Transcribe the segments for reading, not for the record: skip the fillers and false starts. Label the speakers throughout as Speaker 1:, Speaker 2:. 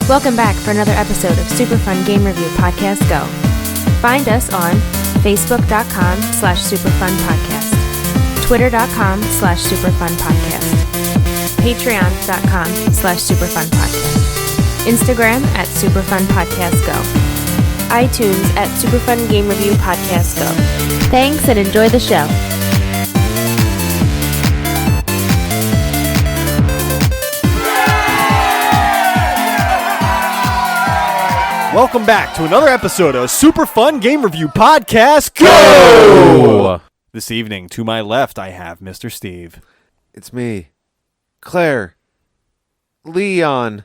Speaker 1: Welcome back for another episode of Super Fun Game Review Podcast Go. Find us on Facebook.com/SuperFunPodcast, Twitter.com/SuperFunPodcast, Patreon.com/SuperFunPodcast, Instagram @SuperFunPodcastGo, iTunes @Superfun Game Review Podcast Go. Thanks and enjoy the show.
Speaker 2: Welcome back to another episode of Super Fun Game Review Podcast Go! This evening, to my left, I have Mr. Steve.
Speaker 3: It's me. Claire. Leon.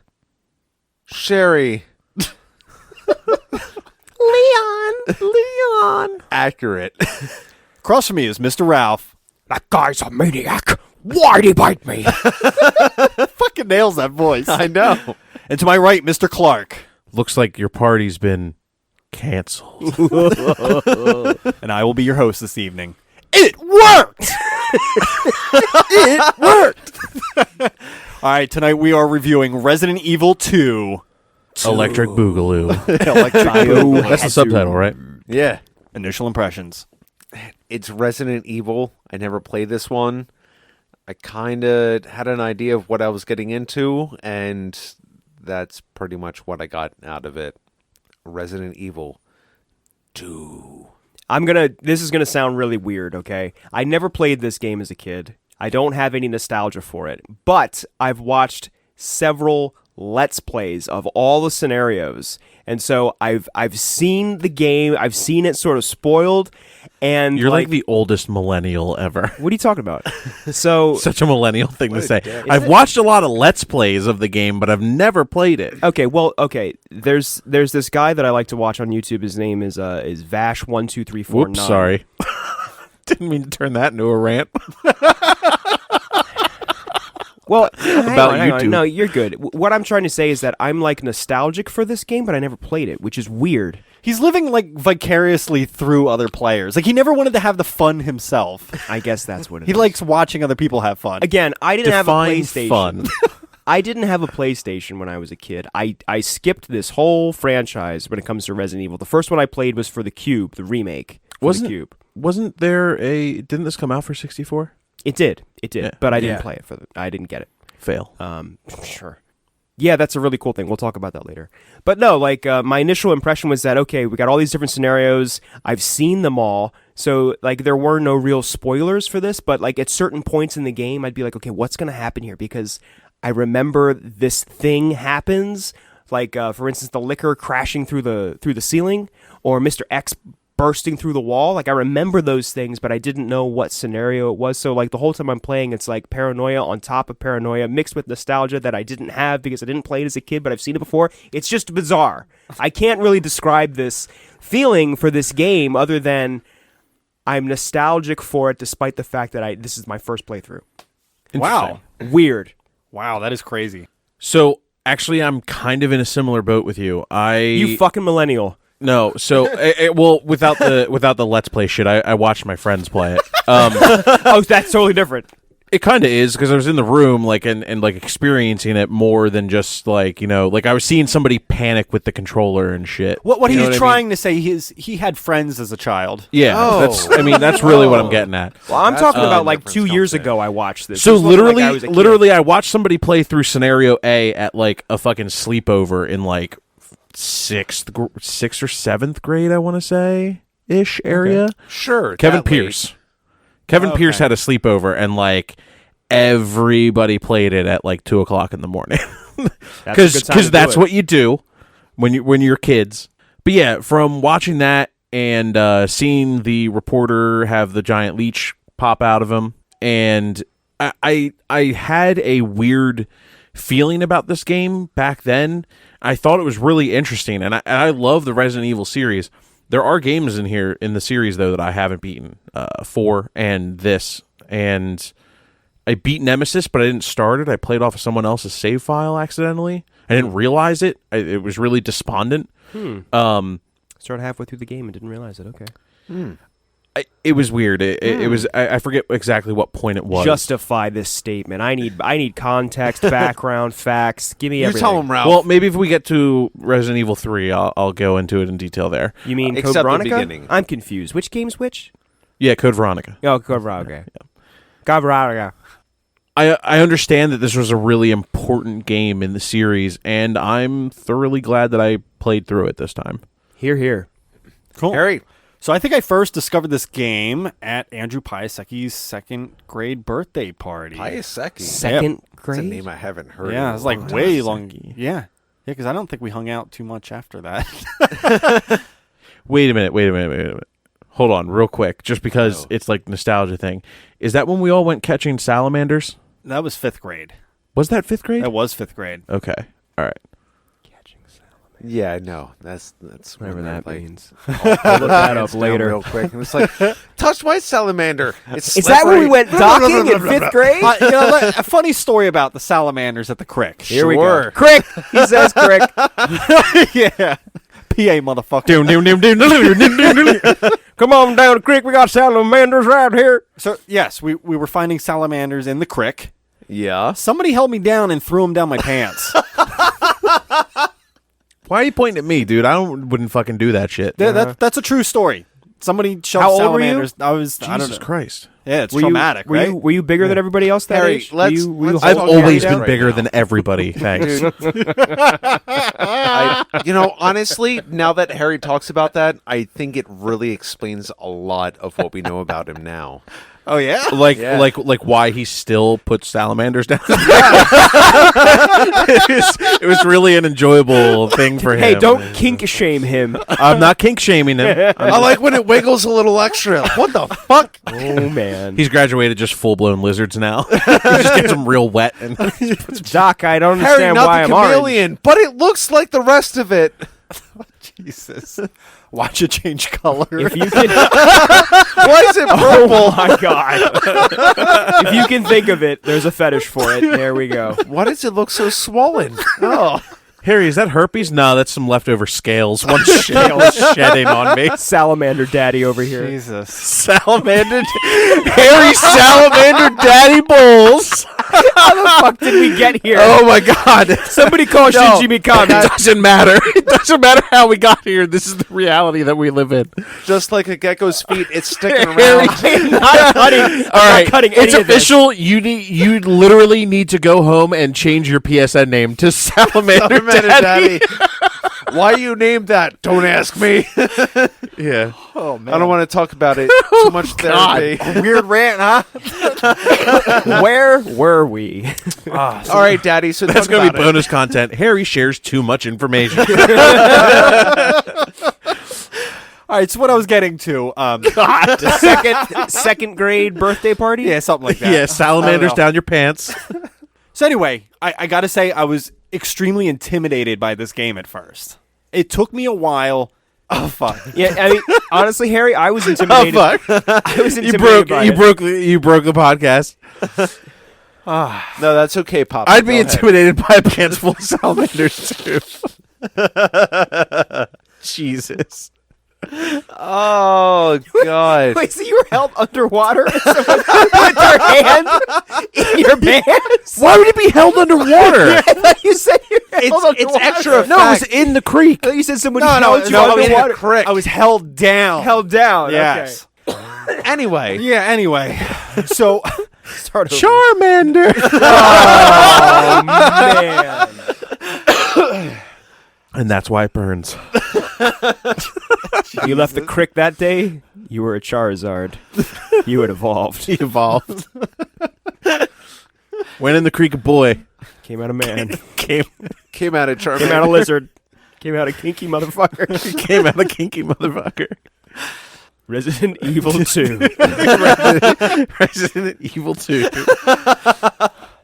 Speaker 3: Sherry. Leon. Accurate.
Speaker 2: Across from me is Mr. Ralph.
Speaker 4: That guy's a maniac. Why'd he bite me?
Speaker 2: Fucking nails that voice.
Speaker 3: I know.
Speaker 2: And to my right, Mr. Clark.
Speaker 5: Looks like your party's been canceled.
Speaker 2: And I will be your host this evening. It worked! It worked! All right, tonight we are reviewing Resident Evil 2.
Speaker 5: Electric Boogaloo.
Speaker 2: Electric Boogaloo.
Speaker 5: That's the subtitle, right?
Speaker 3: Yeah.
Speaker 2: Initial impressions.
Speaker 3: It's Resident Evil. I never played this one. I kind of had an idea of what I was getting into, and that's pretty much what I got out of it. Resident Evil 2.
Speaker 4: This is gonna sound really weird, okay? I never played this game as a kid. I don't have any nostalgia for it, but I've watched several Let's Plays of all the scenarios. And so I've seen the game, I've seen it sort of spoiled, and
Speaker 5: You're like the oldest millennial ever.
Speaker 4: what are you talking about? So
Speaker 5: Such a millennial thing to say. I've watched a lot of Let's Plays of the game, but I've never played it.
Speaker 4: Okay. There's this guy that I like to watch on YouTube. His name is Vash12349.
Speaker 5: Whoops, sorry. Didn't mean to turn that into a rant.
Speaker 4: Well,
Speaker 5: About
Speaker 4: hang on.
Speaker 5: YouTube.
Speaker 4: No, you're good. What I'm trying to say is that I'm like nostalgic for this game, but I never played it, which is weird.
Speaker 2: He's living like vicariously through other players. Like he never wanted to have the fun himself.
Speaker 4: I guess that's what it is.
Speaker 2: He likes watching other people have fun.
Speaker 4: Again, I didn't have a
Speaker 5: Define
Speaker 4: PlayStation.
Speaker 5: fun.
Speaker 4: I didn't have a PlayStation when I was a kid. I skipped this whole franchise when it comes to Resident Evil. The first one I played was for the Cube, the remake for the Cube.
Speaker 5: Didn't this come out for 64?
Speaker 4: It did,
Speaker 5: Yeah.
Speaker 4: but I didn't play it I didn't get it.
Speaker 5: Fail.
Speaker 4: Sure. Yeah, that's a really cool thing. We'll talk about that later. But no, like my initial impression was that, okay, we got all these different scenarios. I've seen them all. So like there were no real spoilers for this, but like at certain points in the game, I'd be like, okay, what's going to happen here? Because I remember this thing happens, like for instance, the liquor crashing through the ceiling, or Mr. X bursting through the wall. Like I remember those things, but I didn't know what scenario it was. So like the whole time I'm playing, it's like paranoia on top of paranoia mixed with nostalgia that I didn't have because I didn't play it as a kid, but I've seen it before. It's just bizarre. I can't really describe this feeling for this game other than I'm nostalgic for it, despite the fact that this is my first playthrough.
Speaker 2: Wow.
Speaker 4: Weird.
Speaker 2: Wow, that is crazy.
Speaker 5: So, actually, I'm kind of in a similar boat with you.
Speaker 4: You fucking millennial.
Speaker 5: No, so well, without the Let's Play shit, I watched my friends play it.
Speaker 4: Oh, that's totally different.
Speaker 5: It kind of is, because I was in the room, like, and like experiencing it more than just like, you know, like I was seeing somebody panic with the controller and shit.
Speaker 2: What
Speaker 5: You know
Speaker 2: he's
Speaker 5: I
Speaker 2: trying
Speaker 5: mean?
Speaker 2: to say is he had friends as a child.
Speaker 5: Yeah, that's really what I'm getting at.
Speaker 4: Well, I'm
Speaker 3: That's
Speaker 4: talking
Speaker 3: a
Speaker 4: about like
Speaker 3: difference,
Speaker 4: 2
Speaker 3: don't
Speaker 4: years
Speaker 3: say.
Speaker 4: ago I watched this.
Speaker 5: So
Speaker 4: This wasn't like I was a kid.
Speaker 5: literally, I watched somebody play through scenario A at like a fucking sleepover in like sixth or seventh grade, I want to say ish area.
Speaker 3: Sure.
Speaker 5: Kevin
Speaker 3: that late.
Speaker 5: Pierce. Kevin Pierce had a sleepover, and like everybody played it at like 2:00 in the morning, because that's what you do when you're kids. But yeah, from watching that and seeing the reporter have the giant leech pop out of him, and I had a weird feeling about this game back then. I thought it was really interesting, and I love the Resident Evil series. There are games in here in the series though that I haven't beaten, 4 and this, and I beat Nemesis, but I didn't start it. I played off of someone else's save file accidentally. I didn't realize it. It was really despondent.
Speaker 4: Started halfway through the game and didn't realize it. Okay.
Speaker 5: It was weird. It was. I forget exactly what point it was.
Speaker 4: Justify this statement. I need context, background, facts. Give me
Speaker 3: You
Speaker 4: everything.
Speaker 3: tell him, Ralph.
Speaker 5: Well, maybe if we get to Resident Evil 3, I'll go into it in detail there.
Speaker 4: You mean Code
Speaker 3: Except the
Speaker 4: Veronica?
Speaker 3: beginning.
Speaker 4: I'm confused. Which game's which?
Speaker 5: Yeah, Code Veronica.
Speaker 4: Oh, Code Veronica. Code Veronica.
Speaker 5: I understand that this was a really important game in the series, and I'm thoroughly glad that I played through it this time.
Speaker 4: Here, here.
Speaker 2: Cool.
Speaker 3: Harry.
Speaker 2: So I think I first discovered this game at Andrew Piaseki's second grade birthday party.
Speaker 3: Piasecki.
Speaker 4: Second
Speaker 3: That's a
Speaker 4: grade.
Speaker 3: name I haven't heard.
Speaker 2: Yeah,
Speaker 3: in
Speaker 2: it's
Speaker 3: a
Speaker 2: like
Speaker 3: long
Speaker 2: way
Speaker 3: time.
Speaker 2: long. Yeah, because I don't think we hung out too much after that.
Speaker 5: Wait a minute. Hold on, real quick, just because it's like nostalgia thing. Is that when we all went catching salamanders?
Speaker 2: That was 5th grade.
Speaker 5: Was that 5th grade?
Speaker 2: That was 5th grade.
Speaker 5: Okay, all right.
Speaker 3: Yeah, no, that's
Speaker 4: Whatever
Speaker 3: when
Speaker 4: that
Speaker 3: they're, like,
Speaker 4: means. I'll look that up
Speaker 3: hands down
Speaker 4: later.
Speaker 3: real quick. And it's like, touch my salamander. It's
Speaker 4: Is that when we
Speaker 3: slippery.
Speaker 4: went docking in 5th grade?
Speaker 2: A funny story about the salamanders at the crick.
Speaker 4: Here we
Speaker 3: Sure.
Speaker 4: go. Crick. He says crick.
Speaker 2: Yeah. PA motherfucker.
Speaker 4: Come on down the creek. We got salamanders right here.
Speaker 2: So, yes, we were finding salamanders in the crick.
Speaker 3: Yeah.
Speaker 2: Somebody held me down and threw them down my pants.
Speaker 5: Why are you pointing at me, dude? Wouldn't fucking do that shit.
Speaker 2: That's a true story. Somebody shoved
Speaker 4: How old were you?
Speaker 2: salamanders. I don't
Speaker 5: Jesus
Speaker 2: know.
Speaker 5: Christ.
Speaker 2: Yeah, it's
Speaker 4: Were
Speaker 2: traumatic,
Speaker 4: you,
Speaker 2: right?
Speaker 4: were you bigger than everybody else that
Speaker 3: Harry,
Speaker 4: age?
Speaker 3: let's-
Speaker 4: Were you
Speaker 3: let's
Speaker 5: I've
Speaker 3: talk
Speaker 5: always
Speaker 3: about it
Speaker 5: been
Speaker 3: right
Speaker 5: bigger
Speaker 3: now.
Speaker 5: than everybody. Thanks.
Speaker 3: Honestly, now that Harry talks about that, I think it really explains a lot of what we know about him now.
Speaker 2: Oh, yeah?
Speaker 5: like why he still puts salamanders down. it was really an enjoyable thing for him.
Speaker 4: Hey, don't kink shame him.
Speaker 5: I'm not kink shaming him.
Speaker 3: I like when it wiggles a little extra. What the fuck?
Speaker 4: Oh man,
Speaker 5: He's graduated just full blown lizards now. He just gets them real wet and
Speaker 4: Doc, I don't
Speaker 3: Harry,
Speaker 4: understand
Speaker 3: not
Speaker 4: why
Speaker 3: the
Speaker 4: I'm orange.
Speaker 3: chameleon, but it looks like the rest of it.
Speaker 2: Jesus. Watch it change color.
Speaker 4: If you can,
Speaker 3: Why is it purple?
Speaker 4: oh my god! If you can think of it, there's a fetish for it. There we go.
Speaker 3: Why does it look so swollen? Oh,
Speaker 5: Harry, is that herpes? No, that's some leftover scales. One scale shedding on me.
Speaker 4: Salamander daddy over here.
Speaker 2: Jesus.
Speaker 5: Salamander, Harry Salamander Daddy Bowls.
Speaker 4: How the fuck did we get here?
Speaker 5: Oh my God!
Speaker 4: Somebody call Shinji Mikami.
Speaker 5: It doesn't matter. It doesn't matter how we got here. This is the reality that we live in.
Speaker 3: just like a gecko's feet, it's sticking
Speaker 5: Harry,
Speaker 3: around.
Speaker 4: I'm not cutting. I'm
Speaker 5: all right,
Speaker 4: not cutting any
Speaker 5: it's
Speaker 4: of this.
Speaker 5: official. You literally need to go home and change your PSN name to Salamander Daddy.
Speaker 3: Why you named that? Don't ask me.
Speaker 5: Yeah.
Speaker 2: Oh, man.
Speaker 3: I don't want to talk about it. Too much therapy.
Speaker 2: Weird rant, huh?
Speaker 4: Where were we?
Speaker 3: All right, Daddy. So
Speaker 5: That's
Speaker 3: talk
Speaker 5: going to
Speaker 3: about
Speaker 5: be bonus content. Harry shares too much information.
Speaker 2: All right, so what I was getting to,
Speaker 4: Second grade birthday party?
Speaker 2: yeah, something like that.
Speaker 5: Yeah, salamanders down your pants.
Speaker 2: So anyway, I got to say I was extremely intimidated by this game at first. It took me a while. Oh, fuck.
Speaker 4: Yeah, I mean, honestly, Harry, I was intimidated.
Speaker 5: Oh fuck!
Speaker 4: I was
Speaker 5: You
Speaker 4: intimidated
Speaker 5: broke.
Speaker 4: by
Speaker 5: You
Speaker 4: it.
Speaker 5: broke. You broke the podcast.
Speaker 3: it. No, that's okay, Pop.
Speaker 5: I'd be intimidated by a pants full of salamanders too. Jesus.
Speaker 3: Oh God.
Speaker 4: Wait, so you were held underwater and someone put their hand in your pants?
Speaker 5: Why would it be held underwater?
Speaker 4: I thought you said you were held
Speaker 3: It's
Speaker 4: underwater.
Speaker 3: extra.
Speaker 5: No, it was in the creek.
Speaker 4: I thought you said someone
Speaker 2: No,
Speaker 4: held you
Speaker 2: I was in a
Speaker 4: underwater.
Speaker 3: crick.
Speaker 2: I was held down.
Speaker 4: Held down.
Speaker 2: Yes.
Speaker 3: Anyway,
Speaker 2: Yeah, anyway. So,
Speaker 4: Okay. Start over.
Speaker 5: Charmander.
Speaker 4: Oh, man.
Speaker 5: And that's why it burns.
Speaker 4: You left the crick that day, you were a Charizard. You had evolved.
Speaker 5: He evolved. Went in the creek, a boy.
Speaker 4: Came out a man.
Speaker 5: Came
Speaker 3: came out of Charmander.
Speaker 4: Came out a lizard. Came out a kinky motherfucker.
Speaker 5: came out a kinky motherfucker.
Speaker 4: Resident Evil 2.
Speaker 5: Resident Evil 2.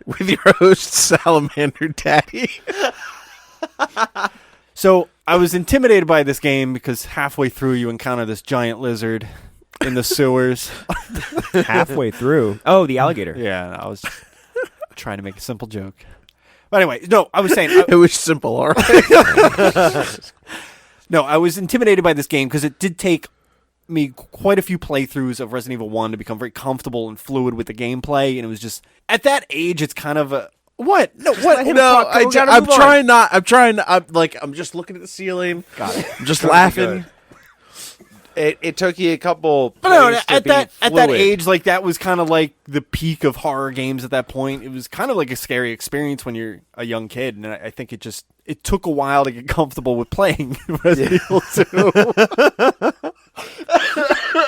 Speaker 5: With your host, Salamander Daddy.
Speaker 2: so I was intimidated by this game because halfway through you encounter this giant lizard in the sewers.
Speaker 4: Halfway through. Oh, the alligator.
Speaker 2: Yeah, I was trying to make a simple joke. But anyway, no, I was saying...
Speaker 5: It was simple, all right.
Speaker 2: No, I was intimidated by this game because it did take me quite a few playthroughs of Resident Evil 1 to become very comfortable and fluid with the gameplay, and it was just, at that age, it's kind of a... What? No, what?
Speaker 5: No, I'm just looking at the ceiling.
Speaker 2: Got it.
Speaker 5: I'm just laughing.
Speaker 3: It took you a couple.
Speaker 2: But no,
Speaker 3: plays to
Speaker 2: at
Speaker 3: be
Speaker 2: that
Speaker 3: fluid.
Speaker 2: age, like that was kind of like the peak of horror games at that point. It was kind of like a scary experience when you're a young kid, and I think it took a while to get comfortable with playing Resident Evil 2.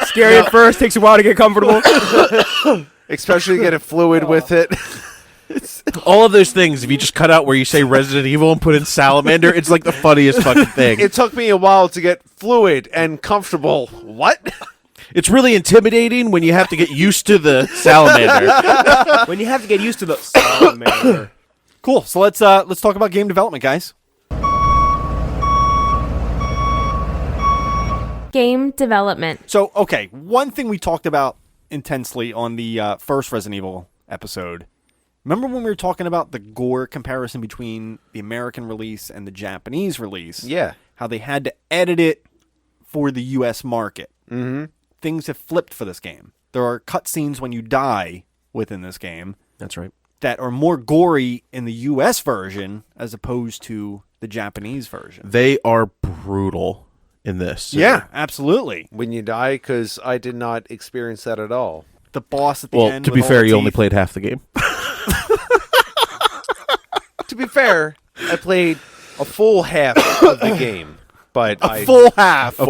Speaker 4: Scary at first, takes a while to get comfortable.
Speaker 3: Especially get it fluid with it.
Speaker 5: All of those things, if you just cut out where you say Resident Evil and put in Salamander, it's like the funniest fucking thing.
Speaker 3: It took me a while to get fluid and comfortable. What?
Speaker 5: It's really intimidating when you have to get used to the Salamander.
Speaker 4: When you have to get used to the salamander.
Speaker 2: Cool. So let's talk about game development, guys.
Speaker 1: Game development.
Speaker 2: So, okay, one thing we talked about intensely on the first Resident Evil episode. Remember when we were talking about the gore comparison between the American release and the Japanese release?
Speaker 3: Yeah.
Speaker 2: How they had to edit it for the U.S. market. Mm-hmm. Things have flipped for this game. There are cutscenes when you die within this game.
Speaker 4: That's right.
Speaker 2: That are more gory in the U.S. version as opposed to the Japanese version.
Speaker 5: They are brutal in this.
Speaker 2: Yeah, absolutely.
Speaker 3: When you die, because I did not experience that at all.
Speaker 2: The boss at the
Speaker 5: Well,
Speaker 2: end.
Speaker 5: to
Speaker 2: with
Speaker 5: be
Speaker 2: all
Speaker 5: fair,
Speaker 2: the
Speaker 5: you only
Speaker 2: teeth.
Speaker 5: played half the game.
Speaker 3: To be fair, I played a full half of the game, but
Speaker 2: A full half of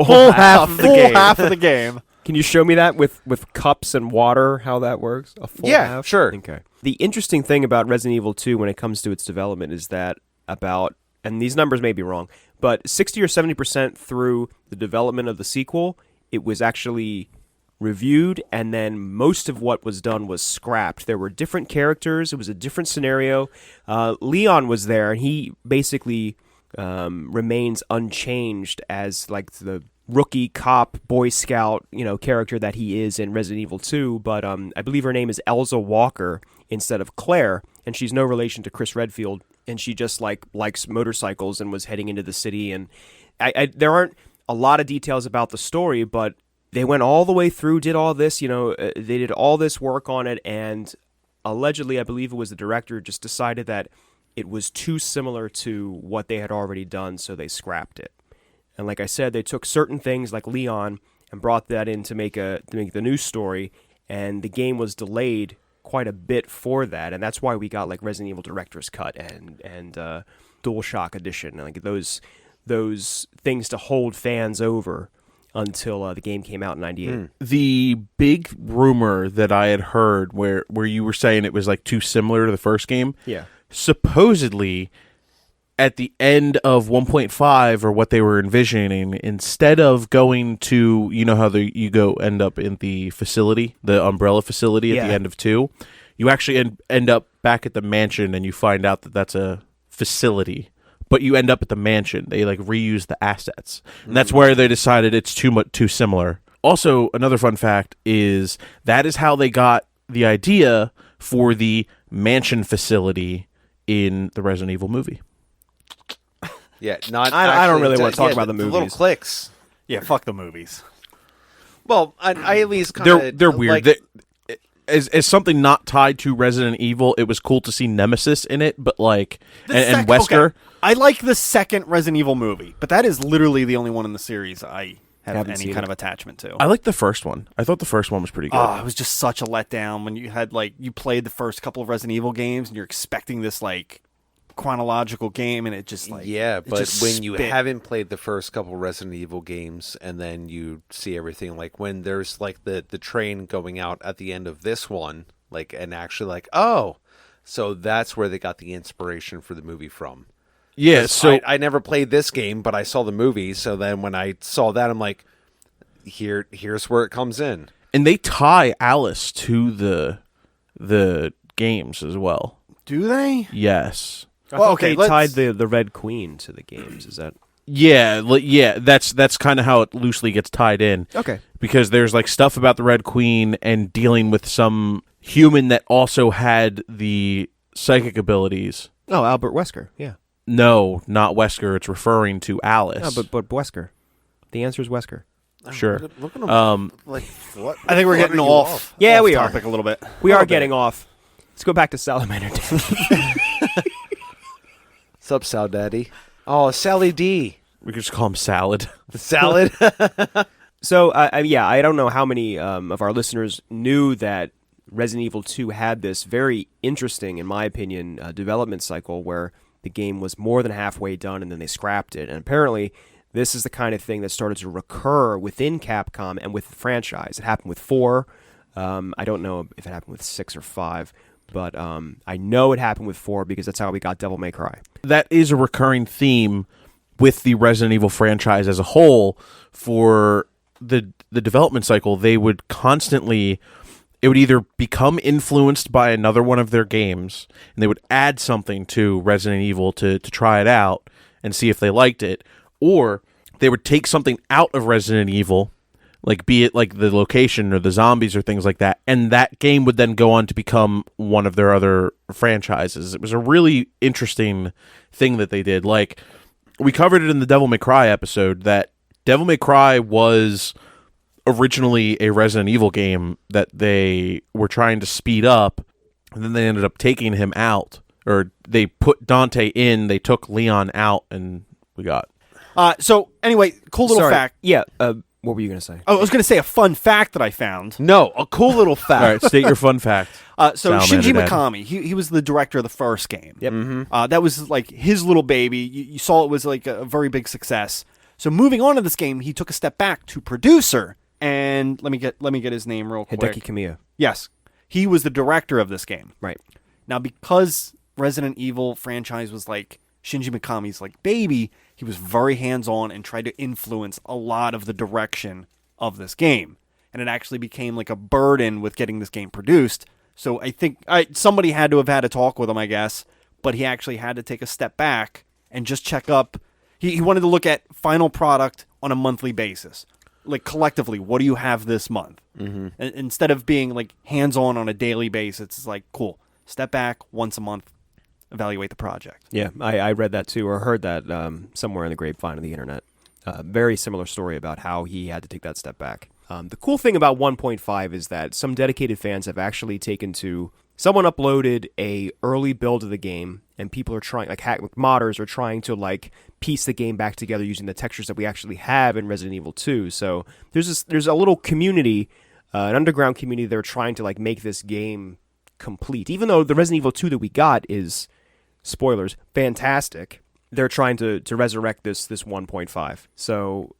Speaker 2: the game.
Speaker 4: Can you show me that with cups and water, how that works? A full
Speaker 3: Yeah,
Speaker 4: half?
Speaker 3: sure.
Speaker 4: Okay. The interesting thing about Resident Evil 2 when it comes to its development is that and these numbers may be wrong, but 60 or 70% through the development of the sequel, it was actually reviewed, and then most of what was done was scrapped. There were different characters. It was a different scenario. Leon was there, and he basically remains unchanged as like the rookie cop, Boy Scout, character that he is in Resident Evil 2. But I believe her name is Elza Walker instead of Claire, and she's no relation to Chris Redfield, and she just likes motorcycles and was heading into the city. And there aren't a lot of details about the story, but they went all the way through, did all this, they did all this work on it, and allegedly, I believe it was the director, just decided that it was too similar to what they had already done, so they scrapped it. And like I said, they took certain things like Leon and brought that in to make the new story, and the game was delayed quite a bit for that, and that's why we got like Resident Evil Director's Cut and DualShock Edition, like those things to hold fans over until the game came out in 98.
Speaker 5: The big rumor that I had heard where you were saying it was like too similar to the first game.
Speaker 4: Yeah.
Speaker 5: Supposedly, at the end of 1.5 or what they were envisioning, instead of going to, how you go end up in the facility, the umbrella facility at the end of 2, you actually end up back at the mansion and you find out that that's a facility. But you end up at the mansion. They reuse the assets. And that's where they decided it's too similar. Also, another fun fact is that is how they got the idea for the mansion facility in the Resident Evil movie.
Speaker 3: Yeah, not.
Speaker 4: I don't really
Speaker 3: actually-
Speaker 4: want to talk
Speaker 3: yeah,
Speaker 4: about the
Speaker 3: little
Speaker 4: movies.
Speaker 3: clicks.
Speaker 2: Yeah, fuck the movies.
Speaker 3: Well, I at least kind of
Speaker 5: They're weird. As something not tied to Resident Evil, it was cool to see Nemesis in it, but and Wesker.
Speaker 2: Okay. I like the second Resident Evil movie, but that is literally the only one in the series I have
Speaker 4: Haven't
Speaker 2: any
Speaker 4: seen
Speaker 2: kind
Speaker 4: it.
Speaker 2: of attachment to.
Speaker 5: I like the first one. I thought the first one was pretty good.
Speaker 2: It was just such a letdown when you had you played the first couple of Resident Evil games and you're expecting this chronological game, and it just
Speaker 3: yeah,
Speaker 2: it
Speaker 3: but
Speaker 2: just
Speaker 3: when you
Speaker 2: spit.
Speaker 3: haven't played the first couple Resident Evil games and then you see everything, when there's the train going out at the end of this one, and actually oh, so that's where they got the inspiration for the movie from.
Speaker 5: Yeah, so
Speaker 3: I never played this game, but I saw the movie. So then when I saw that, I'm like, here's where it comes in.
Speaker 5: and they tie Alice to the games as well.
Speaker 2: Do they?
Speaker 5: Yes.
Speaker 2: Well,
Speaker 4: Okay,
Speaker 2: okay,
Speaker 4: they tied
Speaker 2: let's-
Speaker 4: the Red Queen to the games. Is that
Speaker 5: Yeah, that's kind of how it loosely gets tied in.
Speaker 4: okay?
Speaker 5: Because there's stuff about the Red Queen and dealing with some human that also had the psychic abilities.
Speaker 4: Oh, Albert Wesker. Yeah.
Speaker 5: No, not Wesker. It's referring to Alice.
Speaker 4: No, but Wesker. The answer is Wesker.
Speaker 5: Sure.
Speaker 3: Look at him. Like, what?
Speaker 2: I think we're
Speaker 3: what
Speaker 2: getting
Speaker 3: are you
Speaker 2: off.
Speaker 4: Yeah,
Speaker 2: off
Speaker 4: we are.
Speaker 2: topic a little bit.
Speaker 4: We are
Speaker 3: Little bit.
Speaker 4: getting off. Let's go back to Salamander Day.
Speaker 3: What's up, Sal Daddy? Oh, Sally D.
Speaker 5: We could just call him Salad.
Speaker 3: Salad.
Speaker 4: So, I don't know how many of our listeners knew that Resident Evil 2 had this very interesting, in my opinion, development cycle where the game was more than halfway done and then they scrapped it. And apparently, this is the kind of thing that started to recur within Capcom and with the franchise. It happened with 4. I don't know if it happened with 6 or 5, but I know it happened with 4 because that's how we got Devil May Cry.
Speaker 5: That is a recurring theme with the Resident Evil franchise as a whole. For the development cycle, they would constantly... It would either become influenced by another one of their games, and they would add something to Resident Evil to try it out and see if they liked it, or they would take something out of Resident Evil, like be it like the location or the zombies or things like that, and that game would then go on to become one of their other franchises. It was a really interesting thing that they did. Like, we covered it in the Devil May Cry episode, that Devil May Cry was originally a Resident Evil game that they were trying to speed up, and then they ended up taking him out, or they put Dante in, they took Leon out, and we got...
Speaker 2: So, anyway, cool little
Speaker 4: Sorry.
Speaker 2: fact.
Speaker 4: Yeah, what were you going to say?
Speaker 2: Oh, I was going to say a fun fact that I found.
Speaker 3: No, a cool little fact.
Speaker 5: All right, state your fun fact.
Speaker 2: So
Speaker 5: Salamander
Speaker 2: Shinji
Speaker 5: Dad.
Speaker 2: Mikami, he was the director of the first game.
Speaker 4: Yep.
Speaker 2: That was like his little baby. You saw it was like a very big success. So moving on to this game, he took a step back to producer, and let me get his name real quick.
Speaker 4: Hideki Kamiya.
Speaker 2: Yes, he was the director of this game.
Speaker 4: Right.
Speaker 2: Now, because Resident Evil franchise was like Shinji Mikami's like baby, he was very hands-on and tried to influence a lot of the direction of this game. And it actually became like a burden with getting this game produced. So I think somebody had to have had a talk with him, I guess, but he actually had to take a step back and just check up. He wanted to look at final product on a monthly basis. Like, collectively, what do you have this month? And instead of being like hands-on on a daily basis, it's like, cool, step back once a month, evaluate the project.
Speaker 4: Yeah, I read that too, or heard that somewhere in the grapevine of the internet. Very similar story about how he had to take that step back. The cool thing about 1.5 is that some dedicated fans have actually taken to... Someone uploaded a early build of the game, and people are trying, like modders are trying to like piece the game back together using the textures that we actually have in Resident Evil 2. So there's a little community, an underground community. They're trying to like make this game complete, even though the Resident Evil 2 that we got is, spoilers, fantastic. They're trying to resurrect this 1.5. So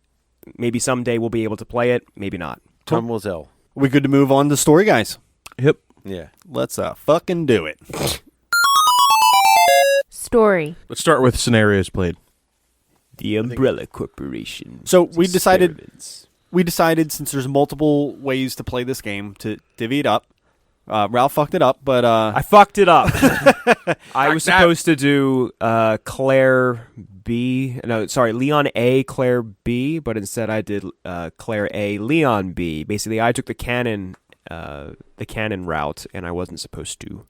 Speaker 4: maybe someday we'll be able to play it, maybe not.
Speaker 3: Time will tell.
Speaker 2: We good to move on to story, guys?
Speaker 5: Yep.
Speaker 3: Yeah.
Speaker 2: Let's fucking do it.
Speaker 1: Story.
Speaker 5: Let's start with scenarios played.
Speaker 4: The Umbrella Corporation.
Speaker 2: So we decided
Speaker 4: Experiments.
Speaker 2: since there's multiple ways to play this game to divvy it up. Ralph fucked it up, but
Speaker 4: I fucked it up. I was supposed to do Claire B. No, sorry, Leon A, Claire B, but instead I did Claire A, Leon B. Basically, I took the canon route, and I wasn't supposed to.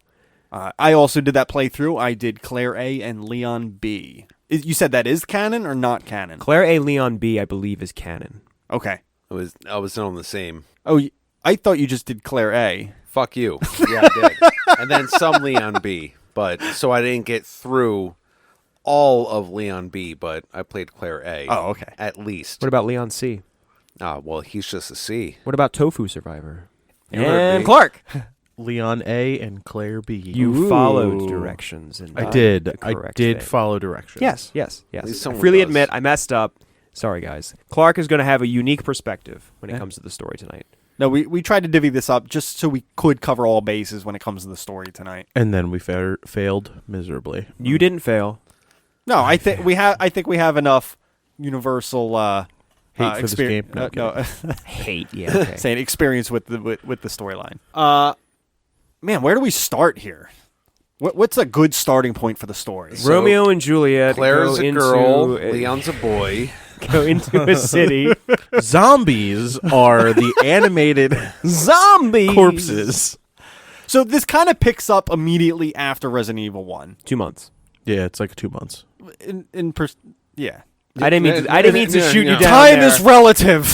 Speaker 2: I also did that playthrough. I did Claire A and Leon B. You said that is canon or not canon?
Speaker 4: Claire A, Leon B, I believe, is canon.
Speaker 2: Okay.
Speaker 3: I was on the same.
Speaker 2: Oh, I thought you just did Claire A.
Speaker 3: Fuck you. Yeah, I did. And then some Leon B. But so I didn't get through all of Leon B, but I played Claire A.
Speaker 2: Oh, okay.
Speaker 3: At least.
Speaker 4: What about Leon C?
Speaker 3: Well, he's just a C.
Speaker 4: What about Tofu Survivor?
Speaker 3: You heard
Speaker 4: And
Speaker 3: me.
Speaker 4: Clark.
Speaker 5: Leon A and Claire B.
Speaker 4: You followed directions. And
Speaker 5: I
Speaker 4: done
Speaker 5: did.
Speaker 4: the
Speaker 5: I
Speaker 4: correct
Speaker 5: did
Speaker 4: thing.
Speaker 5: follow directions.
Speaker 4: Yes.
Speaker 3: least
Speaker 4: I
Speaker 3: someone
Speaker 4: freely
Speaker 3: does.
Speaker 4: admit I messed up. Sorry, guys. Clark is going to have a unique perspective when it comes to the story tonight.
Speaker 2: No, we tried to divvy this up just so we could cover all bases when it comes to the story tonight.
Speaker 5: And then we failed miserably.
Speaker 4: You didn't fail.
Speaker 2: No, I think we have enough universal
Speaker 5: Hate for this game? No,
Speaker 4: Hate, yeah. Okay.
Speaker 2: saying experience with the storyline. Man, where do we start here? What's a good starting point for the story?
Speaker 3: So,
Speaker 4: Romeo and Juliet
Speaker 3: Claire's
Speaker 4: go
Speaker 3: a
Speaker 4: into
Speaker 3: girl. Leon's a boy.
Speaker 4: go into a city.
Speaker 5: Zombies are the animated
Speaker 4: Zombies.
Speaker 5: corpses.
Speaker 2: So this kind of picks up immediately after Resident Evil 1.
Speaker 4: 2 months.
Speaker 5: Yeah, it's like 2 months.
Speaker 2: Yeah.
Speaker 4: I didn't mean to shoot you down.
Speaker 2: Time
Speaker 4: there.
Speaker 2: is relative.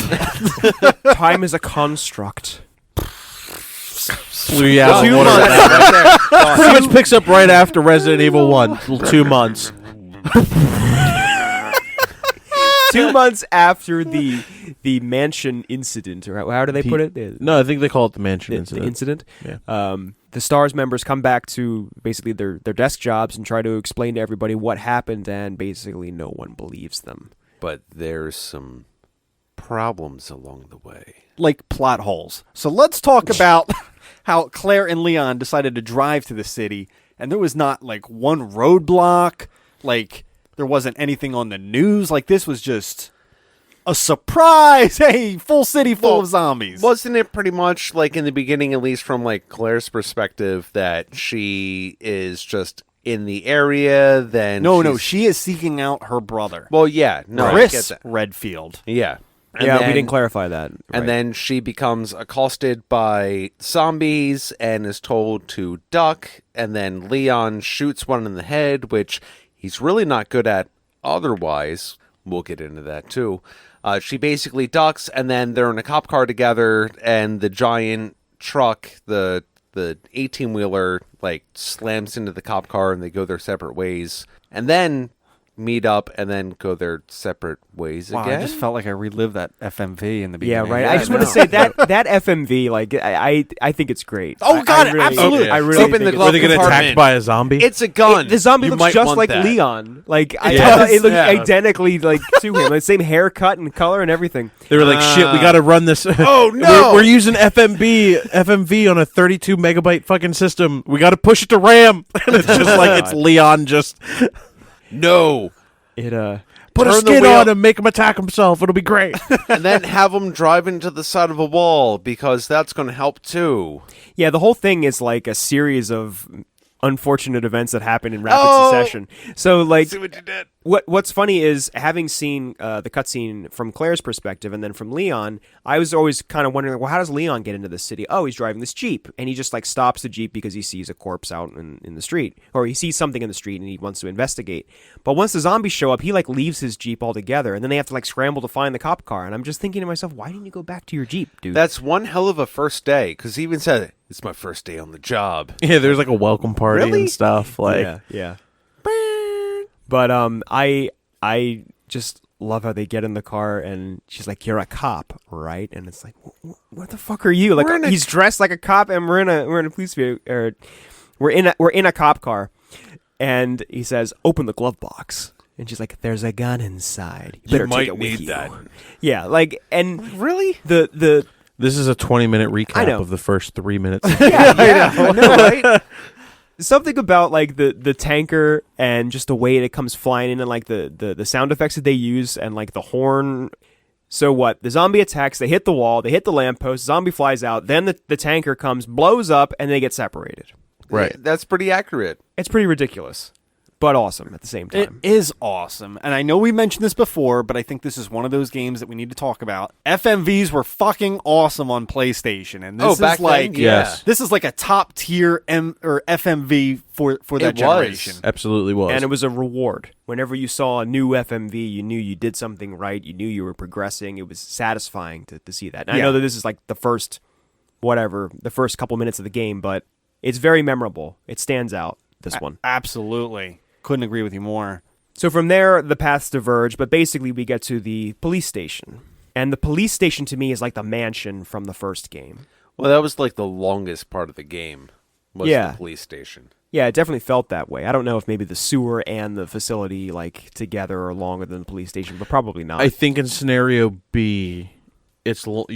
Speaker 4: Time is a construct.
Speaker 5: Blew you out.
Speaker 4: 2
Speaker 5: Water.
Speaker 4: months.
Speaker 5: Pretty much picks up right after Resident Evil 1. 2 months.
Speaker 4: 2 months after the mansion incident, or how do they put it?
Speaker 5: No, I think they call it the mansion
Speaker 4: The
Speaker 5: incident.
Speaker 4: incident.
Speaker 5: Yeah.
Speaker 4: The STARS members come back to basically their desk jobs and try to explain to everybody what happened, and basically no one believes them.
Speaker 3: But there's some problems along the way.
Speaker 2: Like plot holes. So let's talk about how Claire and Leon decided to drive to the city, and there was not like one roadblock, like there wasn't anything on the news. Like this was just a surprise. Hey, full city full of zombies.
Speaker 3: Wasn't it pretty much like in the beginning, at least from like Claire's perspective, that she is just in the area? Then
Speaker 2: No, she is seeking out her brother,
Speaker 3: Well, yeah, no, I get
Speaker 2: Chris
Speaker 3: that.
Speaker 2: Redfield.
Speaker 3: Yeah. And
Speaker 4: we
Speaker 3: then-
Speaker 4: didn't clarify that. Right.
Speaker 3: And then she becomes accosted by zombies and is told to duck. And then Leon shoots one in the head, which he's really not good at otherwise. We'll get into that too. She basically ducks, and then they're in a cop car together, and the giant truck, the 18-wheeler, like slams into the cop car, and they go their separate ways. And then meet up and then go their separate ways
Speaker 2: Wow,
Speaker 3: again.
Speaker 2: I just felt like I relived that FMV in the
Speaker 4: yeah,
Speaker 2: beginning.
Speaker 4: right. I just want to say that FMV, like I think it's great.
Speaker 2: Oh, God,
Speaker 4: I really,
Speaker 2: absolutely.
Speaker 4: I really
Speaker 3: Open
Speaker 4: think
Speaker 3: the
Speaker 4: it's
Speaker 3: glove
Speaker 5: Were they get
Speaker 3: compartment.
Speaker 5: attacked by a zombie?
Speaker 3: It's a gun.
Speaker 4: The zombie
Speaker 3: You
Speaker 4: looks
Speaker 3: might
Speaker 4: just
Speaker 3: want
Speaker 4: like
Speaker 3: that.
Speaker 4: Leon. Like I
Speaker 3: Yes.
Speaker 4: thought it looked
Speaker 3: Yeah.
Speaker 4: identically like to him. The same haircut and color and everything.
Speaker 5: They were like, "Shit, we got to run this."
Speaker 3: Oh, no!
Speaker 5: we're using FMV on a 32 megabyte fucking system. We got to push it to RAM, and it's just like it's Leon just
Speaker 3: No.
Speaker 4: It
Speaker 5: put a
Speaker 3: Turn the
Speaker 5: skid
Speaker 3: wheel.
Speaker 5: on him, make him attack himself. It'll be great.
Speaker 3: And then have them drive into the side of a wall because that's going to help too.
Speaker 4: yeah, the whole thing is like a series of unfortunate events that happen in rapid
Speaker 3: Oh!
Speaker 4: succession. So like
Speaker 3: See what you did?
Speaker 4: What's funny is having seen the cutscene from Claire's perspective and then from Leon, I was always kind of wondering, well, how does Leon get into this city? Oh, he's driving this Jeep, and he just like stops the Jeep because he sees a corpse out in the street, or he sees something in the street and he wants to investigate. But once the zombies show up, he like leaves his Jeep altogether, and then they have to like scramble to find the cop car. And I'm just thinking to myself, why didn't you go back to your Jeep, dude?
Speaker 3: That's one hell of a first day because he even said, it's my first day on the job.
Speaker 5: Yeah, there's like a welcome party
Speaker 3: Really?
Speaker 5: and stuff. Like,
Speaker 4: yeah. But I just love how they get in the car and she's like, "You're a cop, right?" And it's like, "What the fuck are you?" Like he's dressed like a cop, and we're in a police vehicle, or we're in a cop car, and he says, "Open the glove box." And she's like, "There's a gun inside. You better take it with you." Yeah, like, and
Speaker 3: Really?
Speaker 4: the
Speaker 5: this is a 20-minute
Speaker 4: I
Speaker 5: recap
Speaker 4: know.
Speaker 5: of the first 3 minutes.
Speaker 3: I know, right?
Speaker 4: something about like the tanker and just the way it comes flying in and like the sound effects that they use and like the horn. So what? The zombie attacks, they hit the wall, they hit the lamppost, zombie flies out, then the tanker comes, blows up, and they get separated.
Speaker 5: Right.
Speaker 3: That's pretty accurate.
Speaker 4: It's pretty ridiculous, but awesome at the same
Speaker 2: It
Speaker 4: time.
Speaker 2: is awesome. And I know we mentioned this before, but I think this is one of those games that we need to talk about. FMVs were fucking awesome on PlayStation. And this
Speaker 3: back
Speaker 2: is like
Speaker 3: then?
Speaker 5: Yes.
Speaker 2: this is like a top tier FMV for that
Speaker 3: It was.
Speaker 2: generation.
Speaker 5: Absolutely was.
Speaker 4: And it was a reward. Whenever you saw a new FMV, you knew you did something right. You knew you were progressing. It was satisfying to see that. And I
Speaker 2: Yeah.
Speaker 4: know that this is like the first couple minutes of the game, but it's very memorable. It stands out, this one.
Speaker 2: Absolutely. Couldn't agree with you more.
Speaker 4: So from there, the paths diverge, but basically we get to the police station. And the police station to me is like the mansion from the first game.
Speaker 3: Well, that was like the longest part of the game was
Speaker 4: Yeah.
Speaker 3: the police station.
Speaker 4: Yeah, it definitely felt that way. I don't know if maybe the sewer and the facility like together are longer than the police station, but probably not.
Speaker 5: I think in scenario B,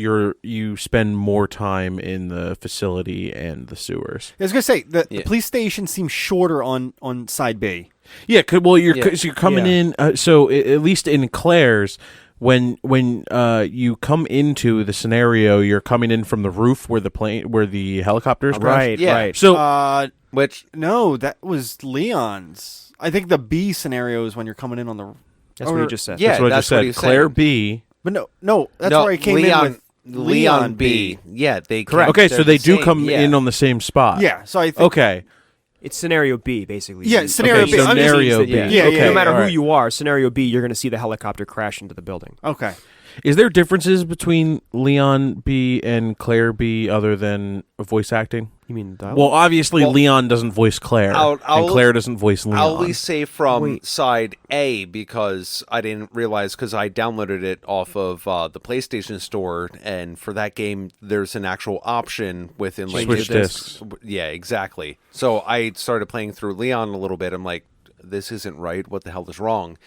Speaker 5: you spend more time in the facility and the sewers.
Speaker 2: I was going to say, the
Speaker 3: Yeah.
Speaker 2: police station seems shorter on side B.
Speaker 5: Yeah, you're
Speaker 3: Yeah.
Speaker 5: so you're coming
Speaker 4: Yeah.
Speaker 5: in. So at least in Claire's, when you come into the scenario, you're coming in from the roof where the helicopters crash.
Speaker 4: right,
Speaker 3: Yeah.
Speaker 4: right.
Speaker 5: So
Speaker 3: Which,
Speaker 2: No, that was Leon's. I think the B scenario is when you're coming in on the...
Speaker 4: That's what you just said.
Speaker 3: Yeah.
Speaker 5: that's what I
Speaker 3: that's
Speaker 5: just
Speaker 3: what
Speaker 5: said.
Speaker 3: he was
Speaker 5: Claire
Speaker 3: saying.
Speaker 5: B.
Speaker 2: But no, that's
Speaker 3: no,
Speaker 2: where I came
Speaker 3: Leon,
Speaker 2: in with
Speaker 3: Leon B. Yeah, they
Speaker 5: Okay, so
Speaker 3: they're
Speaker 5: they
Speaker 3: the
Speaker 5: do
Speaker 3: same,
Speaker 5: come
Speaker 3: yeah.
Speaker 5: in on the same spot.
Speaker 2: Yeah, so I think...
Speaker 5: Okay.
Speaker 4: It's scenario B, basically.
Speaker 2: Yeah, scenario
Speaker 5: Okay,
Speaker 2: B. I'm just-
Speaker 5: scenario B.
Speaker 4: Yeah.
Speaker 2: Yeah,
Speaker 5: Okay,
Speaker 4: No matter
Speaker 5: all
Speaker 4: who
Speaker 5: right.
Speaker 4: you are, scenario B, you're going to see the helicopter crash into the building.
Speaker 2: Okay.
Speaker 5: Is there differences between Leon B and Claire B other than voice acting?
Speaker 4: You mean dialogue?
Speaker 5: Well, obviously
Speaker 3: Well,
Speaker 5: Leon doesn't voice Claire,
Speaker 3: I'll-
Speaker 5: and Claire doesn't voice Leon.
Speaker 3: I'll at least say from
Speaker 4: Wait.
Speaker 3: side A because I didn't realize because I downloaded it off of the PlayStation Store, and for that game there's an actual option within like
Speaker 5: Switch
Speaker 3: the
Speaker 5: discs.
Speaker 3: Yeah, exactly. So I started playing through Leon a little bit. I'm like, this isn't right. What the hell is wrong?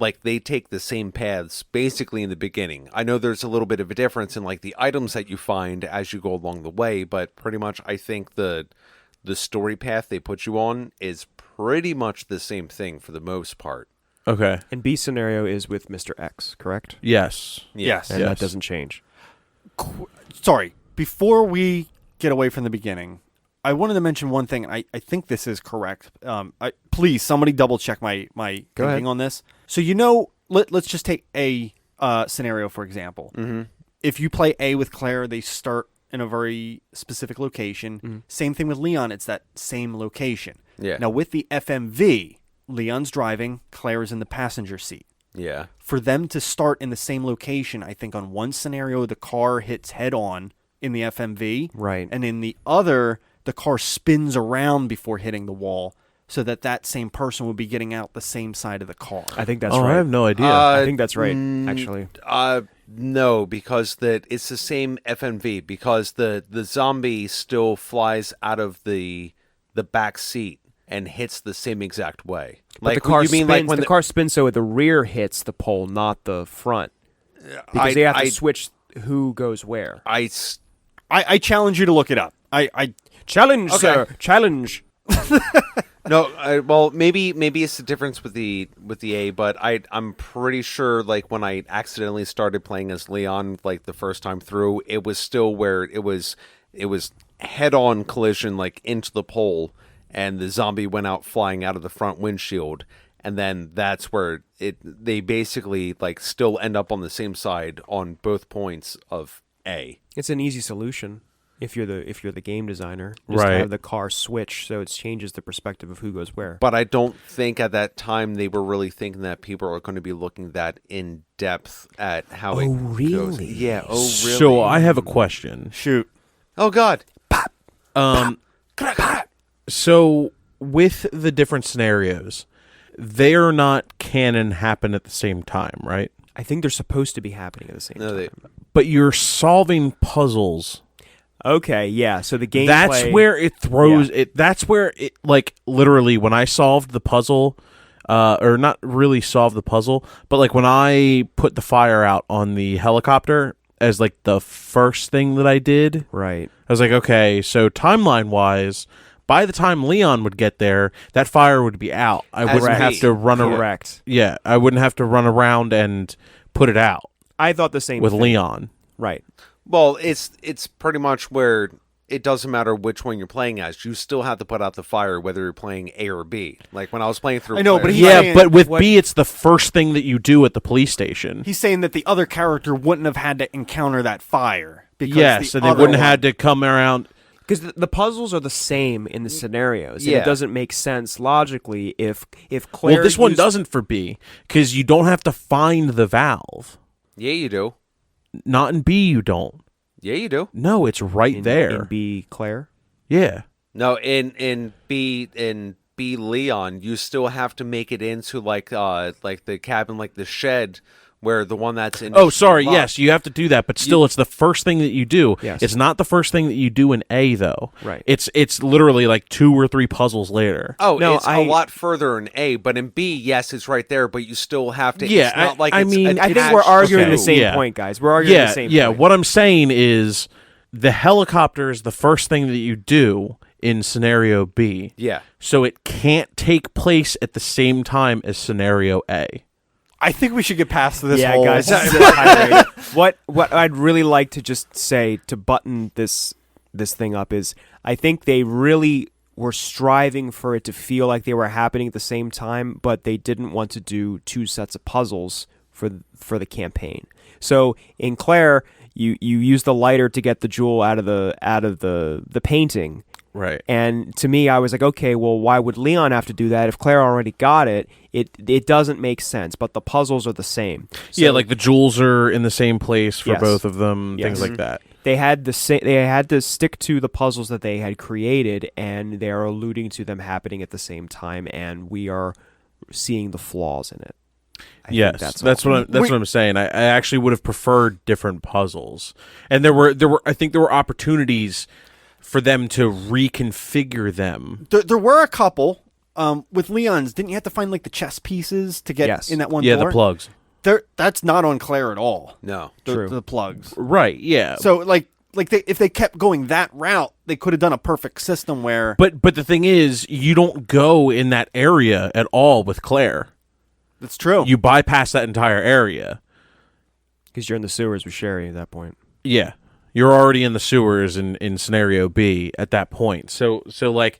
Speaker 3: Like they take the same paths basically in the beginning. I know there's a little bit of a difference in like the items that you find as you go along the way, but pretty much I think the story path they put you on is pretty much the same thing for the most part.
Speaker 5: Okay.
Speaker 4: And B scenario is with Mr. X, correct?
Speaker 5: Yes.
Speaker 2: Yes.
Speaker 4: And
Speaker 5: Yes.
Speaker 4: that doesn't change.
Speaker 2: Sorry. Before we get away from the beginning, I wanted to mention one thing. And I think this is correct. Please, somebody double check my
Speaker 4: Go ahead.
Speaker 2: thinking on this. So let's just take a scenario for example. Mm-hmm. If you play A with Claire, they start in a very specific location.
Speaker 4: Mm-hmm.
Speaker 2: Same thing with Leon; it's that same location.
Speaker 3: Yeah.
Speaker 2: Now with the FMV, Leon's driving, Claire's in the passenger seat.
Speaker 3: Yeah.
Speaker 2: For them to start in the same location, I think on one scenario the car hits head on in the FMV,
Speaker 4: Right.
Speaker 2: and in the other the car spins around before hitting the wall, so that same person would be getting out the same side of the car.
Speaker 4: I think that's
Speaker 5: Oh,
Speaker 4: right.
Speaker 5: I have no idea.
Speaker 4: I think that's right, actually.
Speaker 3: No, because it's the same FMV because the zombie still flies out of the back seat and hits the same exact way.
Speaker 4: But the car spins, the car spins so the rear hits the pole, not the front. Because they have to switch who goes where.
Speaker 2: I challenge you to look it up. I
Speaker 4: Challenge,
Speaker 3: Okay.
Speaker 4: sir. Challenge.
Speaker 3: No, well, maybe it's the difference with the A, but I'm pretty sure like when I accidentally started playing as Leon like the first time through, it was still where it was head-on collision like into the pole, and the zombie went out flying out of the front windshield, and then that's where they basically like still end up on the same side on both points of A.
Speaker 4: It's an easy solution if you're the game designer. Just
Speaker 5: Right.
Speaker 4: have the car switch so it changes the perspective of who goes where.
Speaker 3: But I don't think at that time they were really thinking that people are going to be looking that in depth at how it goes.
Speaker 4: really?
Speaker 3: Yeah. Oh, really?
Speaker 5: So I have a question.
Speaker 2: shoot.
Speaker 3: Oh, God.
Speaker 5: So with the different scenarios, they are not canon happen at the same time, right?
Speaker 4: I think they're supposed to be happening at the same
Speaker 3: No,
Speaker 4: time.
Speaker 5: But you're solving puzzles.
Speaker 4: Okay, yeah. So the gameplay.
Speaker 5: That's where it throws it. That's where it, like, literally when I solved the puzzle, or not really solved the puzzle, but like when I put the fire out on the helicopter as like the first thing that I did,
Speaker 4: Right.
Speaker 5: I was like, okay, so timeline wise, by the time Leon would get there, that fire would be out. I wouldn't
Speaker 3: Correct.
Speaker 5: have to run around.
Speaker 4: Correct.
Speaker 5: Yeah, I wouldn't have to run around and put it out
Speaker 4: I thought the same
Speaker 5: with
Speaker 4: thing.
Speaker 5: Leon.
Speaker 4: Right.
Speaker 3: Well, it's pretty much where it doesn't matter which one you're playing as. You still have to put out the fire whether you're playing A or B. Like when I was playing through
Speaker 2: I know,
Speaker 3: Claire-
Speaker 2: but He's
Speaker 5: Yeah,
Speaker 2: saying
Speaker 5: but with
Speaker 2: what-
Speaker 5: B, it's the first thing that you do at the police station.
Speaker 2: He's saying that the other character wouldn't have had to encounter that fire. Because
Speaker 5: Yes,
Speaker 2: the
Speaker 5: and they
Speaker 2: other
Speaker 5: wouldn't
Speaker 2: one-
Speaker 5: have had to come around.
Speaker 4: Because the puzzles are the same in the scenarios. And
Speaker 3: Yeah.
Speaker 4: it doesn't make sense logically if Claire.
Speaker 5: Well, this one
Speaker 4: used-
Speaker 5: doesn't for B, because you don't have to find the valve.
Speaker 3: Yeah, you do.
Speaker 5: Not in B, you don't.
Speaker 3: Yeah, you do.
Speaker 5: No, it's right
Speaker 4: in,
Speaker 5: there.
Speaker 4: In B Claire.
Speaker 5: Yeah.
Speaker 3: No, in B Leon, you still have to make it into like the cabin, like the shed where the one that's in.
Speaker 5: Oh, sorry. Yes, you have to do that, but still, it's the first thing that you do.
Speaker 4: Yes.
Speaker 5: It's not the first thing that you do in A, though.
Speaker 4: Right.
Speaker 5: It's literally like 2 or 3 puzzles later.
Speaker 3: Oh,
Speaker 4: No,
Speaker 3: it's
Speaker 4: I-
Speaker 3: a lot further in A, but in B, yes, it's right there, but you still have to.
Speaker 5: Yeah,
Speaker 3: it's not
Speaker 5: I-
Speaker 3: like
Speaker 5: I
Speaker 3: it's
Speaker 5: mean,
Speaker 4: I think we're
Speaker 3: attached
Speaker 4: arguing
Speaker 3: to-
Speaker 4: the same
Speaker 5: Yeah.
Speaker 4: point, guys. We're arguing the same point.
Speaker 5: What I'm saying is the helicopter is the first thing that you do in scenario B.
Speaker 3: Yeah.
Speaker 5: So it can't take place at the same time as scenario A.
Speaker 2: I think we should get past this
Speaker 4: yeah,
Speaker 2: whole...
Speaker 4: guys. This is a tirade. What I'd really like to just say to button this thing up is I think they really were striving for it to feel like they were happening at the same time, but they didn't want to do 2 sets of puzzles for the campaign. So in Claire, you use the lighter to get the jewel out of the painting.
Speaker 5: Right.
Speaker 4: And to me, I was like, okay, well, why would Leon have to do that if Claire already got it? It doesn't make sense. But the puzzles are the same. So,
Speaker 5: yeah, like the jewels are in the same place for
Speaker 4: Yes.
Speaker 5: both of them,
Speaker 4: Yes.
Speaker 5: things like that.
Speaker 4: they had to stick to the puzzles that they had created, and they are alluding to them happening at the same time, and we are seeing the flaws in it. I think
Speaker 5: That's
Speaker 4: all.
Speaker 5: what I'm saying. I actually would have preferred different puzzles, and there were I think there were opportunities for them to reconfigure them.
Speaker 2: There were a couple. With Leon's, didn't you have to find like the chess pieces to get
Speaker 4: Yes.
Speaker 2: in that one
Speaker 5: Yeah,
Speaker 2: door?
Speaker 5: the plugs.
Speaker 2: That's not on Claire at all.
Speaker 3: No.
Speaker 4: True.
Speaker 2: The plugs.
Speaker 5: Right. Yeah.
Speaker 2: So if they kept going that route, they could have done a perfect system where.
Speaker 5: But the thing is, you don't go in that area at all with Claire.
Speaker 2: That's true.
Speaker 5: You bypass that entire area.
Speaker 4: Because you're in the sewers with Sherry at that point.
Speaker 5: Yeah. You're already in the sewers in scenario B at that point. So like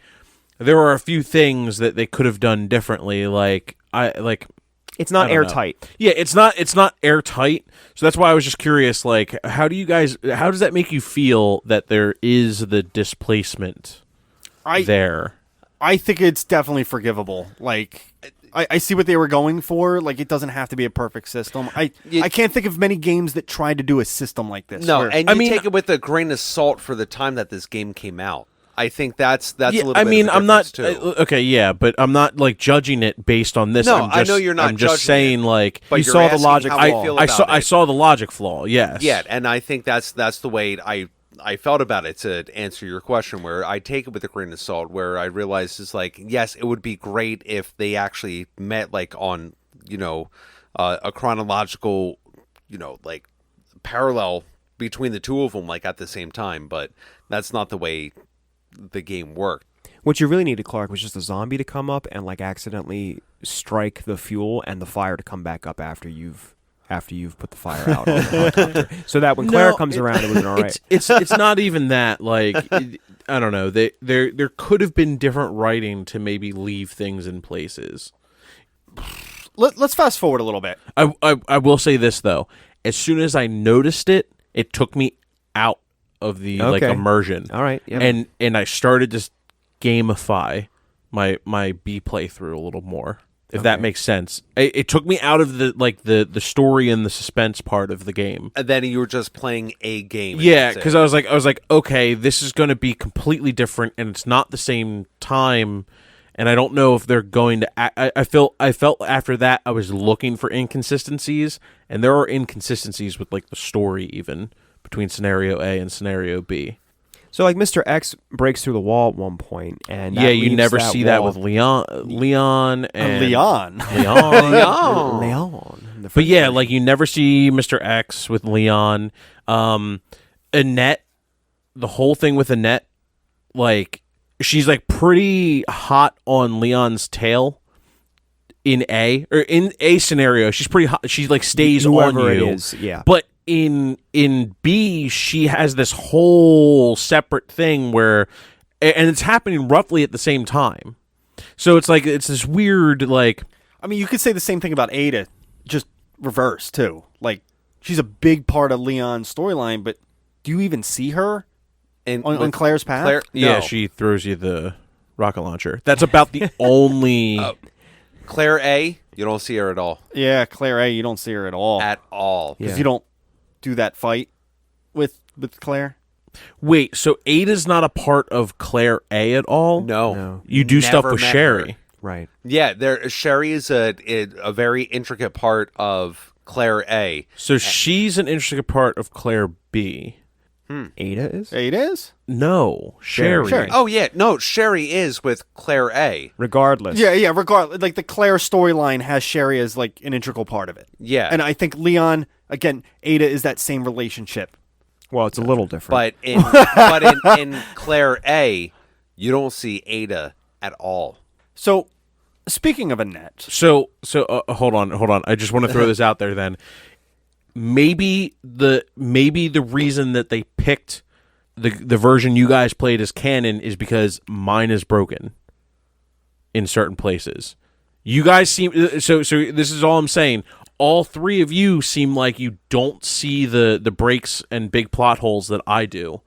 Speaker 5: there are a few things that they could have done differently.
Speaker 4: It's not
Speaker 5: I don't know.
Speaker 4: airtight.
Speaker 5: Yeah, it's not airtight. So that's why I was just curious, like, how does that make you feel that there is the displacement there?
Speaker 2: I think it's definitely forgivable. Like, I see what they were going for. Like, it doesn't have to be a perfect system. I can't think of many games that tried to do a system like this.
Speaker 3: No,
Speaker 2: where-
Speaker 3: and you take it with a grain of salt for the time that this game came out. I think that's a little bit of a
Speaker 5: I'm not
Speaker 3: difference, too.
Speaker 5: okay, yeah, but I'm not like judging it based on this.
Speaker 3: No,
Speaker 5: I'm
Speaker 3: I know you're not
Speaker 5: I'm just
Speaker 3: judging
Speaker 5: saying
Speaker 3: it.
Speaker 5: like
Speaker 3: But
Speaker 4: You
Speaker 3: you're
Speaker 4: saw the
Speaker 3: asking
Speaker 4: logic
Speaker 3: how
Speaker 4: flaw.
Speaker 3: I feel
Speaker 5: I
Speaker 3: about
Speaker 5: I saw the logic flaw. Yes.
Speaker 3: Yeah, and I think that's the way I felt about it, to answer your question, where I take it with a grain of salt, where I realize it's like, yes, it would be great if they actually met like on, a chronological, like parallel between the two of them, like at the same time, but that's not the way the game worked.
Speaker 4: What you really needed, Clark, was just a zombie to come up and like accidentally strike the fuel and the fire to come back up after you've put the fire out on the helicopter. So that when Claire comes around, it was all right.
Speaker 5: It's not even that. Like I don't know. There could have been different writing to maybe leave things in places.
Speaker 2: Let's fast forward a little bit.
Speaker 5: I will say this though. As soon as I noticed it, it took me out of the like
Speaker 4: Okay.
Speaker 5: immersion.
Speaker 4: All right, yeah.
Speaker 5: And I started to gamify my B playthrough a little more. If that makes sense. It took me out of the story and the suspense part of the game.
Speaker 3: And then you were just playing a game.
Speaker 5: Yeah, because I was like, okay, this is going to be completely different, and it's not the same time, and I don't know if they're going to. I felt after that I was looking for inconsistencies, and there are inconsistencies with like the story even between scenario A and scenario B.
Speaker 4: So like Mr. X breaks through the wall at one point, and that
Speaker 5: Yeah, you
Speaker 4: leaves
Speaker 5: never see that
Speaker 4: wall-
Speaker 5: with Leon and
Speaker 2: Leon.
Speaker 5: Leon.
Speaker 4: Leon. The
Speaker 5: But yeah,
Speaker 4: French
Speaker 5: like you never see Mr. X with Leon. Annette, the whole thing with Annette, like she's like pretty hot on Leon's tail in A scenario. She's pretty hot. She like stays
Speaker 4: whoever
Speaker 5: on
Speaker 4: it
Speaker 5: you.
Speaker 4: is, yeah.
Speaker 5: But in B, she has this whole separate thing where, and it's happening roughly at the same time. So it's like it's this weird like.
Speaker 2: I mean, you could say the same thing about Ada, just reverse too. Like, she's a big part of Leon's storyline, but do you even see her
Speaker 3: And
Speaker 2: on
Speaker 3: with
Speaker 2: Claire's path?
Speaker 3: Claire,
Speaker 5: Yeah,
Speaker 3: no.
Speaker 5: she throws you the rocket launcher. That's about the only.
Speaker 3: Claire A, you don't see her at all.
Speaker 2: Yeah, Claire A, you don't see her at all.
Speaker 3: At all.
Speaker 2: Because
Speaker 4: Yeah.
Speaker 2: you don't do that fight with Claire.
Speaker 5: Wait, so Ada's not a part of Claire A at all?
Speaker 3: No.
Speaker 5: You do stuff
Speaker 3: Never
Speaker 5: with
Speaker 3: met
Speaker 5: Sherry.
Speaker 3: her.
Speaker 4: right.
Speaker 3: Yeah, Sherry is a very intricate part of Claire A.
Speaker 5: So she's an interesting part of Claire B.
Speaker 4: Ada is
Speaker 2: Ada is?
Speaker 5: No, Sherry.
Speaker 2: Sherry.
Speaker 3: Oh yeah, no, Sherry is with Claire A.
Speaker 4: regardless.
Speaker 2: Yeah, regardless. Like, the Claire storyline has Sherry as, like, an integral part of it.
Speaker 3: Yeah.
Speaker 2: And I think Leon, again, Ada is that same relationship.
Speaker 4: Well, it's a little different.
Speaker 3: But in Claire A, you don't see Ada at all.
Speaker 2: So, speaking of Annette,
Speaker 5: So hold on. I just want to throw this out there. Then maybe the reason that they picked the version you guys played as canon is because mine is broken in certain places. You guys seem so. This is all I'm saying. All three of you seem like you don't see the breaks and big plot holes that I do.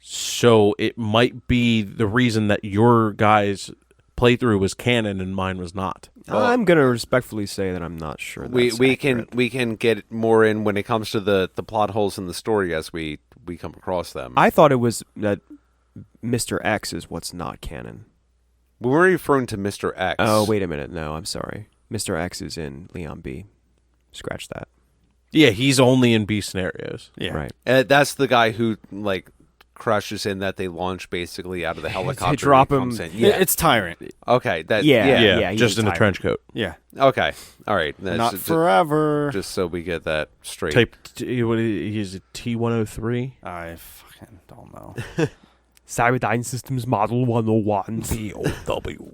Speaker 5: So it might be the reason that your guys' playthrough was canon and mine was not.
Speaker 4: I'm going to respectfully say that I'm not sure. That's
Speaker 3: we
Speaker 4: accurate.
Speaker 3: can get more in when it comes to the plot holes in the story as we come across them.
Speaker 4: I thought it was that Mr. X is what's not canon.
Speaker 3: We were referring to Mr. X.
Speaker 4: Oh, wait a minute. No, I'm sorry. Mr. X is in Leon B. Scratch that.
Speaker 5: Yeah, he's only in B scenarios.
Speaker 2: Yeah.
Speaker 4: Right.
Speaker 3: That's the guy who crushes in that they launch basically out of the helicopter.
Speaker 4: They drop
Speaker 3: he
Speaker 4: him.
Speaker 3: comes in. Yeah.
Speaker 2: It's Tyrant.
Speaker 3: Okay.
Speaker 4: Yeah.
Speaker 5: Just
Speaker 4: he's
Speaker 5: in a
Speaker 4: tired.
Speaker 5: trench coat.
Speaker 2: Yeah.
Speaker 3: Okay. All right. That's
Speaker 2: Not forever.
Speaker 3: Just so we get that straight.
Speaker 5: He's a T-103.
Speaker 2: I fucking don't know.
Speaker 4: Cyberdyne Systems Model 101.
Speaker 5: B-O-W.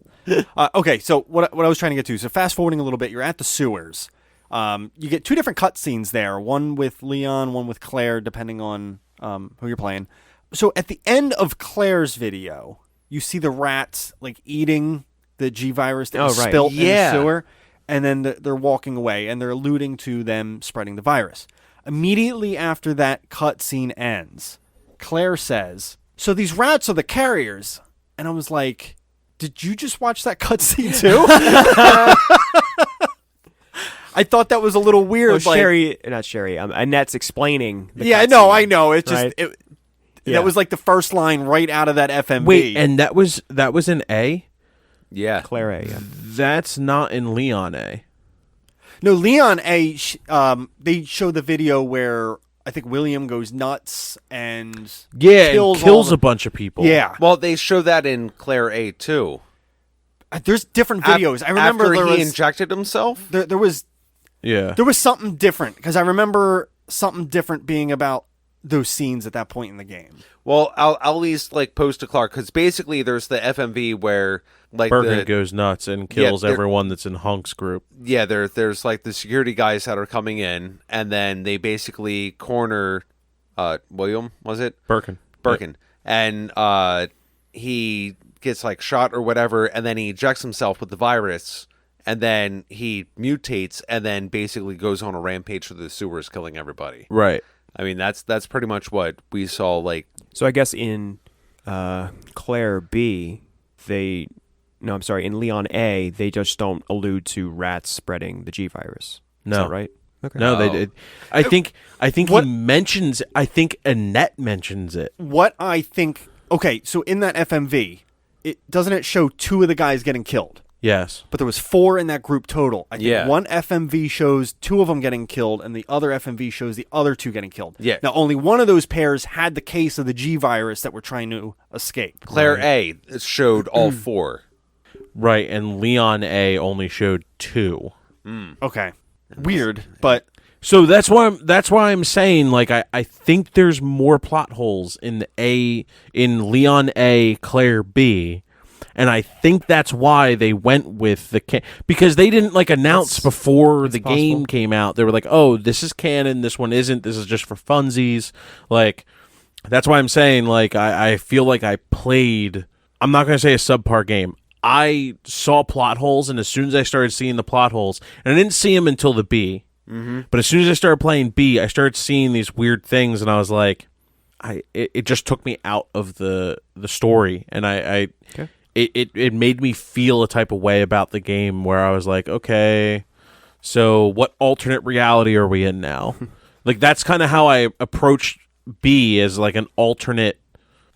Speaker 2: Okay, so what I was trying to get to, so fast forwarding a little bit, you're at the sewers. You get two different cutscenes there, one with Leon, one with Claire, depending on who you're playing. So at the end of Claire's video, you see the rats eating the G virus that was
Speaker 4: right.
Speaker 2: spilt in
Speaker 3: Yeah.
Speaker 2: the sewer, and then they're walking away, and they're alluding to them spreading the virus. Immediately after that cutscene ends, Claire says, "So these rats are the carriers," and I was like, "Did you just watch that cutscene too?" I thought that was a little weird.
Speaker 4: Annette's explaining. The
Speaker 2: Yeah,
Speaker 4: cutscene,
Speaker 2: I know. It's just
Speaker 4: right?
Speaker 2: that was the first line right out of that FMV.
Speaker 5: Wait, and that was in A?
Speaker 3: Yeah.
Speaker 4: Claire A. Yeah.
Speaker 5: That's not in Leon A.
Speaker 2: no, Leon A. They show the video where I think William goes nuts and
Speaker 5: Yeah,
Speaker 2: kills
Speaker 5: kills
Speaker 2: all the-
Speaker 5: a bunch of people.
Speaker 2: Yeah,
Speaker 3: Well, they show that in Claire A too.
Speaker 2: there's different videos. I remember
Speaker 3: after
Speaker 2: there
Speaker 3: he
Speaker 2: was
Speaker 3: injected himself.
Speaker 2: there was
Speaker 5: Yeah.
Speaker 2: there was something different because I remember something different being about those scenes at that point in the game.
Speaker 3: Well, I'll at least post to Clark because basically there's the FMV where
Speaker 5: Bergen goes nuts and kills everyone that's in Hunk's group.
Speaker 3: Yeah, there's the security guys that are coming in, and then they basically corner William, was it?
Speaker 5: Birkin.
Speaker 3: And he gets shot or whatever, and then he injects himself with the virus, and then he mutates, and then basically goes on a rampage through the sewers, killing everybody.
Speaker 5: Right.
Speaker 3: I mean, that's pretty much what we saw.
Speaker 4: So I guess in Claire B, in Leon A, they just don't allude to rats spreading the G virus.
Speaker 5: No.
Speaker 4: Is that right? Okay.
Speaker 5: No, they
Speaker 3: Oh.
Speaker 5: did. I think
Speaker 2: What-
Speaker 5: he mentions. I think Annette mentions it.
Speaker 2: What I think, okay, so in that FMV, doesn't it show two of the guys getting killed?
Speaker 5: Yes.
Speaker 2: But there was four in that group total. I think
Speaker 3: Yeah.
Speaker 2: one FMV shows two of them getting killed, and the other FMV shows the other two getting killed.
Speaker 3: Yeah.
Speaker 2: Now, only one of those pairs had the case of the G virus that we're trying to escape.
Speaker 3: Claire A showed all four.
Speaker 5: Right, and Leon A only showed 2.
Speaker 2: Okay. Weird, but
Speaker 5: So that's why I'm saying I think there's more plot holes in Leon A, Claire B, and I think that's why they went with because they didn't announce before the game
Speaker 4: possible.
Speaker 5: came out. They were like, "Oh, this is canon. This one isn't. This is just for funsies." That's why I'm saying I feel like I played. I'm not going to say a subpar game. I saw plot holes, and as soon as I started seeing the plot holes, and I didn't see them until the B, but as soon as I started playing B, I started seeing these weird things, and I was like, it just took me out of the story, and it made me feel a type of way about the game where I was like, okay, so what alternate reality are we in now? That's kind of how I approached B, as an alternate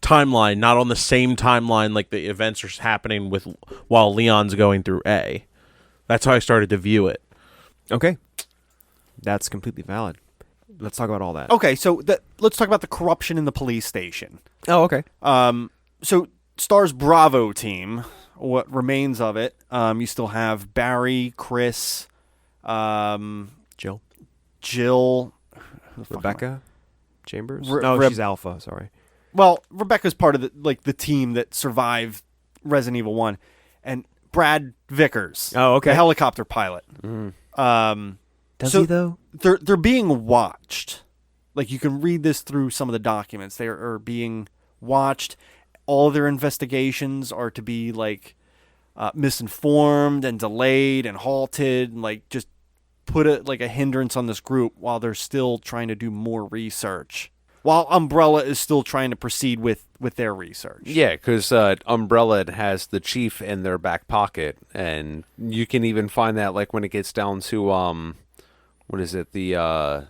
Speaker 5: timeline, not on the same timeline the events are happening while Leon's going through A. That's how I started to view it.
Speaker 4: Okay. That's completely valid. Let's talk about all that.
Speaker 2: okay, so let's talk about the corruption in the police station.
Speaker 4: Oh, okay.
Speaker 2: So Star's Bravo team, what remains of it, you still have Barry, Chris,
Speaker 4: Jill.
Speaker 2: Jill, who the fuck am I-
Speaker 4: Rebecca Chambers?
Speaker 2: Re-
Speaker 4: no,
Speaker 2: Reb-
Speaker 4: she's Alpha, sorry.
Speaker 2: Well, Rebecca's part of the team that survived Resident Evil 1, and Brad Vickers.
Speaker 4: Oh, okay.
Speaker 2: The helicopter pilot.
Speaker 4: Does
Speaker 2: So-
Speaker 4: he, though?
Speaker 2: They're being watched. You can read this through some of the documents. They are being watched. All their investigations are to be misinformed and delayed and halted, and just put a hindrance on this group while they're still trying to do more research. while Umbrella is still trying to proceed with their research.
Speaker 3: Yeah, because Umbrella has the chief in their back pocket, and you can even find that like when it gets down to what is it, the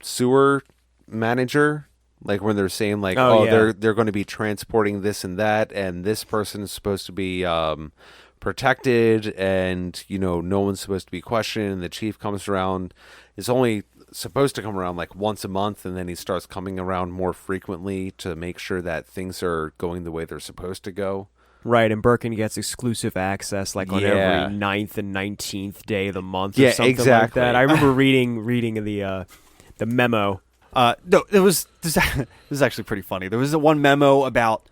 Speaker 3: sewer manager, like when they're saying like, they're going to be transporting this and that, and this person is supposed to be protected, and no one's supposed to be questioned. And the chief comes around. It's only supposed to come around like once a month, and then he starts coming around more frequently to make sure that things are going the way they're supposed to go.
Speaker 4: Right, and Birkin gets exclusive access like on every 9th and 19th day of the month or something
Speaker 3: exactly.
Speaker 4: like that. I remember reading the memo.
Speaker 2: No, this is actually pretty funny. There was one memo about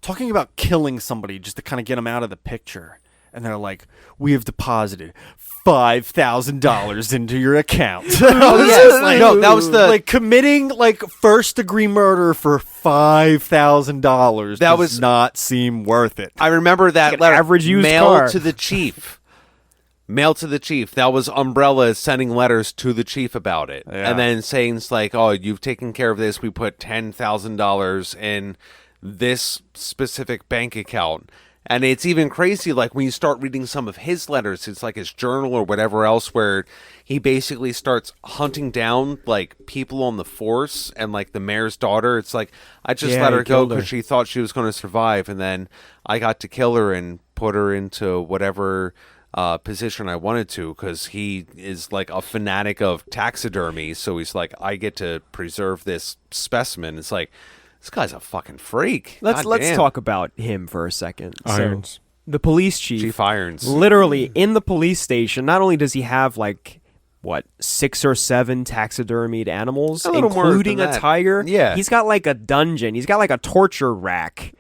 Speaker 2: talking about killing somebody just to kind of get them out of the picture. And they're like, we have deposited $5,000 into your account.
Speaker 3: No, that was the
Speaker 2: committing first degree murder for $5,000. That does not seem worth it.
Speaker 3: I remember that letter.
Speaker 4: Average used
Speaker 3: mail
Speaker 4: car.
Speaker 3: to the chief. Mail to the chief. That was Umbrella sending letters to the chief about it, and then saying it's like, "Oh, you've taken care of this. We put $10,000 in this specific bank account." And it's even crazy, like, when you start reading some of his letters, it's like his journal or whatever else, where he basically starts hunting down, like, people on the force, and, like, the mayor's daughter. It's like, I just let her go because she thought she was going to survive, and then I got to kill her and put her into whatever position I wanted to, because he is, like, a fanatic of taxidermy, so he's like, I get to preserve this specimen. It's like, this guy's a fucking freak.
Speaker 4: Let's talk about him for a second.
Speaker 5: Irons.
Speaker 4: So, the police chief.
Speaker 3: Chief Irons.
Speaker 4: Literally, in the police station, not only does he have, 6 or 7 taxidermied animals,
Speaker 3: A little more
Speaker 4: including
Speaker 3: than
Speaker 4: a
Speaker 3: that.
Speaker 4: tiger.
Speaker 3: Yeah.
Speaker 4: He's got, a dungeon. He's got, a torture rack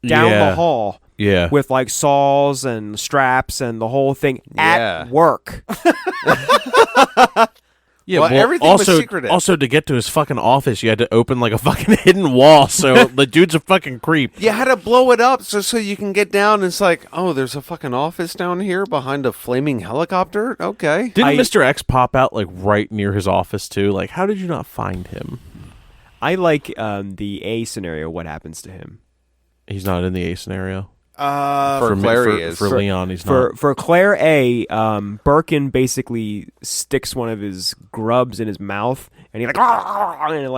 Speaker 4: down the hall.
Speaker 5: Yeah.
Speaker 4: With, saws and straps and the whole thing at work.
Speaker 5: Yeah,
Speaker 3: well, everything was
Speaker 5: also,
Speaker 3: secretive.
Speaker 5: Also, to get to his fucking office, you had to open a fucking hidden wall. So the dude's a fucking creep.
Speaker 3: You had to blow it up so you can get down. And it's like, oh, there's a fucking office down here behind a flaming helicopter. Okay.
Speaker 5: Didn't Mr. X pop out right near his office too? How did you not find him?
Speaker 4: I like the A scenario. What happens to him?
Speaker 5: He's not in the A scenario.
Speaker 3: For Claire, he is.
Speaker 5: For Leon, he's not.
Speaker 4: For Claire A, Birkin basically sticks one of his grubs in his mouth, and he and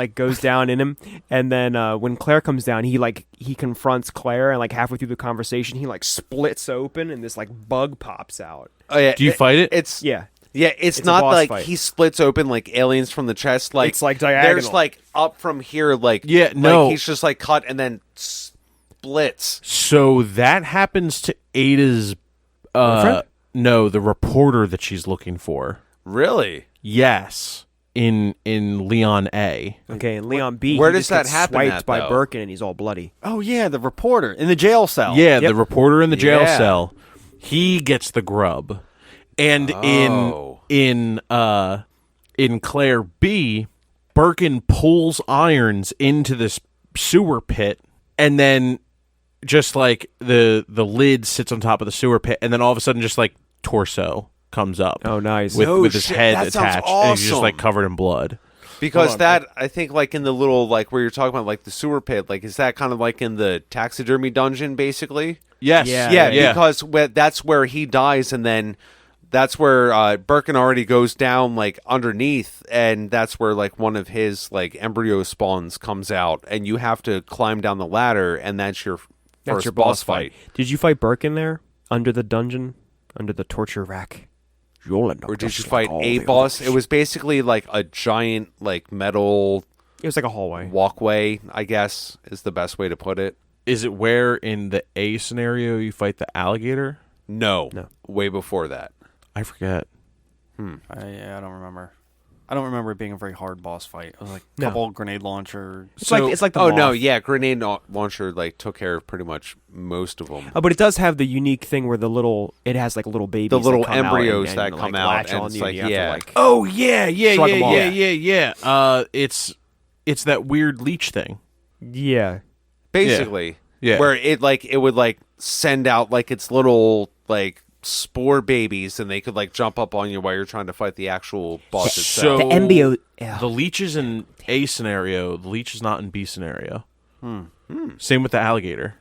Speaker 4: it goes down in him. And then when Claire comes down, he confronts Claire, and halfway through the conversation, he splits open, and this bug pops out.
Speaker 3: Oh, yeah.
Speaker 5: Do you fight it?
Speaker 3: It's
Speaker 4: Yeah.
Speaker 3: Yeah, it's
Speaker 4: a
Speaker 3: not
Speaker 4: boss
Speaker 3: like
Speaker 4: fight.
Speaker 3: he splits open like aliens from the chest.
Speaker 4: It's diagonal.
Speaker 3: There's up from here,
Speaker 5: Yeah, no.
Speaker 3: he's just cut and then splits.
Speaker 5: So that happens to Ada's.
Speaker 4: Boyfriend?
Speaker 5: No, the reporter that she's looking for.
Speaker 3: Really?
Speaker 5: Yes, in Leon A.
Speaker 4: Okay, and Leon B.
Speaker 3: Where
Speaker 4: he
Speaker 3: does
Speaker 4: just
Speaker 3: that
Speaker 4: gets
Speaker 3: happen
Speaker 4: swiped
Speaker 3: at,
Speaker 4: by
Speaker 3: though?
Speaker 4: Birkin, and he's all bloody.
Speaker 2: Oh, yeah, the reporter in the jail cell.
Speaker 5: Yeah,
Speaker 4: Yep.
Speaker 5: the reporter in the jail
Speaker 3: Yeah.
Speaker 5: cell. He gets the grub, and in Claire B, Birkin pulls Irons into this sewer pit, and then just the lid sits on top of the sewer pit, and then all of a sudden just torso comes up.
Speaker 4: Oh, nice.
Speaker 5: With his
Speaker 3: shit,
Speaker 5: head
Speaker 3: that sounds
Speaker 5: attached, and he's just
Speaker 3: awesome.
Speaker 5: covered in blood.
Speaker 3: Because that, I think, in the little, where you're talking about, the sewer pit, is that kind of in the taxidermy dungeon, basically?
Speaker 5: Yes,
Speaker 4: Yeah.
Speaker 3: Because that's where he dies, and then that's where Birkin already goes down, underneath, and that's where, one of his, embryo spawns comes out, and you have to climb down the ladder, and that's your first boss fight.
Speaker 4: Did you fight Birkin there? Under the dungeon? Under the torture rack?
Speaker 3: Or did you fight a boss? It was basically, a giant, metal
Speaker 4: It was like a hallway.
Speaker 3: walkway, I guess, is the best way to put it.
Speaker 5: Is it where in the A scenario you fight the alligator?
Speaker 3: No.
Speaker 4: No.
Speaker 3: Way before that.
Speaker 5: I forget.
Speaker 2: I don't remember. I don't remember it being a very hard boss fight. It was a
Speaker 4: No.
Speaker 2: couple grenade launcher.
Speaker 4: It's like the
Speaker 3: Oh,
Speaker 4: moth.
Speaker 3: no, yeah, grenade launcher, took care of pretty much most of them.
Speaker 4: Oh, but it does have the unique thing where it has little babies,
Speaker 3: The little
Speaker 4: that come out
Speaker 3: embryos
Speaker 4: and,
Speaker 3: that come out,
Speaker 4: latch
Speaker 3: and
Speaker 4: on
Speaker 3: it's
Speaker 4: you, and you
Speaker 3: yeah.
Speaker 4: have to,
Speaker 5: Oh yeah,
Speaker 4: Shrug 'em off.
Speaker 5: yeah. It's that weird leech thing.
Speaker 4: yeah.
Speaker 3: Basically.
Speaker 5: Yeah.
Speaker 3: Where it would send out its little spore babies, and they could like jump up on you while you're trying to fight the actual boss
Speaker 5: So
Speaker 3: itself.
Speaker 4: The embryo. Yeah.
Speaker 5: the leech is in A scenario. The leech is not in B scenario. Same with the alligator.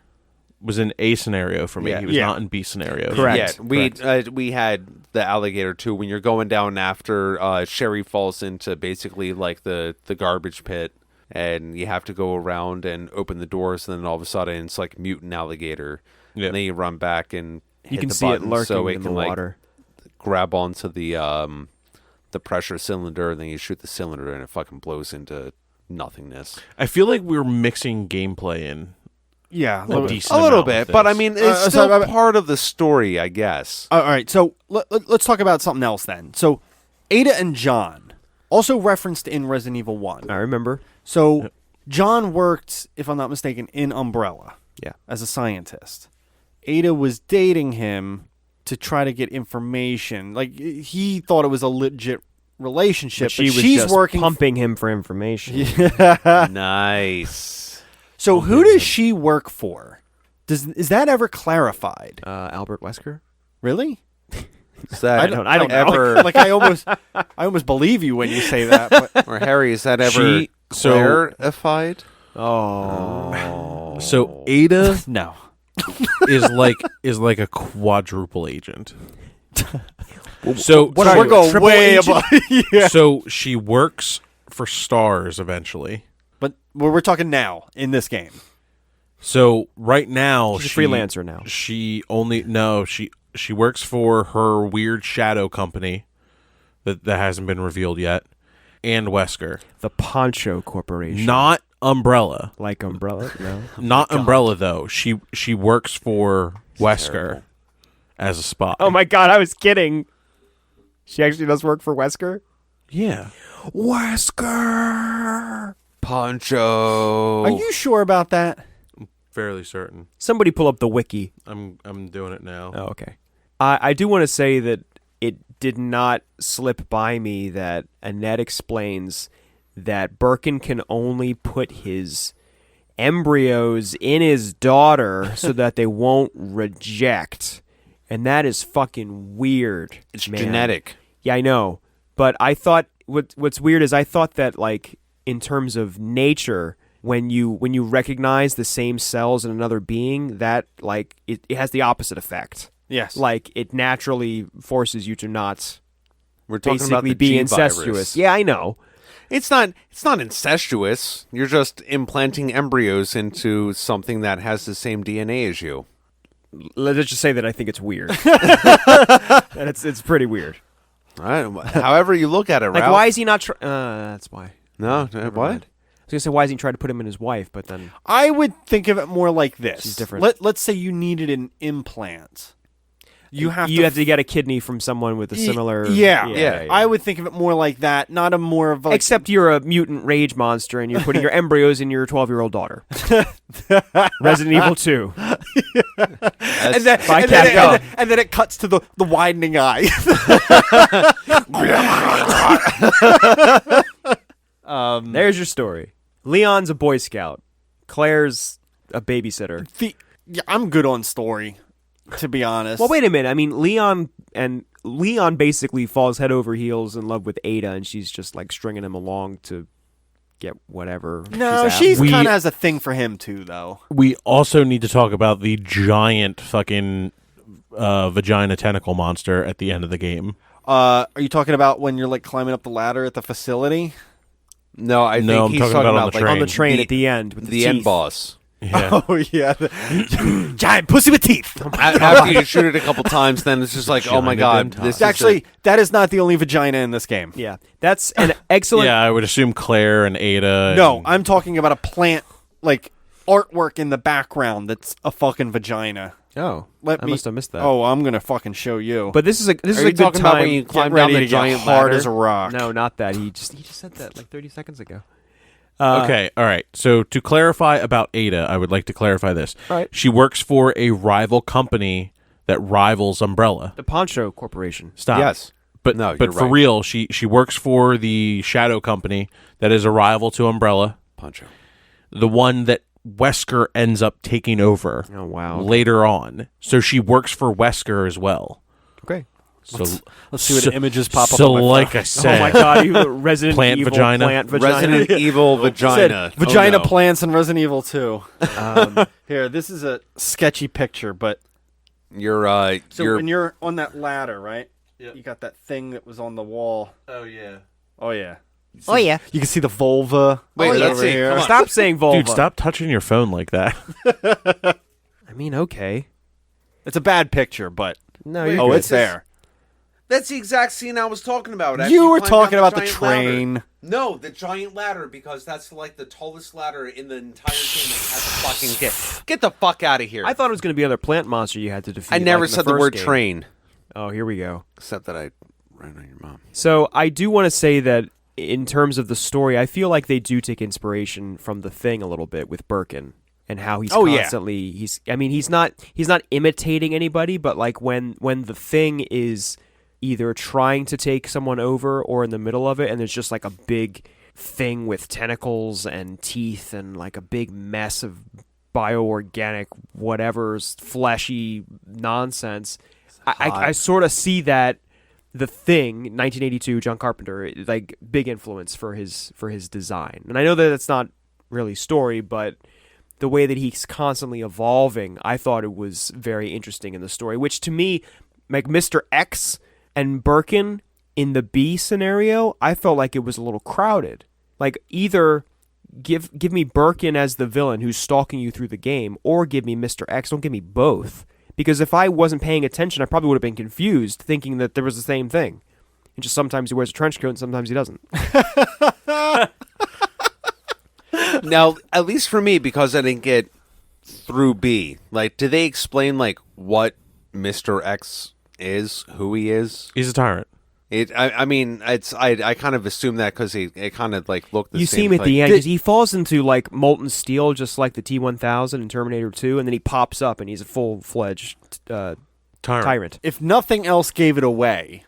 Speaker 5: Was in A scenario for me.
Speaker 3: Yeah.
Speaker 5: He was
Speaker 2: Yeah.
Speaker 5: not in B scenario.
Speaker 4: Correct.
Speaker 3: Yeah, we had the alligator too. When you're going down after Sherry falls into basically like the garbage pit, and you have to go around and open the doors, and then all of a sudden it's like mutant alligator,
Speaker 5: Yeah.
Speaker 3: and then you run back and
Speaker 4: You
Speaker 3: hit
Speaker 4: can
Speaker 3: the
Speaker 4: see it
Speaker 3: button
Speaker 4: lurking
Speaker 3: so it
Speaker 4: in the
Speaker 3: can like
Speaker 4: water.
Speaker 3: grab onto the pressure cylinder, and then you shoot the cylinder, and it fucking blows into nothingness.
Speaker 5: I feel like we're mixing gameplay in.
Speaker 2: Yeah,
Speaker 5: A decent
Speaker 3: A little
Speaker 5: amount with
Speaker 3: bit, but I
Speaker 5: this.
Speaker 3: mean, it's
Speaker 2: so-
Speaker 3: still part of the story, I guess.
Speaker 2: All right, so let's talk about something else then. So, Ada and John, also referenced in Resident Evil 1.
Speaker 4: I remember.
Speaker 2: So, John worked, if I'm not mistaken, in Umbrella.
Speaker 4: Yeah.
Speaker 2: As a scientist. Ada was dating him to try to get information. Like, he thought it was a legit relationship,
Speaker 4: But she was
Speaker 2: she's
Speaker 4: just
Speaker 2: working.
Speaker 4: pumping him for information.
Speaker 3: Nice.
Speaker 2: So, who does she work for? Is that ever clarified?
Speaker 4: Albert Wesker.
Speaker 2: Really?
Speaker 3: Is that
Speaker 2: I don't know.
Speaker 3: ever
Speaker 2: Like, I almost believe you when you say that. But
Speaker 3: or Harry? Is that ever clarified?
Speaker 4: Oh.
Speaker 5: So Ada
Speaker 2: no.
Speaker 5: is like a quadruple agent. So
Speaker 2: What
Speaker 5: so
Speaker 2: are
Speaker 5: we're
Speaker 2: you,
Speaker 5: going
Speaker 2: triple
Speaker 5: way
Speaker 2: agent?
Speaker 5: above.
Speaker 2: Yeah.
Speaker 5: So she works for Stars eventually.
Speaker 2: But we're talking now in this game.
Speaker 5: So right now
Speaker 4: She's a freelancer now.
Speaker 5: She works for her weird shadow company that hasn't been revealed yet, and Wesker.
Speaker 4: The Poncho Corporation.
Speaker 5: Not Umbrella.
Speaker 4: Like Umbrella? No.
Speaker 5: Not Umbrella though. She works for Wesker
Speaker 3: terrible.
Speaker 5: as a spy.
Speaker 4: Oh my god, I was kidding. She actually does work for Wesker?
Speaker 5: Yeah.
Speaker 4: Wesker!
Speaker 3: Poncho.
Speaker 2: Are you sure about that?
Speaker 5: Fairly certain.
Speaker 4: Somebody pull up the wiki.
Speaker 5: I'm doing it now.
Speaker 4: Oh, okay. I do want to say that it did not slip by me that Annette explains that Birkin can only put his embryos in his daughter so that they won't reject. And that is fucking weird.
Speaker 3: It's
Speaker 4: man.
Speaker 3: genetic.
Speaker 4: Yeah, I know. But I thought what's weird is I thought that like in terms of nature, when you recognize the same cells in another being, that like it has the opposite effect.
Speaker 2: Yes.
Speaker 4: Like it naturally forces you to not
Speaker 3: We're talking about
Speaker 4: basically
Speaker 3: the
Speaker 4: be
Speaker 3: G
Speaker 4: incestuous.
Speaker 3: virus.
Speaker 4: Yeah, I know.
Speaker 3: It's not incestuous. You're just implanting embryos into something that has the same DNA as you.
Speaker 4: Let's just say that I think it's weird. And it's pretty weird.
Speaker 3: However you look at it,
Speaker 4: Like
Speaker 3: Ralph.
Speaker 4: why is he not that's why.
Speaker 3: No,
Speaker 4: Never
Speaker 3: what?
Speaker 4: mind. I was going to say why is he trying to put him in his wife, but then
Speaker 2: I would think of it more like this.
Speaker 4: She's different.
Speaker 2: Let's say you needed an implant. You have
Speaker 4: to get a kidney from someone with a similar
Speaker 2: Yeah. I would think of it more like that, not a more of like
Speaker 4: Except you're a mutant rage monster and you're putting your embryos in your 12-year-old daughter. Resident Evil 2.
Speaker 2: and then,
Speaker 4: by
Speaker 2: and, then
Speaker 4: Capcom.
Speaker 2: and then it cuts to the widening eye.
Speaker 4: There's your story. Leon's a Boy Scout. Claire's a babysitter.
Speaker 2: I'm good on story, to be honest.
Speaker 4: Well, wait a minute. I mean, Leon basically falls head over heels in love with Ada, and she's just like stringing him along to get whatever.
Speaker 2: No,
Speaker 4: she's
Speaker 2: she's kind of has a thing for him too, though.
Speaker 5: We also need to talk about the giant fucking vagina tentacle monster at the end of the game.
Speaker 2: Are you talking about when you're like climbing up the ladder at the facility?
Speaker 3: No, I
Speaker 5: No,
Speaker 3: think
Speaker 5: I'm
Speaker 3: he's
Speaker 5: talking
Speaker 3: talking
Speaker 5: about on
Speaker 3: about
Speaker 5: the
Speaker 3: like
Speaker 4: on the train
Speaker 3: the-
Speaker 4: at the end with
Speaker 3: the
Speaker 4: teeth.
Speaker 3: end boss.
Speaker 5: Yeah.
Speaker 2: Oh yeah, giant pussy with teeth.
Speaker 3: After you shoot it a couple times, then it's just like, oh my
Speaker 5: Vagina
Speaker 3: god,
Speaker 5: dim
Speaker 3: this
Speaker 5: top.
Speaker 2: Actually, that is not the only vagina in this game.
Speaker 4: Yeah, that's an excellent.
Speaker 5: Yeah, I would assume Claire and Ada.
Speaker 2: No,
Speaker 5: and-
Speaker 2: I'm talking about a plant, like artwork in the background that's a fucking vagina.
Speaker 4: Oh,
Speaker 2: Let
Speaker 4: I
Speaker 2: me-
Speaker 4: must have missed that.
Speaker 2: Oh, I'm gonna fucking show you.
Speaker 4: but this is a
Speaker 3: Are
Speaker 4: a
Speaker 3: you
Speaker 4: good
Speaker 3: talking
Speaker 4: time.
Speaker 3: about when you
Speaker 2: Get
Speaker 3: climb
Speaker 2: ready
Speaker 3: down
Speaker 2: to
Speaker 3: the
Speaker 2: get
Speaker 3: giant
Speaker 2: hard
Speaker 3: ladder?
Speaker 2: as a rock.
Speaker 4: No, not that. He just said that like 30 seconds ago.
Speaker 5: Okay, all right. So to clarify about Ada, I would like to clarify this.
Speaker 4: Right.
Speaker 5: She works for a rival company that rivals Umbrella.
Speaker 4: The Poncho Corporation.
Speaker 5: Stop.
Speaker 3: Yes.
Speaker 5: But
Speaker 3: No,
Speaker 5: but
Speaker 3: you're
Speaker 5: for
Speaker 3: right.
Speaker 5: real, she works for the shadow company that is a rival to Umbrella,
Speaker 3: Poncho.
Speaker 5: the one that Wesker ends up taking over
Speaker 4: Oh wow.
Speaker 5: later on. So she works for Wesker as well.
Speaker 4: Okay.
Speaker 5: So
Speaker 2: Let's see what images pop up.
Speaker 5: So
Speaker 2: on my
Speaker 5: like
Speaker 2: phone.
Speaker 5: I said,
Speaker 4: Oh my god, you Resident
Speaker 5: Plant
Speaker 4: Evil
Speaker 5: vagina.
Speaker 4: plant vagina.
Speaker 3: Resident Evil vagina.
Speaker 2: Said vagina
Speaker 3: Oh, no.
Speaker 2: plants in Resident Evil 2. Here, this is a sketchy picture, but
Speaker 3: You're
Speaker 2: when you're on that ladder, right? You got that thing that was on the wall.
Speaker 5: oh yeah.
Speaker 2: Oh yeah.
Speaker 1: Oh, yeah.
Speaker 2: You can see the vulva.
Speaker 3: Wait,
Speaker 2: right
Speaker 3: let's
Speaker 2: over
Speaker 3: see.
Speaker 2: here.
Speaker 3: Come on.
Speaker 4: Stop saying vulva.
Speaker 5: Dude, stop touching your phone like that.
Speaker 4: I mean, okay.
Speaker 2: It's a bad picture, but
Speaker 4: No,
Speaker 3: Wait,
Speaker 4: you're
Speaker 2: oh,
Speaker 4: good.
Speaker 2: it's there.
Speaker 3: That's the exact scene I was talking about. After
Speaker 2: You were
Speaker 3: climb
Speaker 2: talking
Speaker 3: down
Speaker 2: about the
Speaker 3: giant ladder.
Speaker 2: train.
Speaker 3: No, the giant ladder, because that's like the tallest ladder in the entire game. It has a fucking get the fuck out of here.
Speaker 4: I thought it was going to be another plant monster you had to defeat.
Speaker 3: I never
Speaker 4: like in
Speaker 3: said the
Speaker 4: first
Speaker 3: word
Speaker 4: game.
Speaker 3: train,
Speaker 4: Oh, here we go.
Speaker 3: except that I ran on your mom.
Speaker 4: So I do want to say that in terms of the story, I feel like they do take inspiration from The Thing a little bit with Birkin and how he's
Speaker 2: Oh, yeah.
Speaker 4: constantly he's not imitating anybody, but like when The Thing is either trying to take someone over or in the middle of it, and there's just like a big thing with tentacles and teeth and like a big mess of bioorganic whatever's fleshy nonsense. I sort of see that The Thing, 1982, John Carpenter, like big influence for his design. And I know that it's not really story, but the way that he's constantly evolving, I thought it was very interesting in the story, which to me, like Mr. X and Birkin in the B scenario, I felt like it was a little crowded. Like either give me Birkin as the villain who's stalking you through the game, or give me Mr. X. Don't give me both. Because if I wasn't paying attention, I probably would have been confused, thinking that there was the same thing. And just sometimes he wears a trench coat and sometimes he doesn't.
Speaker 3: Now, at least for me, because I didn't get through B, like, do they explain like what Mr. X is, who he is?
Speaker 5: He's a tyrant.
Speaker 3: I mean, I kind of assume that because it kind of like looked the
Speaker 4: You
Speaker 3: same.
Speaker 4: see him at
Speaker 3: like-
Speaker 4: the end, 'cause he falls into like molten steel, just like the T-1000 in Terminator 2, and then he pops up and he's a full-fledged tyrant.
Speaker 2: If nothing else gave it away,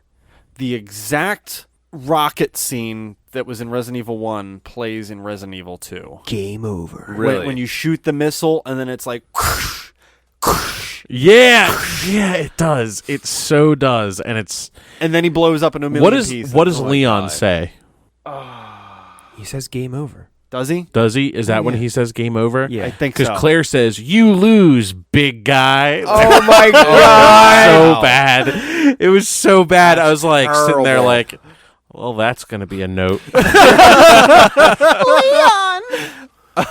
Speaker 2: the exact rocket scene that was in Resident Evil 1 plays in Resident Evil 2.
Speaker 4: Game over.
Speaker 3: Really?
Speaker 2: When you shoot the missile and then it's like
Speaker 5: Yeah, it does. It so does, and it's
Speaker 2: and then he blows up in a million
Speaker 5: what does
Speaker 2: pieces.
Speaker 5: what does
Speaker 2: Oh my
Speaker 5: Leon
Speaker 2: God.
Speaker 5: say?
Speaker 4: He says game over.
Speaker 2: Does he?
Speaker 5: Does he? Is that when he says game over?
Speaker 4: Yeah.
Speaker 2: I think
Speaker 5: Because
Speaker 2: so.
Speaker 5: Claire says, "You lose, big guy."
Speaker 4: Oh my god!
Speaker 5: So bad. It was so bad. I was like sitting there
Speaker 2: terrible.
Speaker 5: like, well, that's going to be a note.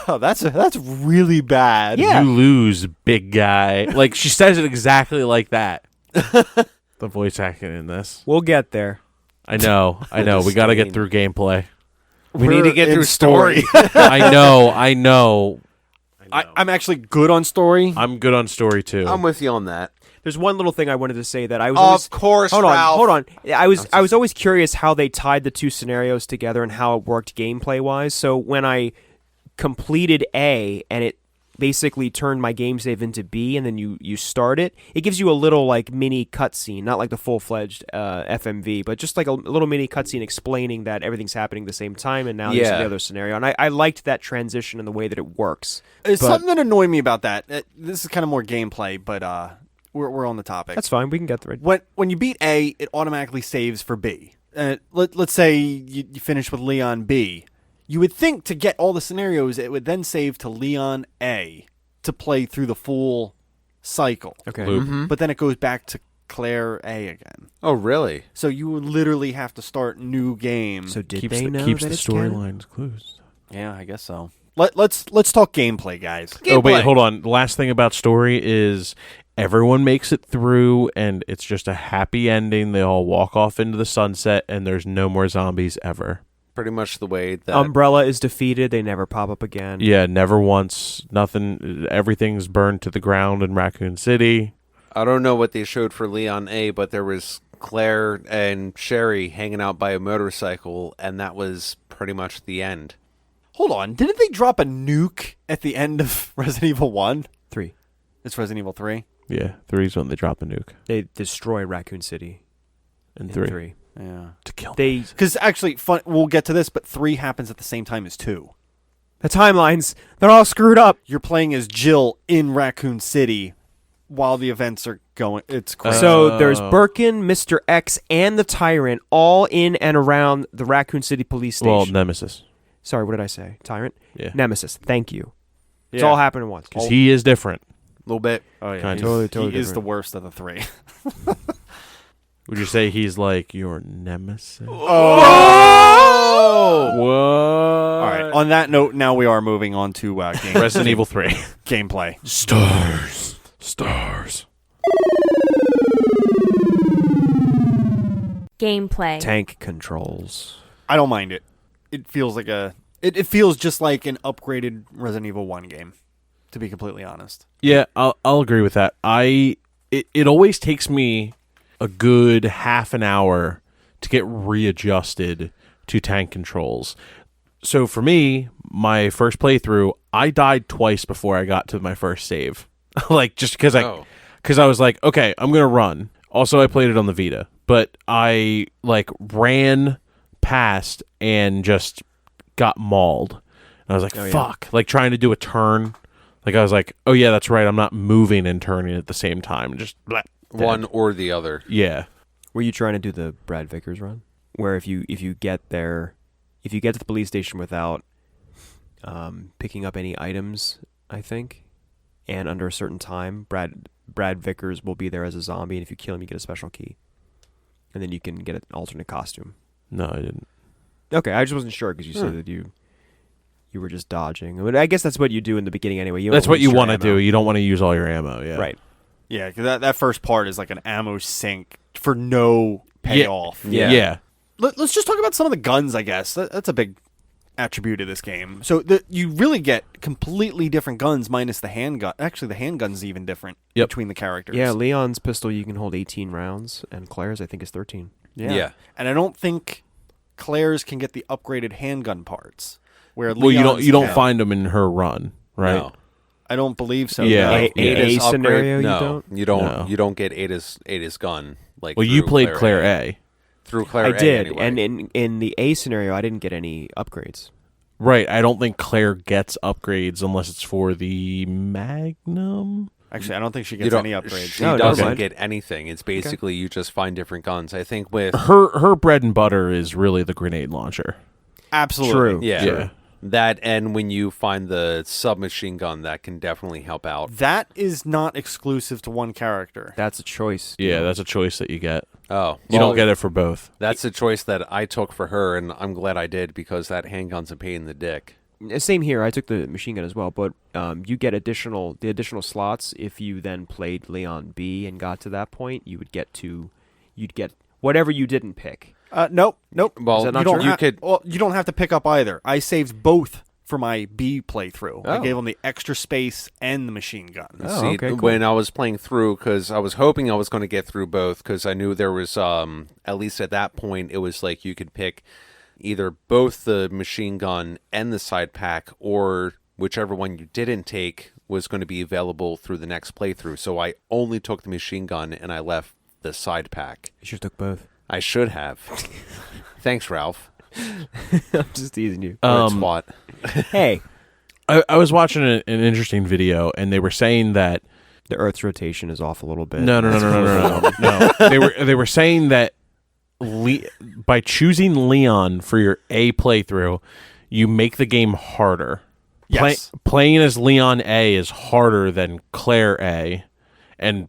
Speaker 2: Oh, that's really bad.
Speaker 4: Yeah.
Speaker 5: You lose, big guy. Like she says it exactly like that. The voice acting in this.
Speaker 4: We'll get there.
Speaker 5: I know. We got to get through gameplay.
Speaker 3: we need to get
Speaker 2: in
Speaker 3: through story.
Speaker 5: I know.
Speaker 2: I'm actually good on story.
Speaker 5: I'm good on story too.
Speaker 3: I'm with you on that.
Speaker 4: There's one little thing I wanted to say that I was
Speaker 3: Of
Speaker 4: always,
Speaker 3: course,
Speaker 4: hold
Speaker 3: Ralph.
Speaker 4: on. I was always curious how they tied the two scenarios together and how it worked gameplay wise. So when I completed A and it basically turned my game save into B, and then you start it, it gives you a little like mini cutscene, not like the full-fledged FMV, but just like a little mini cutscene explaining that everything's happening at the same time, and now there's
Speaker 3: Yeah.
Speaker 4: the other scenario. And I liked that transition and the way that it works.
Speaker 2: There's
Speaker 4: But-
Speaker 2: something that annoyed me about that. This is kind of more gameplay, but we're on the topic.
Speaker 4: That's fine. We can get through it.
Speaker 2: When you beat A, it automatically saves for B. Let's say you finish with Leon B. You would think to get all the scenarios, it would then save to Leon A to play through the full cycle.
Speaker 4: Okay.
Speaker 5: Loop.
Speaker 2: But then it goes back to Claire A again.
Speaker 3: Oh, really?
Speaker 2: So you would literally have to start new game.
Speaker 4: So did
Speaker 5: keeps
Speaker 4: they know
Speaker 5: keeps
Speaker 4: that
Speaker 5: the
Speaker 4: it's canon?
Speaker 5: storylines closed.
Speaker 2: yeah, I guess so. Let's talk gameplay, guys.
Speaker 5: Oh wait,
Speaker 3: Gameplay.
Speaker 5: hold on. The last thing about story is everyone makes it through, and it's just a happy ending. They all walk off into the sunset, and there's no more zombies ever.
Speaker 3: Pretty much the way that
Speaker 4: Umbrella is defeated. They never pop up again.
Speaker 5: Yeah, never once. Nothing. Everything's burned to the ground in Raccoon City.
Speaker 3: I don't know what they showed for Leon A, but there was Claire and Sherry hanging out by a motorcycle, and that was pretty much the end.
Speaker 2: Hold on. Didn't they drop a nuke at the end of Resident Evil 1?
Speaker 4: 3.
Speaker 2: It's Resident Evil 3?
Speaker 5: Yeah, 3's when they drop a nuke.
Speaker 4: They destroy Raccoon City
Speaker 5: And
Speaker 4: in
Speaker 5: 3.
Speaker 4: 3.
Speaker 2: Yeah.
Speaker 5: To kill them.
Speaker 4: They
Speaker 2: Because actually, we'll get to this, but 3 happens at the same time as 2.
Speaker 4: the timelines, they're all screwed up.
Speaker 2: You're playing as Jill in Raccoon City while the events are going. It's crazy.
Speaker 4: So there's Birkin, Mr. X, and the Tyrant all in and around the Raccoon City Police Station.
Speaker 5: Well, Nemesis.
Speaker 4: Sorry, what did I say? Tyrant?
Speaker 5: Yeah.
Speaker 4: Nemesis. Thank you. It's
Speaker 2: Yeah.
Speaker 4: all happening at once.
Speaker 5: Because he is different.
Speaker 3: A little bit.
Speaker 2: Oh yeah,
Speaker 5: Kind
Speaker 2: he's-
Speaker 5: of.
Speaker 4: Totally
Speaker 2: he is the
Speaker 4: different.
Speaker 2: worst of the three.
Speaker 5: Would you say he's like your nemesis?
Speaker 2: Oh!
Speaker 5: What?
Speaker 2: All right. On that note, now we are moving on to game
Speaker 5: Resident Evil 3.
Speaker 2: gameplay.
Speaker 5: Stars.
Speaker 1: Gameplay.
Speaker 4: Tank controls.
Speaker 2: I don't mind it. It feels like it feels just like an upgraded Resident Evil 1 game, to be completely honest.
Speaker 5: Yeah, I'll agree with that. It always takes me a good half an hour to get readjusted to tank controls. So for me, my first playthrough, I died twice before I got to my first save. Like just because I was like, okay, I'm gonna run. Also, I played it on the Vita, but I like ran past and just got mauled. And I was like, fuck. Like trying to do a turn. Like I was like, oh yeah, that's right. I'm not moving and turning at the same time. Just blah,
Speaker 3: One or the other.
Speaker 5: yeah.
Speaker 4: Were you trying to do the Brad Vickers run, where if you get there, if you get to the police station without picking up any items, I think, and under a certain time, Brad Vickers will be there as a zombie, and if you kill him, you get a special key, and then you can get an alternate costume.
Speaker 5: No, I didn't.
Speaker 4: Okay, I just wasn't sure because you said that you were just dodging. I mean, I guess that's what you do in the beginning anyway. You
Speaker 5: That's
Speaker 4: don't
Speaker 5: what you
Speaker 4: waste your
Speaker 5: want to
Speaker 4: ammo.
Speaker 5: do. You don't want to use all your ammo. Yeah.
Speaker 4: Right.
Speaker 2: Yeah, because that first part is like an ammo sink for no payoff.
Speaker 3: Yeah.
Speaker 5: Yeah.
Speaker 2: Let's just talk about some of the guns, I guess. That's a big attribute of this game. So you really get completely different guns minus the handgun. Actually, the handgun's even different
Speaker 5: Yep.
Speaker 2: between the characters.
Speaker 4: Yeah, Leon's pistol you can hold 18 rounds, and Claire's I think is 13.
Speaker 3: Yeah.
Speaker 2: And I don't think Claire's can get the upgraded handgun parts. Where
Speaker 5: Well, you
Speaker 2: Leon's
Speaker 5: don't
Speaker 2: can.
Speaker 5: find them in her run, right?
Speaker 3: No.
Speaker 2: I don't believe so.
Speaker 5: Yeah.
Speaker 2: no.
Speaker 4: A
Speaker 3: Ada's
Speaker 4: scenario,
Speaker 3: upgrade,
Speaker 4: you
Speaker 3: no,
Speaker 4: don't?
Speaker 3: You don't.
Speaker 5: No.
Speaker 3: You don't get Ada's gun. Like
Speaker 5: Well, you
Speaker 3: through
Speaker 5: played Claire A.
Speaker 3: Through Claire
Speaker 4: I
Speaker 3: A
Speaker 4: did,
Speaker 3: anyway.
Speaker 4: and in the A scenario, I didn't get any upgrades.
Speaker 5: Right. I don't think Claire gets upgrades unless it's for the Magnum.
Speaker 2: Actually, I don't think she
Speaker 3: you
Speaker 2: gets
Speaker 3: don't,
Speaker 2: any upgrades.
Speaker 3: She
Speaker 4: No, never
Speaker 3: doesn't
Speaker 4: mind.
Speaker 3: get anything. It's basically you just find different guns. I think with
Speaker 5: Her bread and butter is really the grenade launcher.
Speaker 2: Absolutely.
Speaker 4: True.
Speaker 3: yeah,
Speaker 5: Yeah.
Speaker 3: that, and when you find the submachine gun, that can definitely help out.
Speaker 2: That is not exclusive to one character.
Speaker 4: That's a choice.
Speaker 5: Yeah, that's a choice that you get.
Speaker 3: Oh,
Speaker 5: You
Speaker 3: well,
Speaker 5: don't get it for both.
Speaker 3: That's a choice that I took for her, and I'm glad I did because that handgun's a pain in the dick.
Speaker 4: Same here. I took the machine gun as well, but you get additional slots if you then played Leon B and got to that point. You'd get whatever you didn't pick.
Speaker 2: Nope.
Speaker 3: Well,
Speaker 4: Is that not
Speaker 2: you don't
Speaker 4: true?
Speaker 3: you could.
Speaker 2: Well, you don't have to pick up either. I saved both for my B playthrough. I
Speaker 4: Oh.
Speaker 2: gave them the extra space and the machine gun.
Speaker 4: Oh,
Speaker 3: See,
Speaker 4: okay, cool.
Speaker 3: when I was playing through, because I was hoping I was going to get through both, because I knew there was, at least at that point, it was like you could pick either both the machine gun and the side pack, or whichever one you didn't take was going to be available through the next playthrough. So I only took the machine gun and I left the side pack.
Speaker 4: You should have took both.
Speaker 3: I should have. Thanks, Ralph.
Speaker 4: I'm just teasing you.
Speaker 3: Red Spot.
Speaker 4: Hey,
Speaker 5: I was watching an interesting video, and they were saying that
Speaker 4: the Earth's rotation is off a little bit.
Speaker 5: no. They were saying that by choosing Leon for your A playthrough, you make the game harder.
Speaker 2: Yes.
Speaker 5: Playing as Leon A is harder than Claire A, and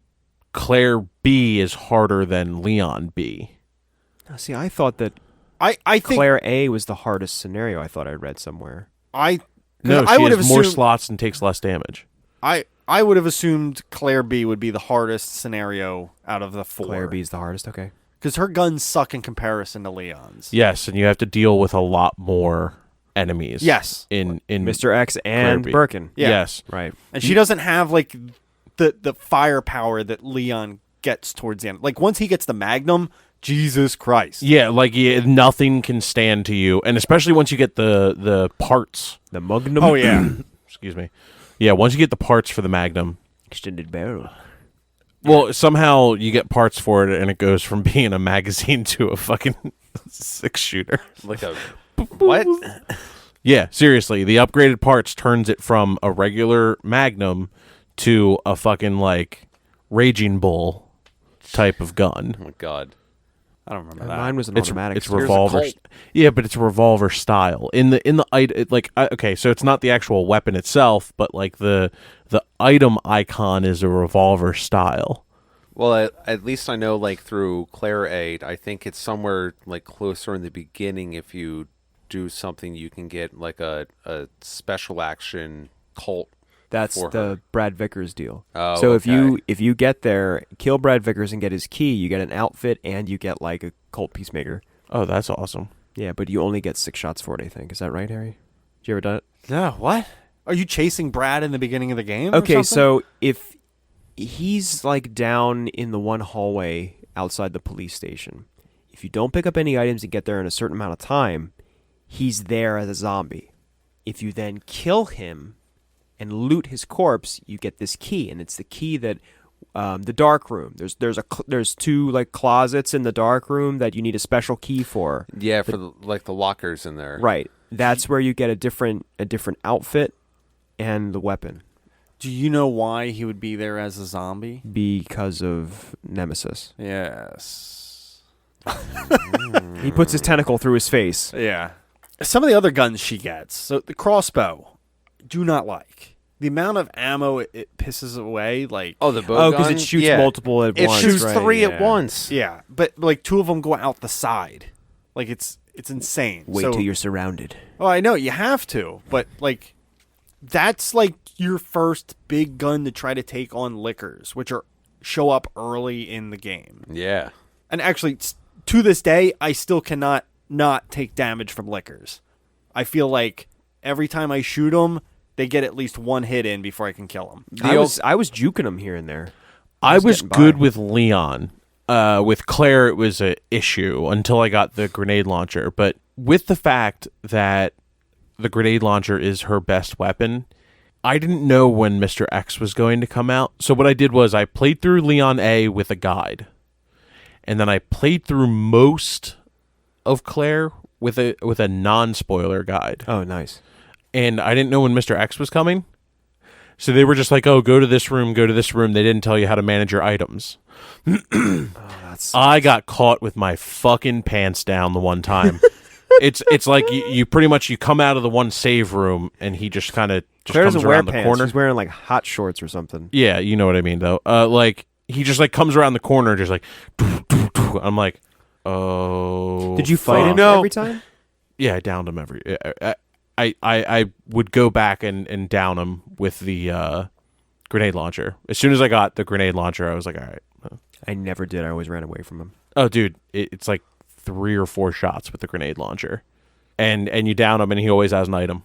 Speaker 5: Claire B is harder than Leon B.
Speaker 4: See, I thought that
Speaker 2: I think
Speaker 4: Claire A was the hardest scenario. I thought I read somewhere.
Speaker 5: No,
Speaker 2: I
Speaker 5: she
Speaker 2: would
Speaker 5: has
Speaker 2: have
Speaker 5: more
Speaker 2: assumed
Speaker 5: slots and takes less damage.
Speaker 2: I would have assumed Claire B would be the hardest scenario out of the four.
Speaker 4: Claire B is the hardest. Okay.
Speaker 2: because her guns suck in comparison to Leon's.
Speaker 5: Yes, and you have to deal with a lot more enemies.
Speaker 2: Yes.
Speaker 5: In
Speaker 4: Mr. X and
Speaker 5: Claire B.
Speaker 4: Birkin.
Speaker 2: Yeah.
Speaker 5: Yes.
Speaker 4: Right.
Speaker 2: And she doesn't have like the firepower that Leon gets towards the end. Like once he gets the Magnum, Jesus Christ.
Speaker 5: Yeah, like nothing can stand to you, and especially once you get the parts.
Speaker 4: The Magnum.
Speaker 2: Oh yeah.
Speaker 5: Excuse me. Yeah, once you get the parts for the Magnum,
Speaker 4: Extended barrel.
Speaker 5: well, somehow you get parts for it, and it goes from being a magazine to a fucking 6-shooter.
Speaker 3: Like a what?
Speaker 5: Yeah, seriously, the upgraded parts turns it from a regular Magnum to a fucking like Raging Bull type of gun.
Speaker 3: Oh my god.
Speaker 2: I don't remember that.
Speaker 4: Mine was an automatic.
Speaker 5: It's
Speaker 3: Here's a
Speaker 5: revolver.
Speaker 3: Colt.
Speaker 5: Yeah, but it's revolver style. Okay, so it's not the actual weapon itself, but like the item icon is a revolver style.
Speaker 3: Well, at least I know, like, through Claire 8, I think it's somewhere, like, closer in the beginning. If you do something, you can get, like, a special action Colt.
Speaker 4: That's
Speaker 3: for
Speaker 4: the
Speaker 3: her.
Speaker 4: Brad Vickers deal.
Speaker 3: Oh,
Speaker 4: so
Speaker 3: okay.
Speaker 4: if you get there, kill Brad Vickers and get his key, you get an outfit and you get like a Colt Peacemaker.
Speaker 5: Oh, that's awesome.
Speaker 4: Yeah, but you only get 6 shots for it, I think. Is that right, Harry? Did you ever done it?
Speaker 2: No, what? Are you chasing Brad in the beginning of the game? or
Speaker 4: Okay,
Speaker 2: something?
Speaker 4: so if he's like down in the one hallway outside the police station, if you don't pick up any items and get there in a certain amount of time, he's there as a zombie. If you then kill him and loot his corpse, you get this key, and it's the key that the dark room. There's 2 like closets in the dark room that you need a special key for.
Speaker 3: Yeah, for the lockers in there.
Speaker 4: Right. That's where you get a different outfit and the weapon
Speaker 2: Do you know why he would be there as a zombie?
Speaker 4: because of Nemesis.
Speaker 2: Yes.
Speaker 4: He puts his tentacle through his face.
Speaker 2: Yeah. Some of the other guns she gets. So the crossbow, do not like. The amount of ammo it pisses away, like...
Speaker 3: Oh, the bow
Speaker 4: Oh,
Speaker 3: gun?
Speaker 4: because it shoots
Speaker 3: Yeah.
Speaker 4: multiple at
Speaker 3: It
Speaker 4: once.
Speaker 3: shoots
Speaker 4: right,
Speaker 3: 3
Speaker 4: yeah.
Speaker 3: at once.
Speaker 2: Yeah, but like 2 of them go out the side. Like it's insane.
Speaker 4: Wait
Speaker 2: So-
Speaker 4: till you're surrounded.
Speaker 2: Oh, I know, you have to. But like, that's like your first big gun to try to take on lickers, which show up early in the game.
Speaker 3: Yeah.
Speaker 2: And actually, to this day, I still cannot not take damage from lickers. I feel like every time I shoot them, they get at least 1 hit in before I can kill them.
Speaker 4: I was juking him here and there.
Speaker 5: I was
Speaker 4: getting by.
Speaker 5: good with Leon. With Claire, it was an issue until I got the grenade launcher. But with the fact that the grenade launcher is her best weapon, I didn't know when Mr. X was going to come out. So what I did was I played through Leon A with a guide. And then I played through most of Claire with a non-spoiler guide.
Speaker 4: Oh, nice.
Speaker 5: And I didn't know when Mr. X was coming. So they were just like, oh, go to this room, go to this room. They didn't tell you how to manage your items. I got caught with my fucking pants down the one time. It's like you pretty much you come out of the one save room and he just kind of
Speaker 4: Claire
Speaker 5: comes
Speaker 4: doesn't wear
Speaker 5: around the
Speaker 4: pants.
Speaker 5: corner.
Speaker 4: He's wearing like hot shorts or something.
Speaker 5: Yeah, you know what I mean though. Like he just like comes around the corner, just like. I'm like, oh.
Speaker 4: Did you fight him
Speaker 5: fuck.
Speaker 4: every time?
Speaker 5: Yeah, I downed him every. I would go back and down him with the grenade launcher. As soon as I got the grenade launcher, I was like, all right.
Speaker 4: I never did. I always ran away from him.
Speaker 5: Oh, dude, it's like 3 or 4 shots with the grenade launcher, and you down him, and he always has an item.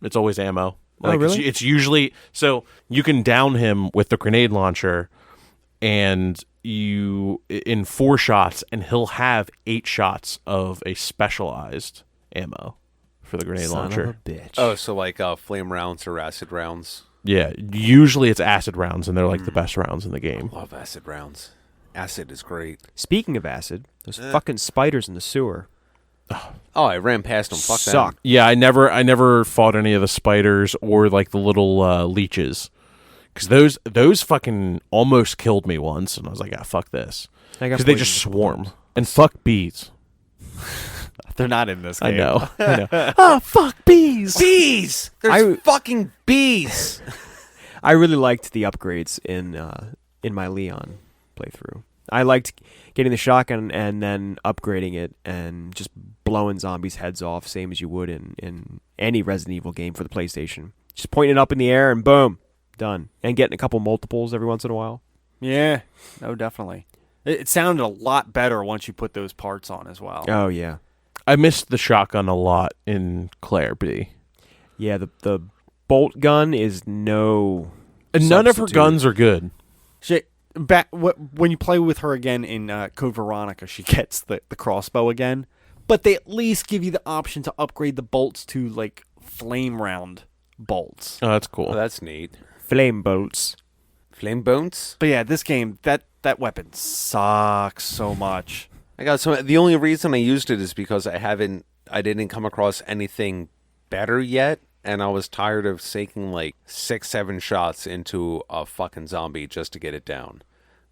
Speaker 5: It's always ammo. Like,
Speaker 4: really?
Speaker 5: It's usually so you can down him with the grenade launcher, and you in 4 shots, and he'll have 8 shots of a specialized ammo for the grenade launcher.
Speaker 4: Son of a bitch.
Speaker 3: Oh, so like flame rounds or acid rounds?
Speaker 5: Yeah, usually it's acid rounds, and they're like the best rounds in the game.
Speaker 3: Love acid rounds. Acid is great.
Speaker 4: Speaking of acid, those fucking spiders in the sewer.
Speaker 3: Oh, I ran past them. Fuck
Speaker 4: Suck.
Speaker 3: them.
Speaker 5: Yeah, I never fought any of the spiders or like the little leeches, because those fucking almost killed me once, and I was like, ah, fuck this,
Speaker 4: I got
Speaker 5: because they
Speaker 4: poisoned
Speaker 5: just
Speaker 4: a couple
Speaker 5: swarm
Speaker 4: times.
Speaker 5: and fuck bees.
Speaker 2: They're not in this
Speaker 5: I
Speaker 2: game.
Speaker 5: know. Oh, fuck bees.
Speaker 3: Bees! There's fucking bees!
Speaker 4: I really liked the upgrades in my Leon playthrough. I liked getting the shotgun and then upgrading it and just blowing zombies' heads off, same as you would in any Resident Evil game for the PlayStation. Just pointing it up in the air and boom, done. And getting a couple multiples every once in a while.
Speaker 2: Yeah, no, definitely. It sounded a lot better once you put those parts on as well.
Speaker 4: Oh, yeah.
Speaker 5: I missed the shotgun a lot in Claire B.
Speaker 4: Yeah, the bolt gun is no
Speaker 5: And none of her
Speaker 4: substitute.
Speaker 5: guns are good.
Speaker 2: When you play with her again in Code Veronica, she gets the crossbow again, but they at least give you the option to upgrade the bolts to like flame round bolts.
Speaker 5: Oh, that's cool.
Speaker 3: Oh, that's neat.
Speaker 4: Flame bolts.
Speaker 3: Flame bones?
Speaker 2: But yeah, this game that weapon sucks so much.
Speaker 3: I got some. The only reason I used it is because I didn't come across anything better yet, and I was tired of sinking like 6-7 shots into a fucking zombie just to get it down.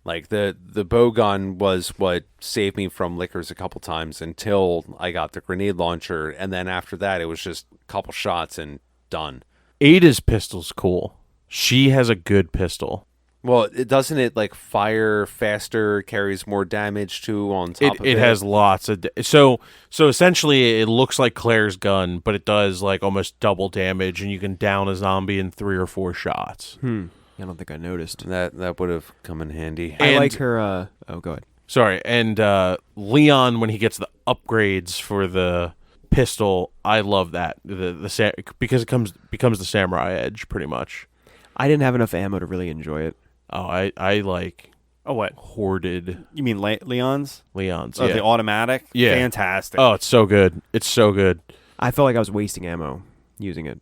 Speaker 3: Like the bow gun was what saved me from lickers a couple times until I got the grenade launcher, and then after that it was just a couple shots and done.
Speaker 5: Ada's pistol's cool. She has a good pistol.
Speaker 3: Well, doesn't it like fire faster, carries more damage too on top of it?
Speaker 5: It has lots of so essentially it looks like Claire's gun, but it does like almost double damage, and you can down a zombie in 3 or 4 shots.
Speaker 4: I don't think I noticed.
Speaker 3: That would have come in handy.
Speaker 4: I like her. Oh, go ahead.
Speaker 5: Sorry, and Leon, when he gets the upgrades for the pistol, I love that because it becomes the samurai edge pretty much.
Speaker 4: I didn't have enough ammo to really enjoy it.
Speaker 5: Oh, I like
Speaker 2: what
Speaker 5: hoarded
Speaker 2: you mean Leon's?
Speaker 5: Leon's.
Speaker 2: Oh,
Speaker 5: yeah.
Speaker 2: the automatic.
Speaker 5: Yeah,
Speaker 2: fantastic.
Speaker 5: Oh, it's so good. It's so good.
Speaker 4: I felt like I was wasting ammo using it.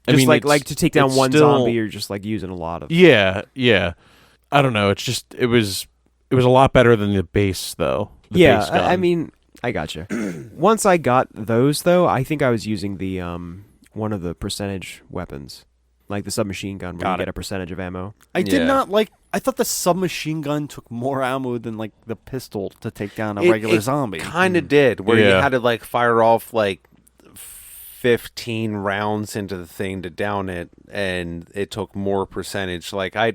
Speaker 5: I mean,
Speaker 4: like to take down one
Speaker 5: still,
Speaker 4: zombie, you're just like using a lot of.
Speaker 5: Yeah. I don't know. It's just it was a lot better than the base though. The base gun.
Speaker 4: I mean, I gotcha. Once I got those though, I think I was using the one of the percentage weapons, like the submachine gun, where you get a percentage of ammo.
Speaker 2: I did not like. I thought the submachine gun took more ammo than like the pistol to take down a regular zombie.
Speaker 3: Kind of did, where you had to like fire off like 15 rounds into the thing to down it, and it took more percentage. Like I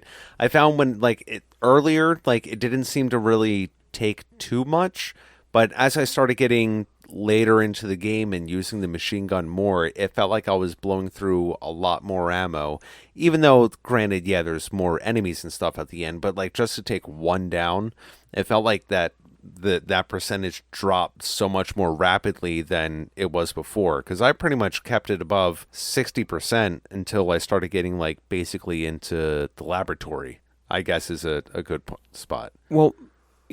Speaker 3: found when like earlier, like it didn't seem to really take too much, but as I started getting later into the game and using the machine gun more, it felt like I was blowing through a lot more ammo, even though granted, there's more enemies and stuff at the end, but like just to take one down, it felt like that percentage dropped so much more rapidly than it was before, because I pretty much kept it above 60% until I started getting like basically into the laboratory, I guess is a good spot.
Speaker 4: Well,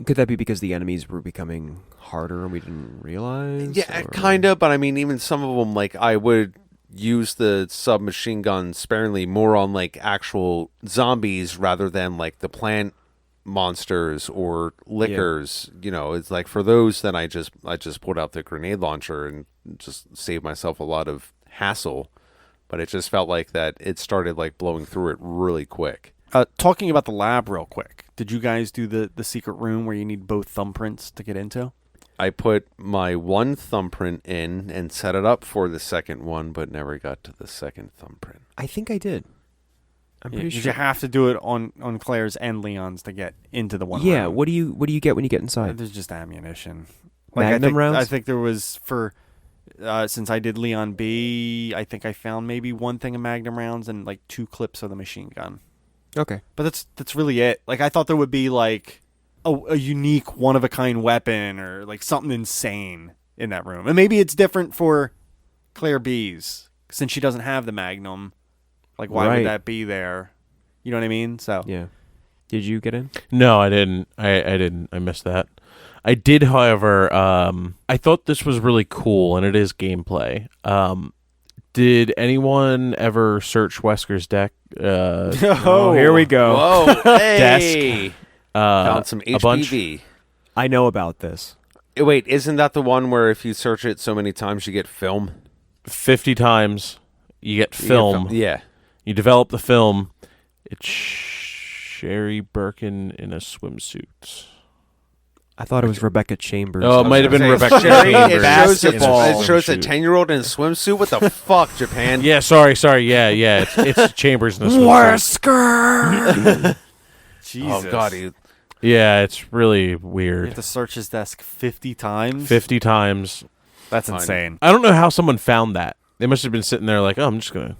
Speaker 4: could that be because the enemies were becoming harder and we didn't realize?
Speaker 3: Yeah, kind of, but I mean, even some of them, like I would use the submachine gun sparingly more on like actual zombies rather than like the plant monsters or lickers. It's like for those, then I just pulled out the grenade launcher and just saved myself a lot of hassle, but it just felt like that it started like blowing through it really quick.
Speaker 2: Talking about the lab real quick, did you guys do the secret room where you need both thumbprints to get into?
Speaker 3: I put my one thumbprint in and set it up for the second one, but never got to the second thumbprint.
Speaker 4: I think I did. I'm pretty sure.
Speaker 2: You have to do it on Claire's and Leon's to get into the one.
Speaker 4: Yeah.
Speaker 2: room.
Speaker 4: What do you get when you get inside?
Speaker 2: There's just ammunition.
Speaker 4: Magnum rounds?
Speaker 2: I think there was since I did Leon B, I think I found maybe one thing of Magnum rounds and like 2 clips of the machine gun.
Speaker 4: Okay.
Speaker 2: But that's really it. Like I thought there would be like a unique one of a kind weapon or like something insane in that room. And maybe it's different for Claire B's since she doesn't have the Magnum. Like why would that be there? You know what I mean? So
Speaker 4: yeah. Did you get in?
Speaker 5: No, I didn't. I didn't. I missed that. I did, however. I thought this was really cool, and it is gameplay. Did anyone ever search Wesker's deck?
Speaker 4: Oh, here we go.
Speaker 3: Whoa, hey.
Speaker 5: Desk.
Speaker 3: Found some
Speaker 5: a bunch.
Speaker 3: HPV.
Speaker 4: I know about this.
Speaker 3: Wait, isn't that the one where if you search it so many times you get film?
Speaker 5: 50 times you get film.
Speaker 3: Yeah.
Speaker 5: You develop the film. It's Sherry Birkin in a swimsuit.
Speaker 4: I thought it was Rebecca Chambers.
Speaker 5: Oh, it might have been Rebecca Chambers.
Speaker 3: It shows a 10-year-old in a swimsuit. What the fuck, Japan?
Speaker 5: Yeah, sorry. Yeah. It's Chambers in a swimsuit.
Speaker 4: Wesker!
Speaker 2: Jesus.
Speaker 3: Oh, God.
Speaker 5: Yeah, it's really
Speaker 2: You
Speaker 5: weird.
Speaker 2: have to search his desk 50 times?
Speaker 5: 50 times.
Speaker 2: That's
Speaker 3: Fine.
Speaker 2: insane.
Speaker 5: I don't know how someone found that. They must have been sitting there like, oh, I'm just going to.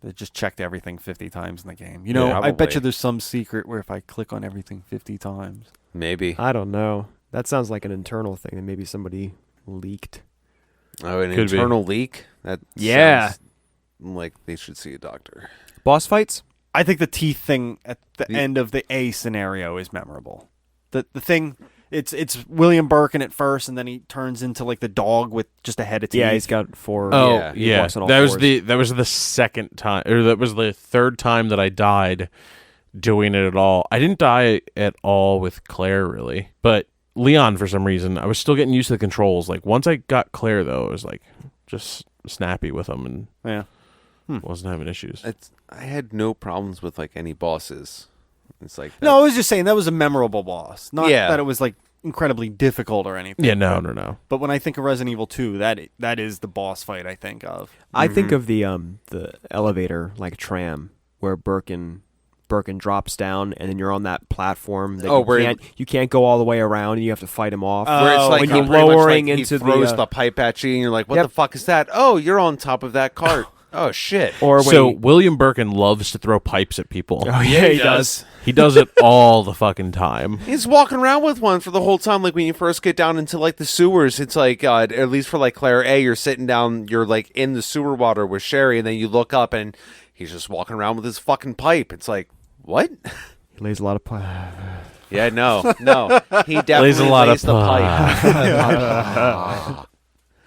Speaker 2: They just checked everything 50 times in the game.
Speaker 3: Yeah,
Speaker 2: I bet
Speaker 3: probably.
Speaker 2: you there's some secret where if I click on everything 50 times.
Speaker 3: Maybe.
Speaker 4: I don't know. That sounds like an internal thing that maybe somebody leaked.
Speaker 3: Oh, an
Speaker 5: Could be.
Speaker 3: internal leak? That
Speaker 4: Yeah.
Speaker 3: sounds like they should see a doctor.
Speaker 4: Boss fights?
Speaker 2: I think the teeth thing at the end of the A scenario is memorable. The thing, it's William Birkin at first, and then he turns into like the dog with just a head of teeth.
Speaker 4: Yeah, he's got 4.
Speaker 5: Oh,
Speaker 4: he
Speaker 5: yeah.
Speaker 4: walks on all
Speaker 5: That was
Speaker 4: fours.
Speaker 5: that was the second time, or that was the third time that I died doing it at all. I didn't die at all with Claire, really. But Leon, for some reason, I was still getting used to the controls. Like, once I got Claire, though, I was like just snappy with them and
Speaker 2: Yeah.
Speaker 5: wasn't having issues.
Speaker 3: I had no problems with like any bosses. It's like
Speaker 2: No, I was just saying that was a memorable boss. Not
Speaker 3: Yeah.
Speaker 2: that it was like incredibly difficult or anything.
Speaker 5: Yeah, no.
Speaker 2: But when I think of Resident Evil 2, that is the boss fight I think of.
Speaker 4: I think of the elevator like tram where Birkin drops down and then you're on that platform that
Speaker 3: where
Speaker 4: you can't go all the way around and you have to fight him off.
Speaker 3: where it's like
Speaker 4: when
Speaker 3: you're
Speaker 4: you're
Speaker 3: pretty much
Speaker 4: lowering
Speaker 3: like
Speaker 4: into
Speaker 3: he throws
Speaker 4: the
Speaker 3: the pipe at you, and you're like, "What
Speaker 4: Yep.
Speaker 3: the fuck is that?" Oh, you're on top of that cart. Oh shit!
Speaker 4: or when
Speaker 5: So William Birkin loves to throw pipes at people.
Speaker 4: oh yeah, he does.
Speaker 5: He does it all the fucking time.
Speaker 3: He's walking around with one for the whole time. Like when you first get down into like the sewers, it's like at least for like Claire A, you're sitting down, you're like in the sewer water with Sherry, and then you look up and he's just walking around with his fucking pipe. It's like, what?
Speaker 4: He lays a lot of
Speaker 3: Yeah, no, he definitely
Speaker 5: Lays a lot of
Speaker 3: the pipe.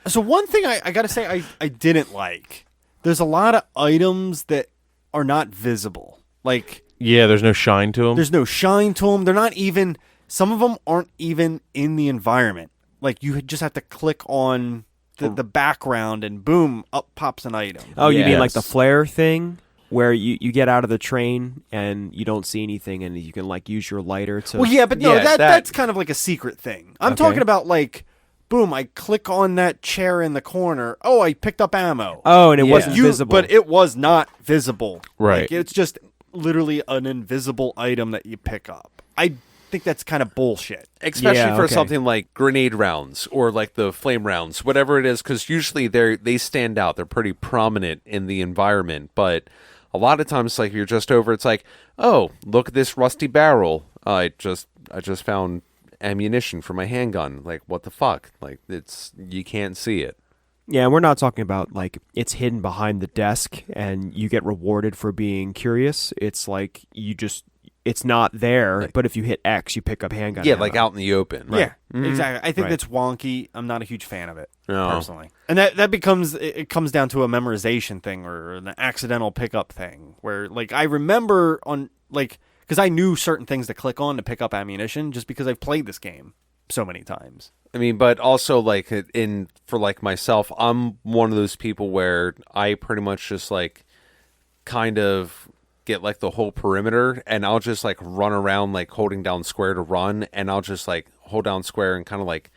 Speaker 2: So one thing I got to say I didn't like. There's a lot of items that are not visible. Like
Speaker 5: Yeah, there's no shine to him.
Speaker 2: there's no shine to them. They're not even. Some of them aren't even in the environment. Like you just have to click on the background and boom, up pops an item.
Speaker 4: Oh, you mean like
Speaker 5: Yes.
Speaker 4: the flare thing where you get out of the train and you don't see anything and you can like use your lighter to
Speaker 2: Well, yeah, but no,
Speaker 3: Yeah,
Speaker 2: that's kind of like a secret thing. I'm
Speaker 4: Okay.
Speaker 2: talking about like, boom, I click on that chair in the corner. Oh, I picked up ammo.
Speaker 4: Oh, and it
Speaker 3: Yeah.
Speaker 4: wasn't visible.
Speaker 2: But it was not visible.
Speaker 5: Right.
Speaker 2: Like, it's just literally an invisible item that you pick up. I think that's kind of bullshit.
Speaker 3: Especially
Speaker 4: Yeah,
Speaker 3: for
Speaker 4: okay.
Speaker 3: something like grenade rounds or like the flame rounds, whatever it is, because usually they stand out. They're pretty prominent in the environment, but a lot of times, like you're just over, it's like, oh, look at this rusty barrel. I just found ammunition for my handgun. Like, what the fuck? Like, you can't see it.
Speaker 4: Yeah, we're not talking about like it's hidden behind the desk and you get rewarded for being curious. It's like it's not there, but if you hit X, you pick up handgun.
Speaker 3: Yeah,
Speaker 4: ammo.
Speaker 3: like out in the open.
Speaker 2: Yeah, exactly. I think
Speaker 4: Right.
Speaker 2: that's wonky. I'm not a huge fan of it,
Speaker 3: No.
Speaker 2: personally. And that becomes, it comes down to a memorization thing or an accidental pickup thing where, like, I remember on, like, because I knew certain things to click on to pick up ammunition just because I've played this game so many times.
Speaker 3: I mean, but also like for like myself, I'm one of those people where I pretty much just like kind of get like the whole perimeter and I'll just like run around like holding down square to run, and I'll just like hold down square and kind of like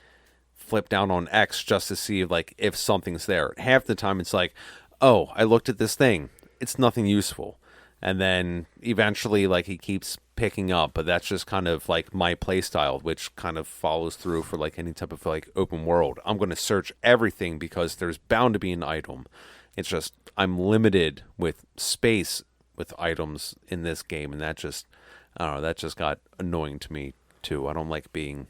Speaker 3: flip down on X just to see like if something's there. Half the time it's like, oh, I looked at this thing. It's nothing useful. And then eventually like he keeps picking up, but that's just kind of like my play style, which kind of follows through for like any type of like open world. I'm going to search everything because there's bound to be an item. It's just I'm limited with space with items in this game, and that just, I don't know, that just got annoying to me too. I don't like being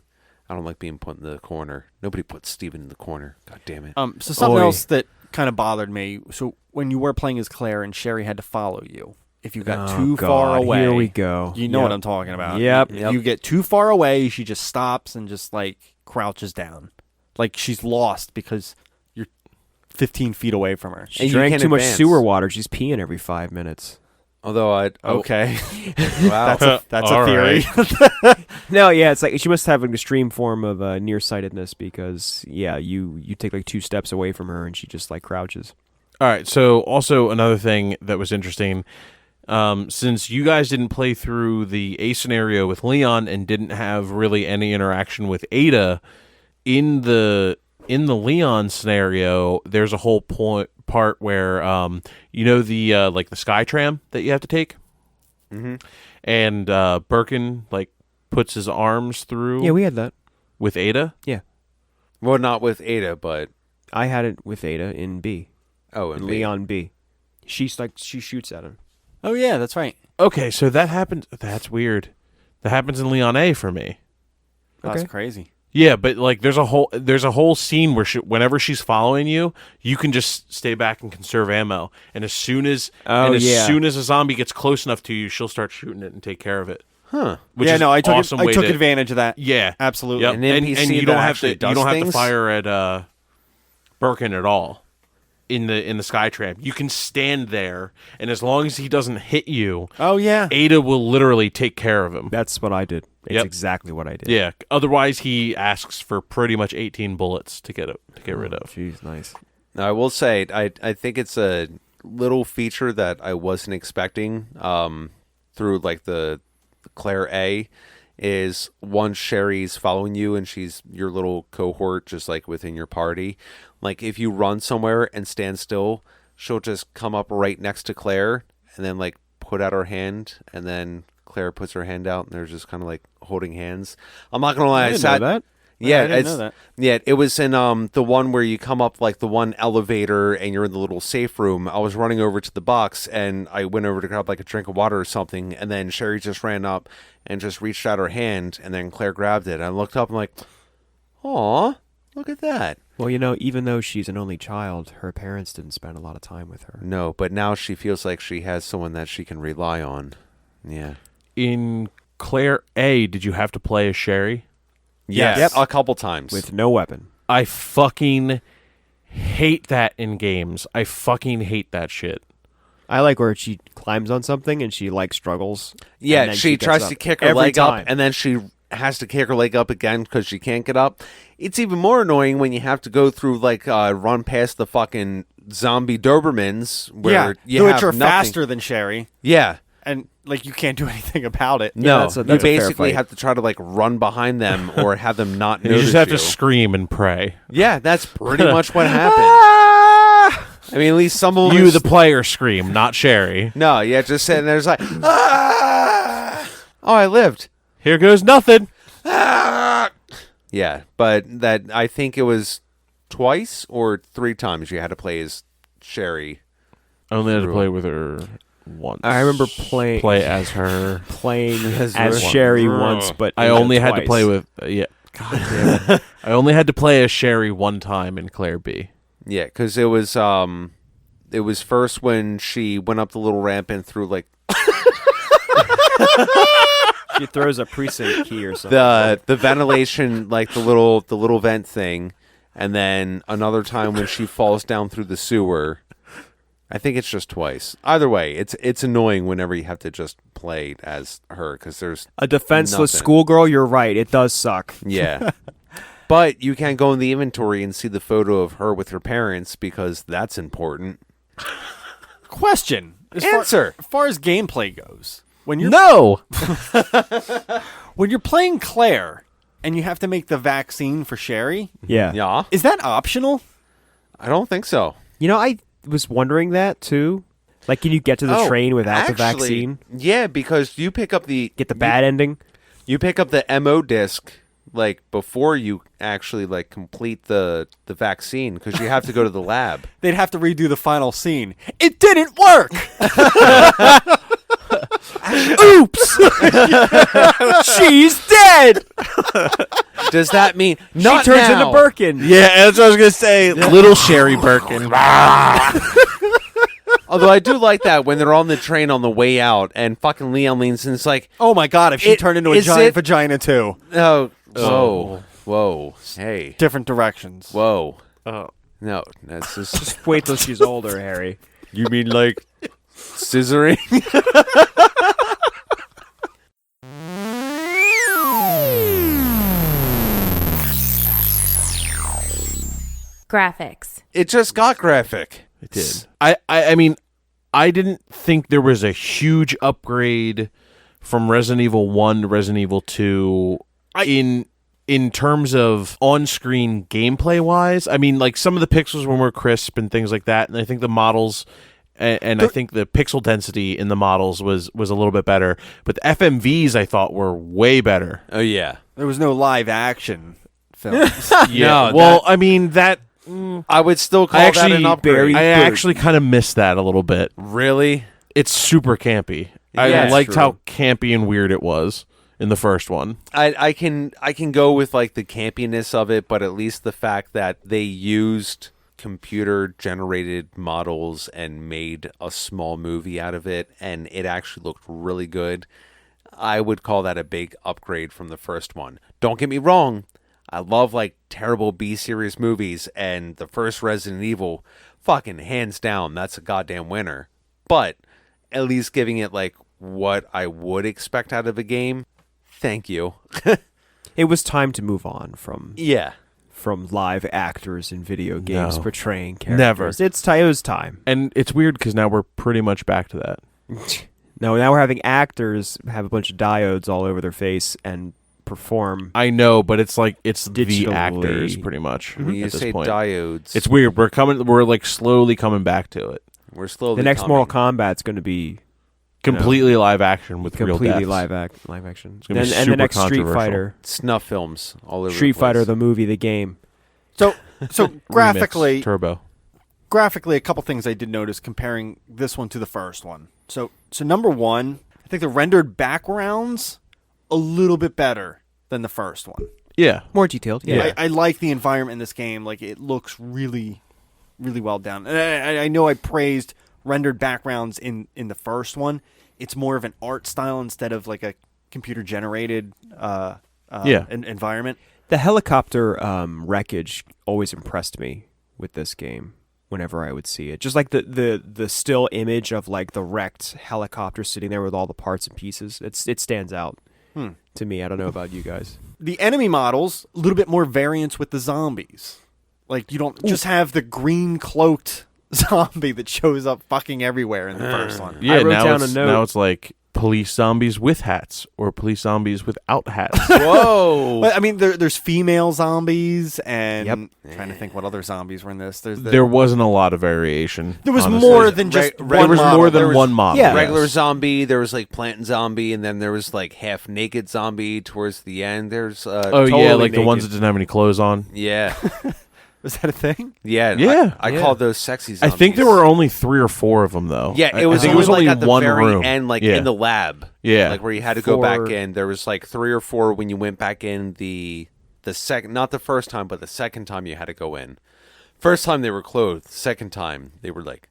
Speaker 3: put in the corner. Nobody puts Steven in the corner. God damn it.
Speaker 2: So something
Speaker 4: Oy.
Speaker 2: else that kind of bothered me. So when you were playing as Claire and Sherry had to follow you, if you got
Speaker 4: Oh,
Speaker 2: too
Speaker 4: God,
Speaker 2: far away,
Speaker 4: here we go.
Speaker 2: You know
Speaker 4: Yep.
Speaker 2: what I'm talking about.
Speaker 4: Yep.
Speaker 2: You get too far away, she just stops and just like crouches down, like she's lost because you're 15 feet away from her.
Speaker 4: She
Speaker 3: And you
Speaker 4: drank
Speaker 3: can
Speaker 4: too much
Speaker 3: advance.
Speaker 4: sewer water. She's peeing every 5 minutes.
Speaker 3: Although
Speaker 2: Okay,
Speaker 3: wow.
Speaker 2: that's
Speaker 5: All
Speaker 2: a theory.
Speaker 4: No, yeah, it's like she must have an extreme form of nearsightedness because yeah, you take like 2 steps away from her and she just like crouches.
Speaker 5: All right. So also another thing that was interesting, since you guys didn't play through the A scenario with Leon and didn't have really any interaction with Ada, in the Leon scenario, there's a whole part where you know the like the sky tram that you have to take, and Birkin like puts his arms through.
Speaker 4: Yeah, we had that.
Speaker 5: with Ada.
Speaker 4: Yeah,
Speaker 3: Well, not with Ada, but
Speaker 4: I had it with Ada in B.
Speaker 3: and
Speaker 4: Leon B. She shoots at him.
Speaker 2: Oh yeah, that's right.
Speaker 5: Okay, so that happens. That's weird. That happens in Leon A for me.
Speaker 2: That's
Speaker 4: Okay.
Speaker 2: crazy.
Speaker 5: Yeah, but like there's a whole scene where whenever she's following you, you can just stay back and conserve ammo. And as soon as soon as a zombie gets close enough to you, she'll start shooting it and take care of it.
Speaker 3: Huh.
Speaker 5: Which
Speaker 2: yeah,
Speaker 5: is
Speaker 2: no, I took
Speaker 5: awesome
Speaker 2: I
Speaker 5: way
Speaker 2: took
Speaker 5: to-
Speaker 2: advantage of that.
Speaker 5: Yeah,
Speaker 2: Absolutely.
Speaker 5: Yep.
Speaker 3: An
Speaker 5: And
Speaker 3: NPC
Speaker 5: you
Speaker 3: that
Speaker 5: don't have to
Speaker 3: actually does
Speaker 5: you don't have to
Speaker 3: things?
Speaker 5: fire at Birkin at all in the sky tram. You can stand there, and as long as he doesn't hit you,
Speaker 2: Oh yeah.
Speaker 5: Ada will literally take care of him.
Speaker 4: That's what I did. It's
Speaker 5: Yep.
Speaker 4: exactly what I did.
Speaker 5: Yeah. Otherwise, he asks for pretty much 18 bullets to get rid of.
Speaker 4: Jeez, nice.
Speaker 3: Now, I will say, I think it's a little feature that I wasn't expecting through like the Claire A is once Sherry's following you and she's your little cohort just like within your party. Like if you run somewhere and stand still, she'll just come up right next to Claire and then like put out her hand, and then Claire puts her hand out and they're just kind of like holding hands. I'm not going to lie.
Speaker 2: I didn't know that.
Speaker 3: Yeah,
Speaker 2: I didn't know that.
Speaker 3: Yeah, it was in the one where you come up like the one elevator and you're in the little safe room. I was running over to the box and I went over to grab like a drink of water or something, and then Sherry just ran up and just reached out her hand, and then Claire grabbed it. I looked up and like, aw, look at that.
Speaker 4: Well, you know, even though she's an only child, her parents didn't spend a lot of time with her.
Speaker 3: No, but now she feels like she has someone that she can rely on. Yeah.
Speaker 5: In Claire A, did you have to play as Sherry?
Speaker 3: Yes.
Speaker 4: Yep.
Speaker 3: A couple times.
Speaker 4: With no weapon.
Speaker 5: I fucking hate that in games. I fucking hate that shit.
Speaker 4: I like where she climbs on something and she like struggles.
Speaker 3: Yeah,
Speaker 4: and then
Speaker 3: she
Speaker 4: gets
Speaker 3: tries
Speaker 4: up
Speaker 3: to kick her
Speaker 4: every
Speaker 3: leg
Speaker 4: time.
Speaker 3: up, and then she has to kick her leg up again because she can't get up. It's even more annoying when you have to go through, like, run past the fucking zombie Dobermans where you
Speaker 2: which
Speaker 3: have
Speaker 2: are
Speaker 3: nothing.
Speaker 2: faster than Sherry,
Speaker 3: Yeah.
Speaker 2: and like you can't do anything about it.
Speaker 3: No,
Speaker 4: that's a
Speaker 3: you
Speaker 4: fair
Speaker 3: basically
Speaker 4: fight.
Speaker 3: have to try to, like, run behind them or have them not
Speaker 5: You
Speaker 3: notice
Speaker 5: just have
Speaker 3: you.
Speaker 5: to scream and pray.
Speaker 3: Yeah, that's pretty much what happened. I mean, at least some of them...
Speaker 5: You, the player, scream, not Sherry.
Speaker 3: No, yeah, just sitting there, it's like, ah! Oh, I lived.
Speaker 5: Here goes nothing.
Speaker 3: Ah! Yeah, but that I think it was twice or 3 times you had to play as Sherry.
Speaker 5: I only had to play with her once.
Speaker 4: I remember playing
Speaker 5: as her.
Speaker 4: playing
Speaker 3: As
Speaker 4: as
Speaker 3: her.
Speaker 4: Sherry once, but
Speaker 5: I only had to
Speaker 4: twice.
Speaker 5: play with yeah. God damn it. I only had to play as Sherry one time in Claire B.
Speaker 3: Yeah, because it was first when she went up the little ramp and threw like
Speaker 4: She throws a precinct key or something.
Speaker 3: the ventilation, like the little vent thing, and then another time when she falls down through the sewer. I think it's just twice. Either way, it's annoying whenever you have to just play as her because there's
Speaker 4: A defenseless
Speaker 3: nothing.
Speaker 4: schoolgirl, you're right. It does suck.
Speaker 3: Yeah. But you can go in the inventory and see the photo of her with her parents because that's important.
Speaker 2: Question.
Speaker 3: Answer.
Speaker 2: As far as gameplay goes, when you're
Speaker 5: No.
Speaker 2: when you're playing Claire and you have to make the vaccine for Sherry,
Speaker 4: Yeah.
Speaker 3: Yeah.
Speaker 2: is that optional?
Speaker 3: I don't think so.
Speaker 4: You know, I was wondering that too. Like, can you get to the train without the
Speaker 3: actually,
Speaker 4: vaccine?
Speaker 3: Yeah, because you pick up the
Speaker 4: Get the bad ending?
Speaker 3: You pick up the MO disc like before you actually like complete the vaccine because you have to go to the lab.
Speaker 2: They'd have to redo the final scene. It didn't work.
Speaker 4: Oops! She's dead!
Speaker 3: Does that mean
Speaker 4: She
Speaker 3: not
Speaker 4: turns
Speaker 3: now?
Speaker 4: into Birkin.
Speaker 5: Yeah, that's what I was gonna say. Little Sherry Birkin.
Speaker 3: Although I do like that when they're on the train on the way out and fucking Leon leans and it's like,
Speaker 2: Oh my god, if she turned into a
Speaker 3: is
Speaker 2: giant
Speaker 3: it-
Speaker 2: vagina too.
Speaker 3: oh,
Speaker 5: Oh.
Speaker 3: whoa, hey,
Speaker 2: Different directions.
Speaker 3: whoa.
Speaker 2: Oh.
Speaker 3: No, that's just.
Speaker 4: Just wait till she's older, Harry.
Speaker 3: You mean like scissoring?
Speaker 1: Graphics.
Speaker 3: It just got graphic.
Speaker 5: It did. I mean, I didn't think there was a huge upgrade from Resident Evil 1 to Resident Evil 2 in terms of on-screen gameplay wise. I mean, like some of the pixels were more crisp and things like that, and I think the models and I think the pixel density in the models was a little bit better, but the FMVs I thought were way better.
Speaker 3: Oh yeah.
Speaker 2: There was no live action films.
Speaker 3: No,
Speaker 5: well, I mean that
Speaker 3: I would still call
Speaker 5: I
Speaker 3: that an
Speaker 5: actually
Speaker 3: upgrade.
Speaker 5: I actually kind of missed that a little bit.
Speaker 3: Really?
Speaker 5: It's super campy.
Speaker 3: Yeah,
Speaker 5: I
Speaker 3: it's
Speaker 5: liked
Speaker 3: true.
Speaker 5: how campy and weird it was in the first one.
Speaker 3: I can go with like the campiness of it, but at least the fact that they used computer generated models and made a small movie out of it and it actually looked really good. I would call that a big upgrade from the first one. Don't get me wrong, I love like terrible B-series movies and the first Resident Evil, fucking hands down, that's a goddamn winner. But at least giving it like what I would expect out of a game. Thank you.
Speaker 4: It was time to move on from
Speaker 3: Yeah.
Speaker 4: live actors in video games
Speaker 5: No.
Speaker 4: portraying characters.
Speaker 5: Never.
Speaker 4: It was time.
Speaker 5: And it's weird because now we're pretty much back to that.
Speaker 4: No, now we're having actors have a bunch of diodes all over their face and perform.
Speaker 5: I know, but it's like it's the
Speaker 4: Digitally.
Speaker 5: actors pretty much.
Speaker 3: When you
Speaker 5: at this
Speaker 3: say
Speaker 5: point.
Speaker 3: diodes,
Speaker 5: It's weird. We're like slowly coming back to it.
Speaker 3: we're slowly.
Speaker 4: The next
Speaker 3: coming.
Speaker 4: Mortal Kombat's going to be
Speaker 5: Completely live action with real
Speaker 4: completely
Speaker 5: deaths.
Speaker 4: live action.
Speaker 5: gonna be
Speaker 4: And the
Speaker 5: super
Speaker 4: next Street
Speaker 5: controversial.
Speaker 4: Fighter,
Speaker 3: Snuff films all over.
Speaker 4: Street
Speaker 3: the
Speaker 4: Fighter,
Speaker 3: place.
Speaker 4: the movie, the game.
Speaker 2: So
Speaker 5: Remix,
Speaker 2: graphically,
Speaker 5: Turbo.
Speaker 2: a couple things I did notice comparing this one to the first one. So number one, I think the rendered backgrounds a little bit better than the first one.
Speaker 5: Yeah.
Speaker 4: More detailed. Yeah.
Speaker 2: I like the environment in this game. Like, it looks really, really well done. And I know I praised rendered backgrounds in the first one. It's more of an art style instead of like a computer generated environment.
Speaker 4: The helicopter wreckage always impressed me with this game whenever I would see it. Just like the still image of like the wrecked helicopter sitting there with all the parts and pieces. It stands out to me. I don't know about you guys.
Speaker 2: The enemy models, a little bit more variance with the zombies. Like, you don't just have the green cloaked zombie that shows up fucking everywhere in the first one.
Speaker 5: Yeah,
Speaker 4: I wrote
Speaker 5: now
Speaker 4: down
Speaker 5: it's,
Speaker 4: a note.
Speaker 5: now it's like police zombies with hats or police zombies without hats.
Speaker 3: Whoa!
Speaker 2: But I mean, there's female zombies, and
Speaker 4: Yep.
Speaker 2: I'm trying to think what other zombies were in this.
Speaker 5: There wasn't a lot of variation.
Speaker 2: There was
Speaker 5: honestly.
Speaker 2: more than just
Speaker 3: There
Speaker 2: one
Speaker 5: There was
Speaker 2: model.
Speaker 5: more than
Speaker 3: There was-
Speaker 5: one model.
Speaker 4: Yeah.
Speaker 3: Regular
Speaker 5: yes.
Speaker 3: zombie. There was like plant zombie, and then there was like half naked zombie towards the end. There's
Speaker 5: Oh
Speaker 4: Totally
Speaker 5: yeah, like the
Speaker 4: naked.
Speaker 5: ones that didn't have any clothes on.
Speaker 3: yeah,
Speaker 2: Was that a thing?
Speaker 3: yeah,
Speaker 5: Yeah.
Speaker 3: I
Speaker 4: Yeah.
Speaker 3: called those sexy
Speaker 5: I
Speaker 3: zombies.
Speaker 5: think there were only 3 or 4 of them though.
Speaker 3: Yeah, it
Speaker 5: I
Speaker 3: was
Speaker 5: think
Speaker 3: only,
Speaker 5: it was only
Speaker 3: like at the
Speaker 5: one
Speaker 3: very
Speaker 5: room.
Speaker 3: end, like
Speaker 5: Yeah.
Speaker 3: in the lab.
Speaker 5: Yeah.
Speaker 3: like where you had to go back
Speaker 4: 4
Speaker 3: in. There was like 3 or 4 when you went back in the second, not the first time, but the second time you had to go in. First time they were clothed. Second time they were like,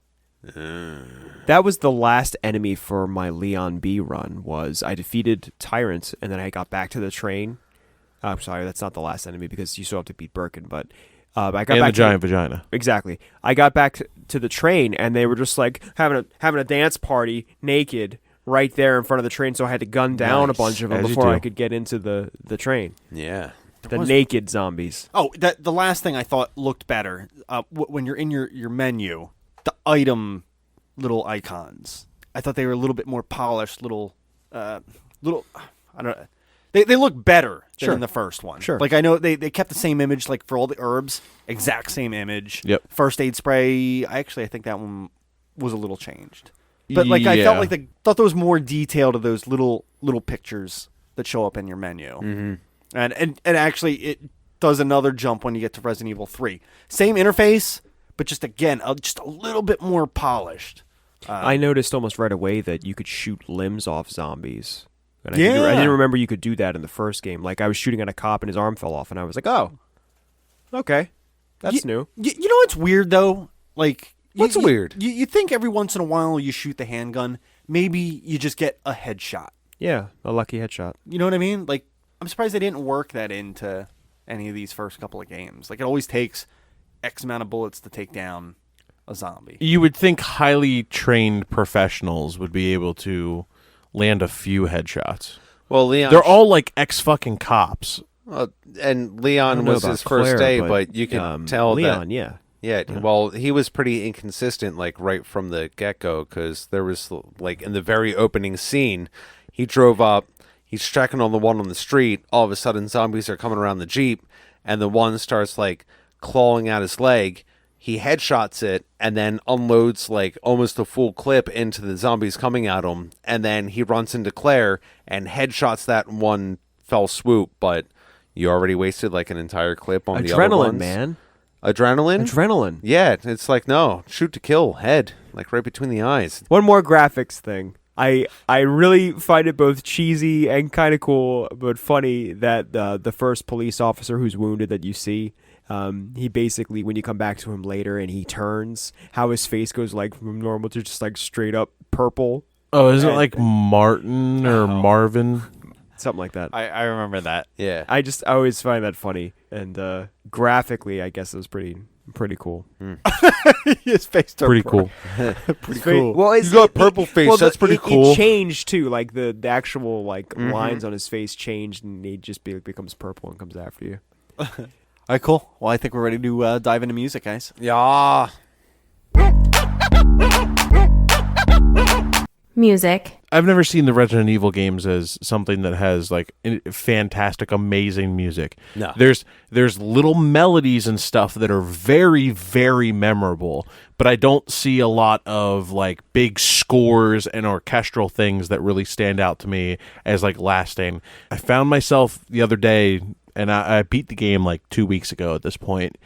Speaker 4: That was the last enemy for my Leon B run. Was I defeated Tyrant and then I got back to the train. I'm sorry, that's not the last enemy because you still have to beat Birkin. But I got
Speaker 5: and
Speaker 4: back
Speaker 5: the giant vagina.
Speaker 4: Exactly. I got back to the train and they were just like having a dance party naked right there in front of the train. So I had to gun down a
Speaker 3: Nice.
Speaker 4: bunch of them
Speaker 5: As you
Speaker 4: before
Speaker 5: do.
Speaker 4: I could get into the train.
Speaker 3: yeah.
Speaker 4: The naked zombies.
Speaker 2: Oh, the last thing I thought looked better when you're in your menu, the item little icons. I thought they were a little bit more polished. I don't know. They look better than
Speaker 4: Sure.
Speaker 2: in the first one.
Speaker 4: Sure.
Speaker 2: Like, I know they kept the same image, like for all the herbs, exact same image.
Speaker 5: Yep.
Speaker 2: First aid spray. I think that one was a little changed. But like, I felt
Speaker 5: Yeah.
Speaker 2: like thought there was more detail to those little pictures that show up in your menu. Mm-hmm. And actually, it does another jump when you get to Resident Evil 3. Same interface, but just again, just a little bit more polished.
Speaker 4: I noticed almost right away that you could shoot limbs off zombies. And I
Speaker 2: Yeah.
Speaker 4: didn't remember you could do that in the first game. Like I was shooting at a cop and his arm fell off, and I was like, "Oh, okay, that's new."
Speaker 2: You know what's weird though? Like,
Speaker 3: What's weird?
Speaker 2: You think every once in a while you shoot the handgun, maybe you just get a headshot.
Speaker 4: Yeah, a lucky headshot.
Speaker 2: You know what I mean? Like, I'm surprised they didn't work that into any of these first couple of games. Like, it always takes X amount of bullets to take down a zombie.
Speaker 5: You would think highly trained professionals would be able to land a few headshots.
Speaker 3: Well, Leon,
Speaker 5: They're all like ex-fucking cops.
Speaker 3: and
Speaker 4: I
Speaker 3: Leon
Speaker 4: don't know
Speaker 3: was
Speaker 4: about
Speaker 3: his first
Speaker 4: Claire,
Speaker 3: day, but you can tell
Speaker 4: Leon,
Speaker 3: that.
Speaker 4: yeah.
Speaker 3: Yeah, well, he was pretty inconsistent, like right from the get-go, because there was like in the very opening scene, he drove up, he's tracking on the one on the street. All of a sudden, zombies are coming around the Jeep, and the one starts like clawing at his leg. He headshots it and then unloads like almost a full clip into the zombies coming at him, and then he runs into Claire and headshots that in one fell swoop. But you already wasted like an entire clip on the other
Speaker 4: Adrenaline,
Speaker 3: ones.
Speaker 4: man.
Speaker 3: Adrenaline?
Speaker 4: Adrenaline.
Speaker 3: Yeah, it's like, no, shoot to kill, head, like right between the eyes.
Speaker 4: One more graphics thing. I really find it both cheesy and kind of cool, but funny that the first police officer who's wounded that you see, he basically, when you come back to him later and he turns, how his face goes like from normal to just like straight up purple,
Speaker 5: Oh, isn't it like Martin or Marvin?
Speaker 4: something like that.
Speaker 2: I remember that.
Speaker 3: Yeah.
Speaker 4: I always find that funny, and graphically, I guess it was pretty cool.
Speaker 2: His face turned
Speaker 5: Pretty
Speaker 2: purple.
Speaker 5: cool.
Speaker 2: Pretty cool.
Speaker 4: Well,
Speaker 3: He's got purple face, that's pretty cool.
Speaker 4: It changed too, like the actual like lines on his face changed, and he just becomes purple and comes after you.
Speaker 2: All right, cool. Well, I think we're ready to dive into music, guys.
Speaker 3: Yeah.
Speaker 1: Music.
Speaker 5: I've never seen the Resident Evil games as something that has like fantastic, amazing music.
Speaker 3: No.
Speaker 5: There's little melodies and stuff that are very, very memorable, but I don't see a lot of like big scores and orchestral things that really stand out to me as like lasting. I found myself the other day, and I beat the game like 2 weeks ago at this point,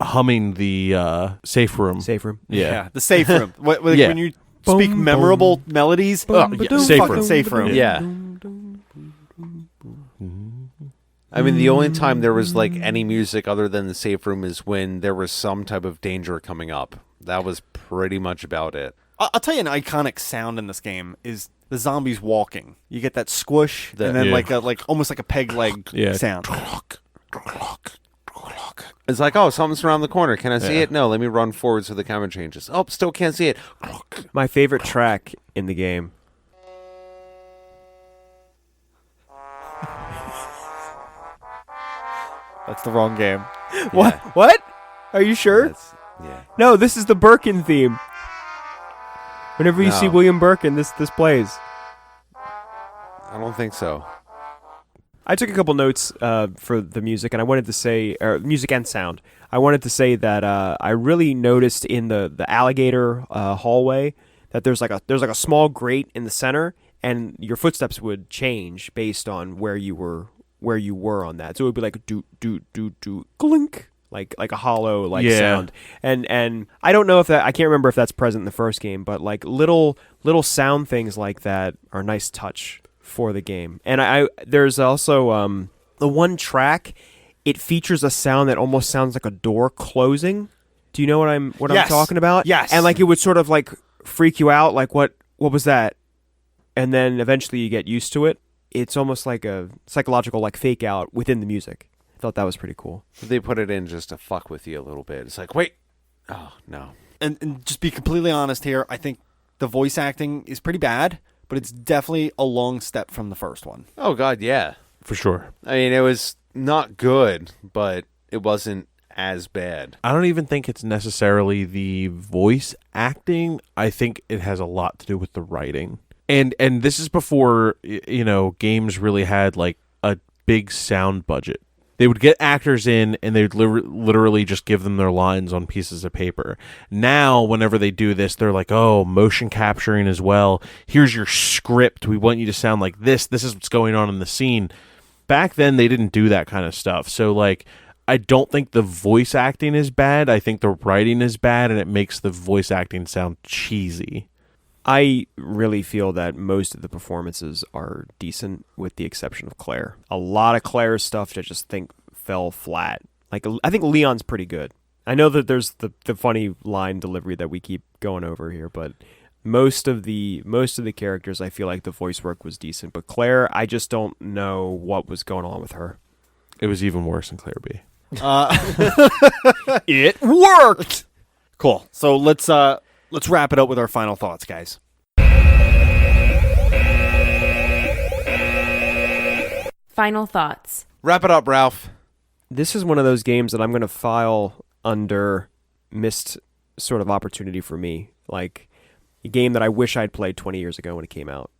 Speaker 5: humming the safe room.
Speaker 4: Safe room.
Speaker 5: Yeah.
Speaker 2: The safe room.
Speaker 5: Yeah.
Speaker 2: When you speak memorable melodies,
Speaker 5: Yeah, safe
Speaker 2: fucking
Speaker 5: room.
Speaker 2: safe room.
Speaker 3: Yeah. I mean, the only time there was like any music other than the safe room is when there was some type of danger coming up. That was pretty much about it.
Speaker 2: I'll tell you an iconic sound in this game is the zombies walking. You get that squish and then
Speaker 5: Yeah.
Speaker 2: like almost like a peg leg sound.
Speaker 3: It's like, oh, something's around the corner. Can I see it? No, let me run forward so the camera changes. Oh, still can't see it.
Speaker 4: My favorite track in the game.
Speaker 2: That's the wrong game.
Speaker 4: What? What? Are you sure?
Speaker 3: Yeah.
Speaker 4: No, this is the Birkin theme. Whenever you see
Speaker 3: No.
Speaker 4: William Birkin, this plays.
Speaker 3: I don't think so.
Speaker 4: I took a couple notes for the music, and I wanted to say, music and sound. I wanted to say that I really noticed in the alligator hallway that there's like a small grate in the center, and your footsteps would change based on where you were on that. So it would be like do do do do clink, like a hollow sound. And I don't know if I can't remember if that's present in the first game, but like little sound things like that are a nice touch for the game. And there's also the one track, it features a sound that almost sounds like a door closing. Do you know what I'm
Speaker 2: Yes.
Speaker 4: talking about?
Speaker 2: Yes.
Speaker 4: And like it would sort of like freak you out, like what was that? And then eventually you get used to it. It's almost like a psychological like fake out within the music. I thought that was pretty cool.
Speaker 3: They put it in just to fuck with you a little bit. It's like, wait. Oh, no.
Speaker 2: And just be completely honest here, I think the voice acting is pretty bad, but it's definitely a long step from the first one.
Speaker 3: Oh, God, yeah.
Speaker 5: For sure.
Speaker 3: I mean, it was not good, but it wasn't as bad.
Speaker 5: I don't even think it's necessarily the voice acting. I think it has a lot to do with the writing. And this is before, games really had like a big sound budget. They would get actors in and they would literally just give them their lines on pieces of paper. Now, whenever they do this, they're like, oh, motion capturing as well. Here's your script. We want you to sound like this. This is what's going on in the scene. Back then, they didn't do that kind of stuff. So, like, I don't think the voice acting is bad. I think the writing is bad, and it makes the voice acting sound cheesy.
Speaker 4: I really feel that most of the performances are decent, with the exception of Claire. A lot of Claire's stuff I just think fell flat. Like, I think Leon's pretty good. I know that there's the funny line delivery that we keep going over here, but most of the characters, I feel like the voice work was decent. But Claire, I just don't know what was going on with her.
Speaker 5: It was even worse than Claire B.
Speaker 2: It worked. Cool. So let's wrap it up with our final thoughts, guys.
Speaker 1: Final thoughts.
Speaker 3: Wrap it up, Ralph.
Speaker 4: This is one of those games that I'm going to file under missed sort of opportunity for me. Like a game that I wish I'd played 20 years ago when it came out.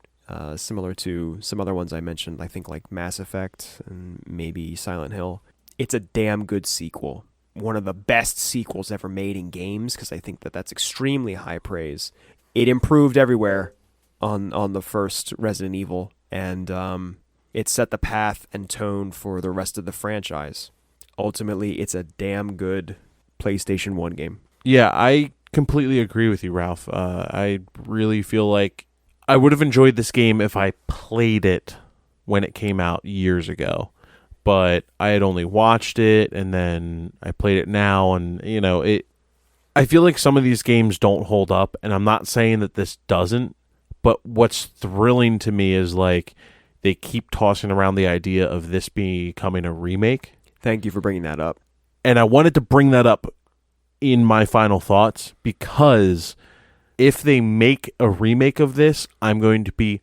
Speaker 4: Similar to some other ones I mentioned, I think like Mass Effect and maybe Silent Hill. It's a damn good sequel. One of the best sequels ever made in games, because I think that's extremely high praise. It improved everywhere on the first Resident Evil, and it set the path and tone for the rest of the franchise. Ultimately, it's a damn good PlayStation 1 game.
Speaker 5: Yeah, I completely agree with you, Ralph. I really feel like I would have enjoyed this game if I played it when it came out years ago. But I had only watched it, and then I played it now, and, I feel like some of these games don't hold up, and I'm not saying that this doesn't, but what's thrilling to me is, like, they keep tossing around the idea of this becoming a remake.
Speaker 4: Thank you for bringing that up.
Speaker 5: And I wanted to bring that up in my final thoughts, because if they make a remake of this, I'm going to be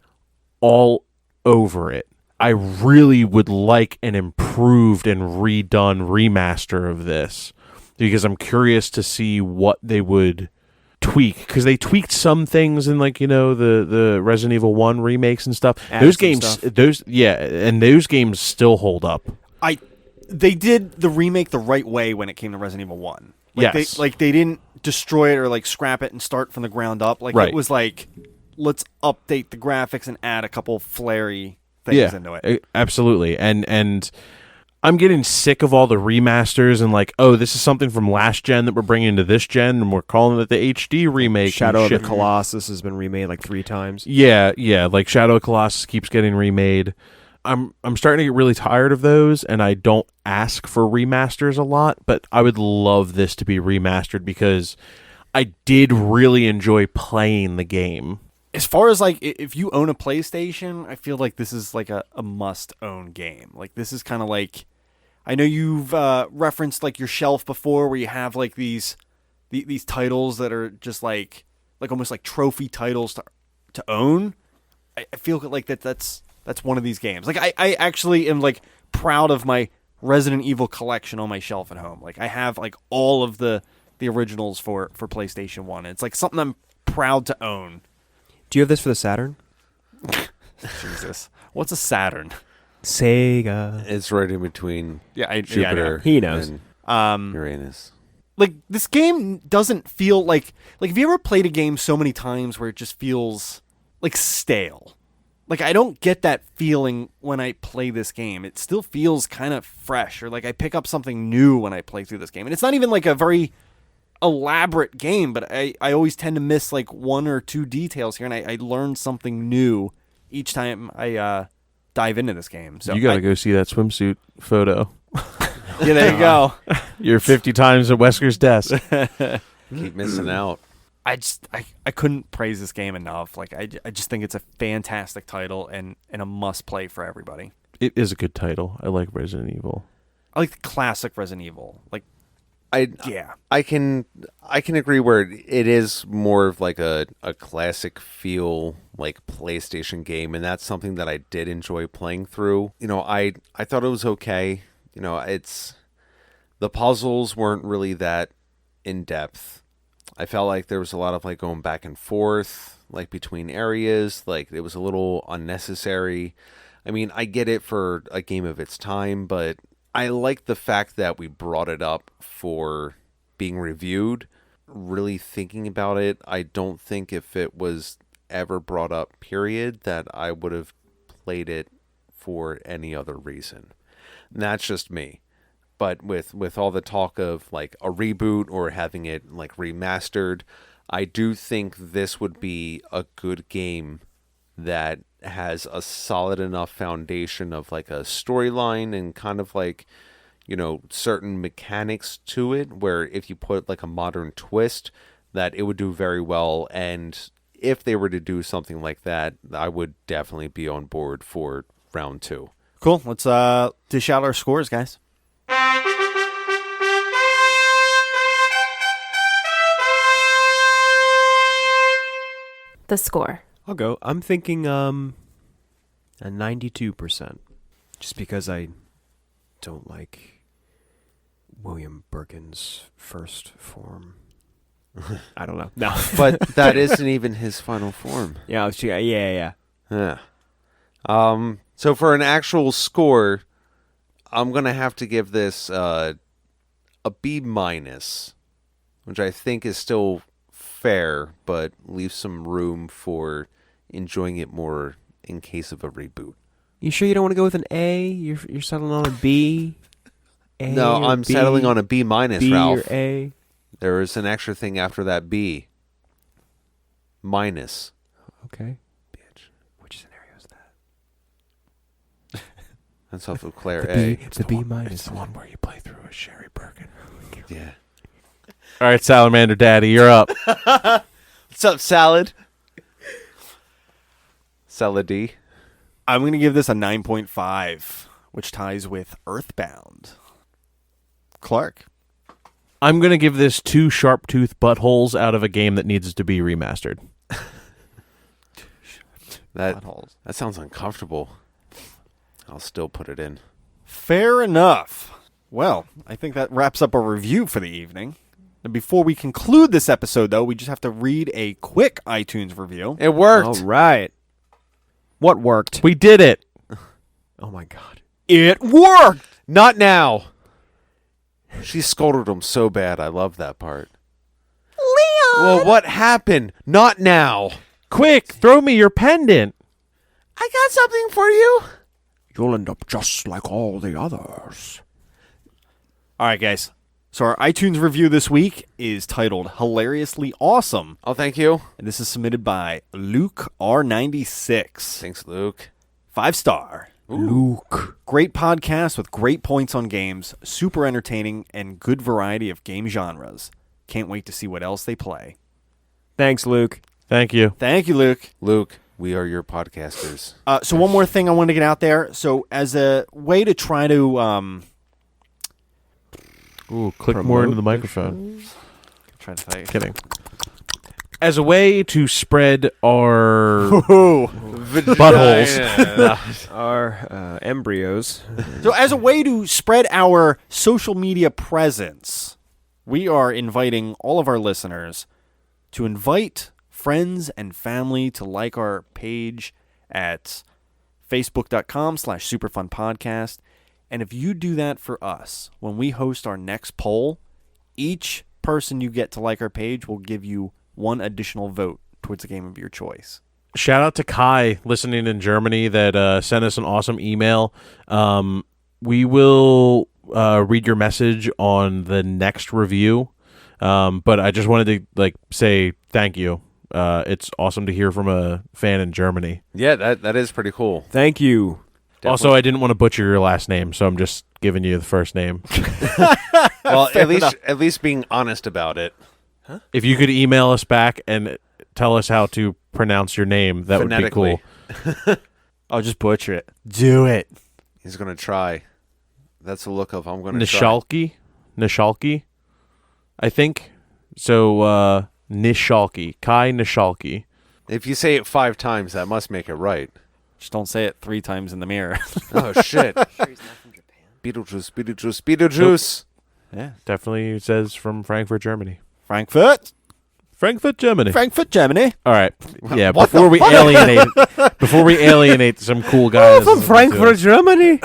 Speaker 5: all over it. I really would like an improved and redone remaster of this, because I'm curious to see what they would tweak, because they tweaked some things in like the Resident Evil 1 remakes and stuff.
Speaker 4: Added
Speaker 5: Those
Speaker 4: some
Speaker 5: games,
Speaker 4: stuff.
Speaker 5: and those games still hold up.
Speaker 2: They did the remake the right way when it came to Resident Evil 1.
Speaker 5: Yes.
Speaker 2: They didn't destroy it or like scrap it and start from the ground up. Like
Speaker 5: Right.
Speaker 2: it was like, let's update the graphics and add a couple flary things into it.
Speaker 5: Absolutely. And I'm getting sick of all the remasters and like, oh, this is something from last gen that we're bringing into this gen, and we're calling it the HD remake.
Speaker 4: Shadow
Speaker 5: and
Speaker 4: of
Speaker 5: shit.
Speaker 4: the Colossus has been remade like 3 times.
Speaker 5: Yeah, like Shadow of the Colossus keeps getting remade. I'm starting to get really tired of those, and I don't ask for remasters a lot, but I would love this to be remastered because I did really enjoy playing the game.
Speaker 2: As far as like, if you own a PlayStation, I feel like this is like a must-own game. Like this is kind of like, I know you've referenced like your shelf before, where you have like these titles that are just like almost like trophy titles to own. I feel like that's one of these games. Like I actually am like proud of my Resident Evil collection on my shelf at home. Like I have like all of the originals for PlayStation 1. It's like something I'm proud to own.
Speaker 4: Do you have this for the Saturn?
Speaker 2: Jesus. What's a Saturn?
Speaker 4: Sega.
Speaker 3: It's right in between
Speaker 2: Yeah,
Speaker 3: Jupiter
Speaker 4: He knows.
Speaker 3: and Uranus.
Speaker 2: Like this game doesn't feel like have you ever played a game so many times where it just feels like stale? Like I don't get that feeling when I play this game. It still feels kind of fresh, or like I pick up something new when I play through this game. And it's not even like a very elaborate game, but I always tend to miss like 1 or 2 details here, and I learn something new each time I dive into this game. So
Speaker 5: You got to go see that swimsuit photo.
Speaker 2: Yeah, there you go.
Speaker 5: You're 50 times at Wesker's desk.
Speaker 3: Keep missing out.
Speaker 2: I couldn't praise this game enough. Like I just think it's a fantastic title and a must play for everybody.
Speaker 5: It is a good title. I like Resident Evil.
Speaker 2: I like the classic Resident Evil. Like
Speaker 3: I can agree where it is more of like a classic feel like PlayStation game, and that's something that I did enjoy playing through. I thought it was okay. It's the puzzles weren't really that in depth. I felt like there was a lot of like going back and forth like between areas. Like it was a little unnecessary. I mean, I get it for a game of its time, but I like the fact that we brought it up for being reviewed. Really thinking about it, I don't think if it was ever brought up, period, that I would have played it for any other reason. And that's just me. But with all the talk of like a reboot or having it like remastered, I do think this would be a good game that has a solid enough foundation of like a storyline and kind of like, certain mechanics to it, where if you put like a modern twist, that it would do very well. And if they were to do something like that, I would definitely be on board for round 2.
Speaker 2: cool. Let's dish out our scores, guys.
Speaker 1: The score.
Speaker 4: I'll go. I'm thinking a 92%. Just because I don't like William Birkin's first form. I don't know. No.
Speaker 3: But that isn't even his final form.
Speaker 4: Yeah.
Speaker 3: Yeah. So for an actual score, I'm gonna have to give this a B-, which I think is still fair, but leaves some room for enjoying it more in case of a reboot.
Speaker 4: You sure you don't want to go with an A? You're settling on a B? A
Speaker 3: No,
Speaker 4: or
Speaker 3: I'm
Speaker 4: B?
Speaker 3: settling on a B-,
Speaker 4: B
Speaker 3: Ralph.
Speaker 4: or A?
Speaker 3: There is an extra thing after that B. Minus.
Speaker 4: Okay. Bitch. Which scenario is that?
Speaker 3: That's off of Claire
Speaker 4: The
Speaker 3: A.
Speaker 4: B, the B minus.
Speaker 5: It's the one where you play through a Sherry Birkin.
Speaker 3: Yeah.
Speaker 5: All right, Salamander Daddy, you're up.
Speaker 3: What's up, Salad? Salad D.
Speaker 2: I'm going to give this a 9.5, which ties with Earthbound. Clark.
Speaker 5: I'm going to give this 2 sharp-toothed buttholes out of a game that needs to be remastered.
Speaker 3: That
Speaker 2: Buttholes.
Speaker 3: sounds uncomfortable. I'll still put it in.
Speaker 2: Fair enough. Well, I think that wraps up our review for the evening. And before we conclude this episode, though, we just have to read a quick iTunes review.
Speaker 3: It worked.
Speaker 4: All right. What worked?
Speaker 5: We did it.
Speaker 4: Oh my god.
Speaker 2: It worked!
Speaker 3: Not now. She scolded him so bad. I love that part. Leon! Well, what happened? Not now.
Speaker 5: Quick, throw me your pendant.
Speaker 3: I got something for you.
Speaker 4: You'll end up just like all the others.
Speaker 2: All right, guys. So our iTunes review this week is titled Hilariously Awesome.
Speaker 3: Oh, thank you.
Speaker 2: And this is submitted by Luke R96.
Speaker 3: Thanks, Luke.
Speaker 2: 5-star.
Speaker 4: Luke.
Speaker 2: Great podcast with great points on games, super entertaining, and good variety of game genres. Can't wait to see what else they play.
Speaker 4: Thanks, Luke.
Speaker 5: Thank you.
Speaker 2: Thank you, Luke.
Speaker 3: Luke, we are your podcasters.
Speaker 2: So one more thing I wanted to get out there. So as a way to try to...
Speaker 5: Ooh, click more into the microphone.
Speaker 2: trying to think.
Speaker 5: Kidding. As a way to spread our buttholes.
Speaker 4: Our embryos.
Speaker 2: So as a way to spread our social media presence, we are inviting all of our listeners to invite friends and family to like our page at facebook.com/superfunpodcast. And if you do that for us, when we host our next poll, each person you get to like our page will give you one additional vote towards a game of your choice.
Speaker 5: Shout out to Kai listening in Germany that sent us an awesome email. We will read your message on the next review. But I just wanted to say thank you. It's awesome to hear from a fan in Germany.
Speaker 3: Yeah, that is pretty cool.
Speaker 4: Thank you.
Speaker 3: Definitely.
Speaker 5: Also, I didn't want to butcher your last name, so I'm just giving you the first name.
Speaker 3: Well, at least being honest about it.
Speaker 5: If you could email us back and tell us how to pronounce your name, that would be cool.
Speaker 2: I'll just butcher it. Do it.
Speaker 3: He's going to try. That's the look of I'm going to try.
Speaker 5: Nishalki, I think. So, Nishalki. Kai Nishalki.
Speaker 3: If you say it 5 times, that must make it right.
Speaker 2: Just don't say it 3 times in the mirror.
Speaker 3: Oh, shit. Beetlejuice, Beetlejuice, Beetlejuice.
Speaker 2: Yeah.
Speaker 5: Definitely says from Frankfurt, Germany.
Speaker 2: Frankfurt,
Speaker 5: Germany.
Speaker 2: Germany.
Speaker 5: All right. Yeah,
Speaker 3: What
Speaker 5: before
Speaker 3: the
Speaker 5: we
Speaker 3: fuck?
Speaker 5: alienate some cool guys.
Speaker 4: From Frankfurt, Germany.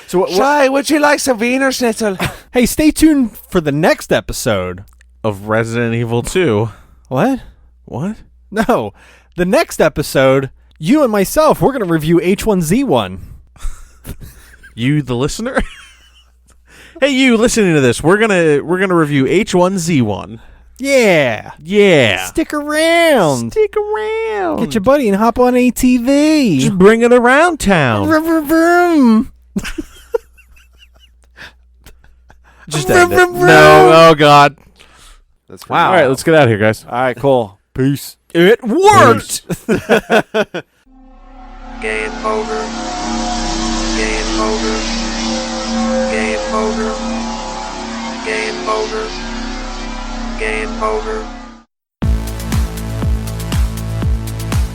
Speaker 2: So,
Speaker 3: Shai, would you like some Wiener Schnitzel?
Speaker 2: hey, stay tuned for the next episode.
Speaker 5: Of Resident Evil 2.
Speaker 2: What?
Speaker 5: What?
Speaker 2: No. The next episode, you and myself, we're going to review H1Z1.
Speaker 5: You, the listener? Hey, you listening to this? We're gonna review H1Z1.
Speaker 2: Yeah.
Speaker 5: Yeah.
Speaker 2: Stick around.
Speaker 5: Stick around.
Speaker 2: Get your buddy and hop on ATV.
Speaker 5: Just bring it around town.
Speaker 2: Vroom, vroom.
Speaker 5: Just end it. No. Oh God.
Speaker 3: That's
Speaker 2: Wow.
Speaker 5: All right, let's get out of here, guys.
Speaker 2: All right, cool. Peace. It worked.
Speaker 6: Game over. Game over. Game over. Game over. Game over.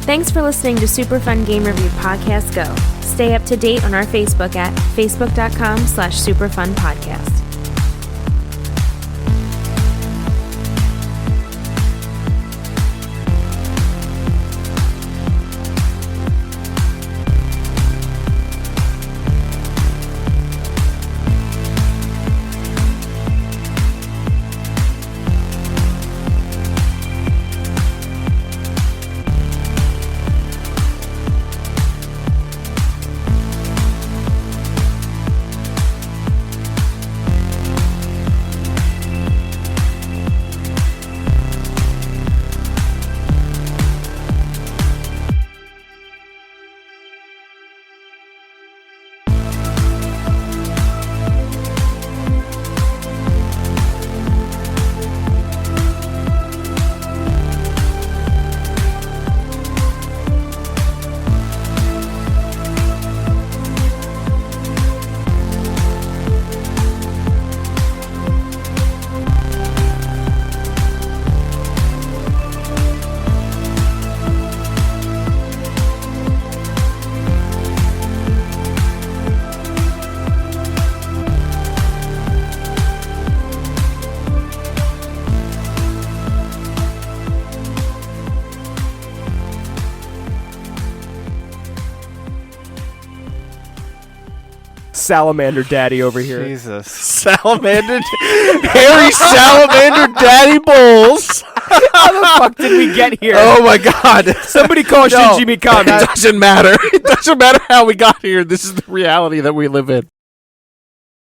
Speaker 1: Thanks for listening to Super Fun Game Review Podcast Go. Stay up to date on our Facebook at facebook.com/superfunpodcast.
Speaker 4: salamander daddy over here.
Speaker 2: Jesus.
Speaker 5: Salamander, hairy salamander daddy bulls.
Speaker 4: How the fuck did we get here?
Speaker 5: Oh my god!
Speaker 4: Somebody call Shinji Mikami.
Speaker 5: It doesn't matter. It doesn't matter how we got here. This is the reality that we live in.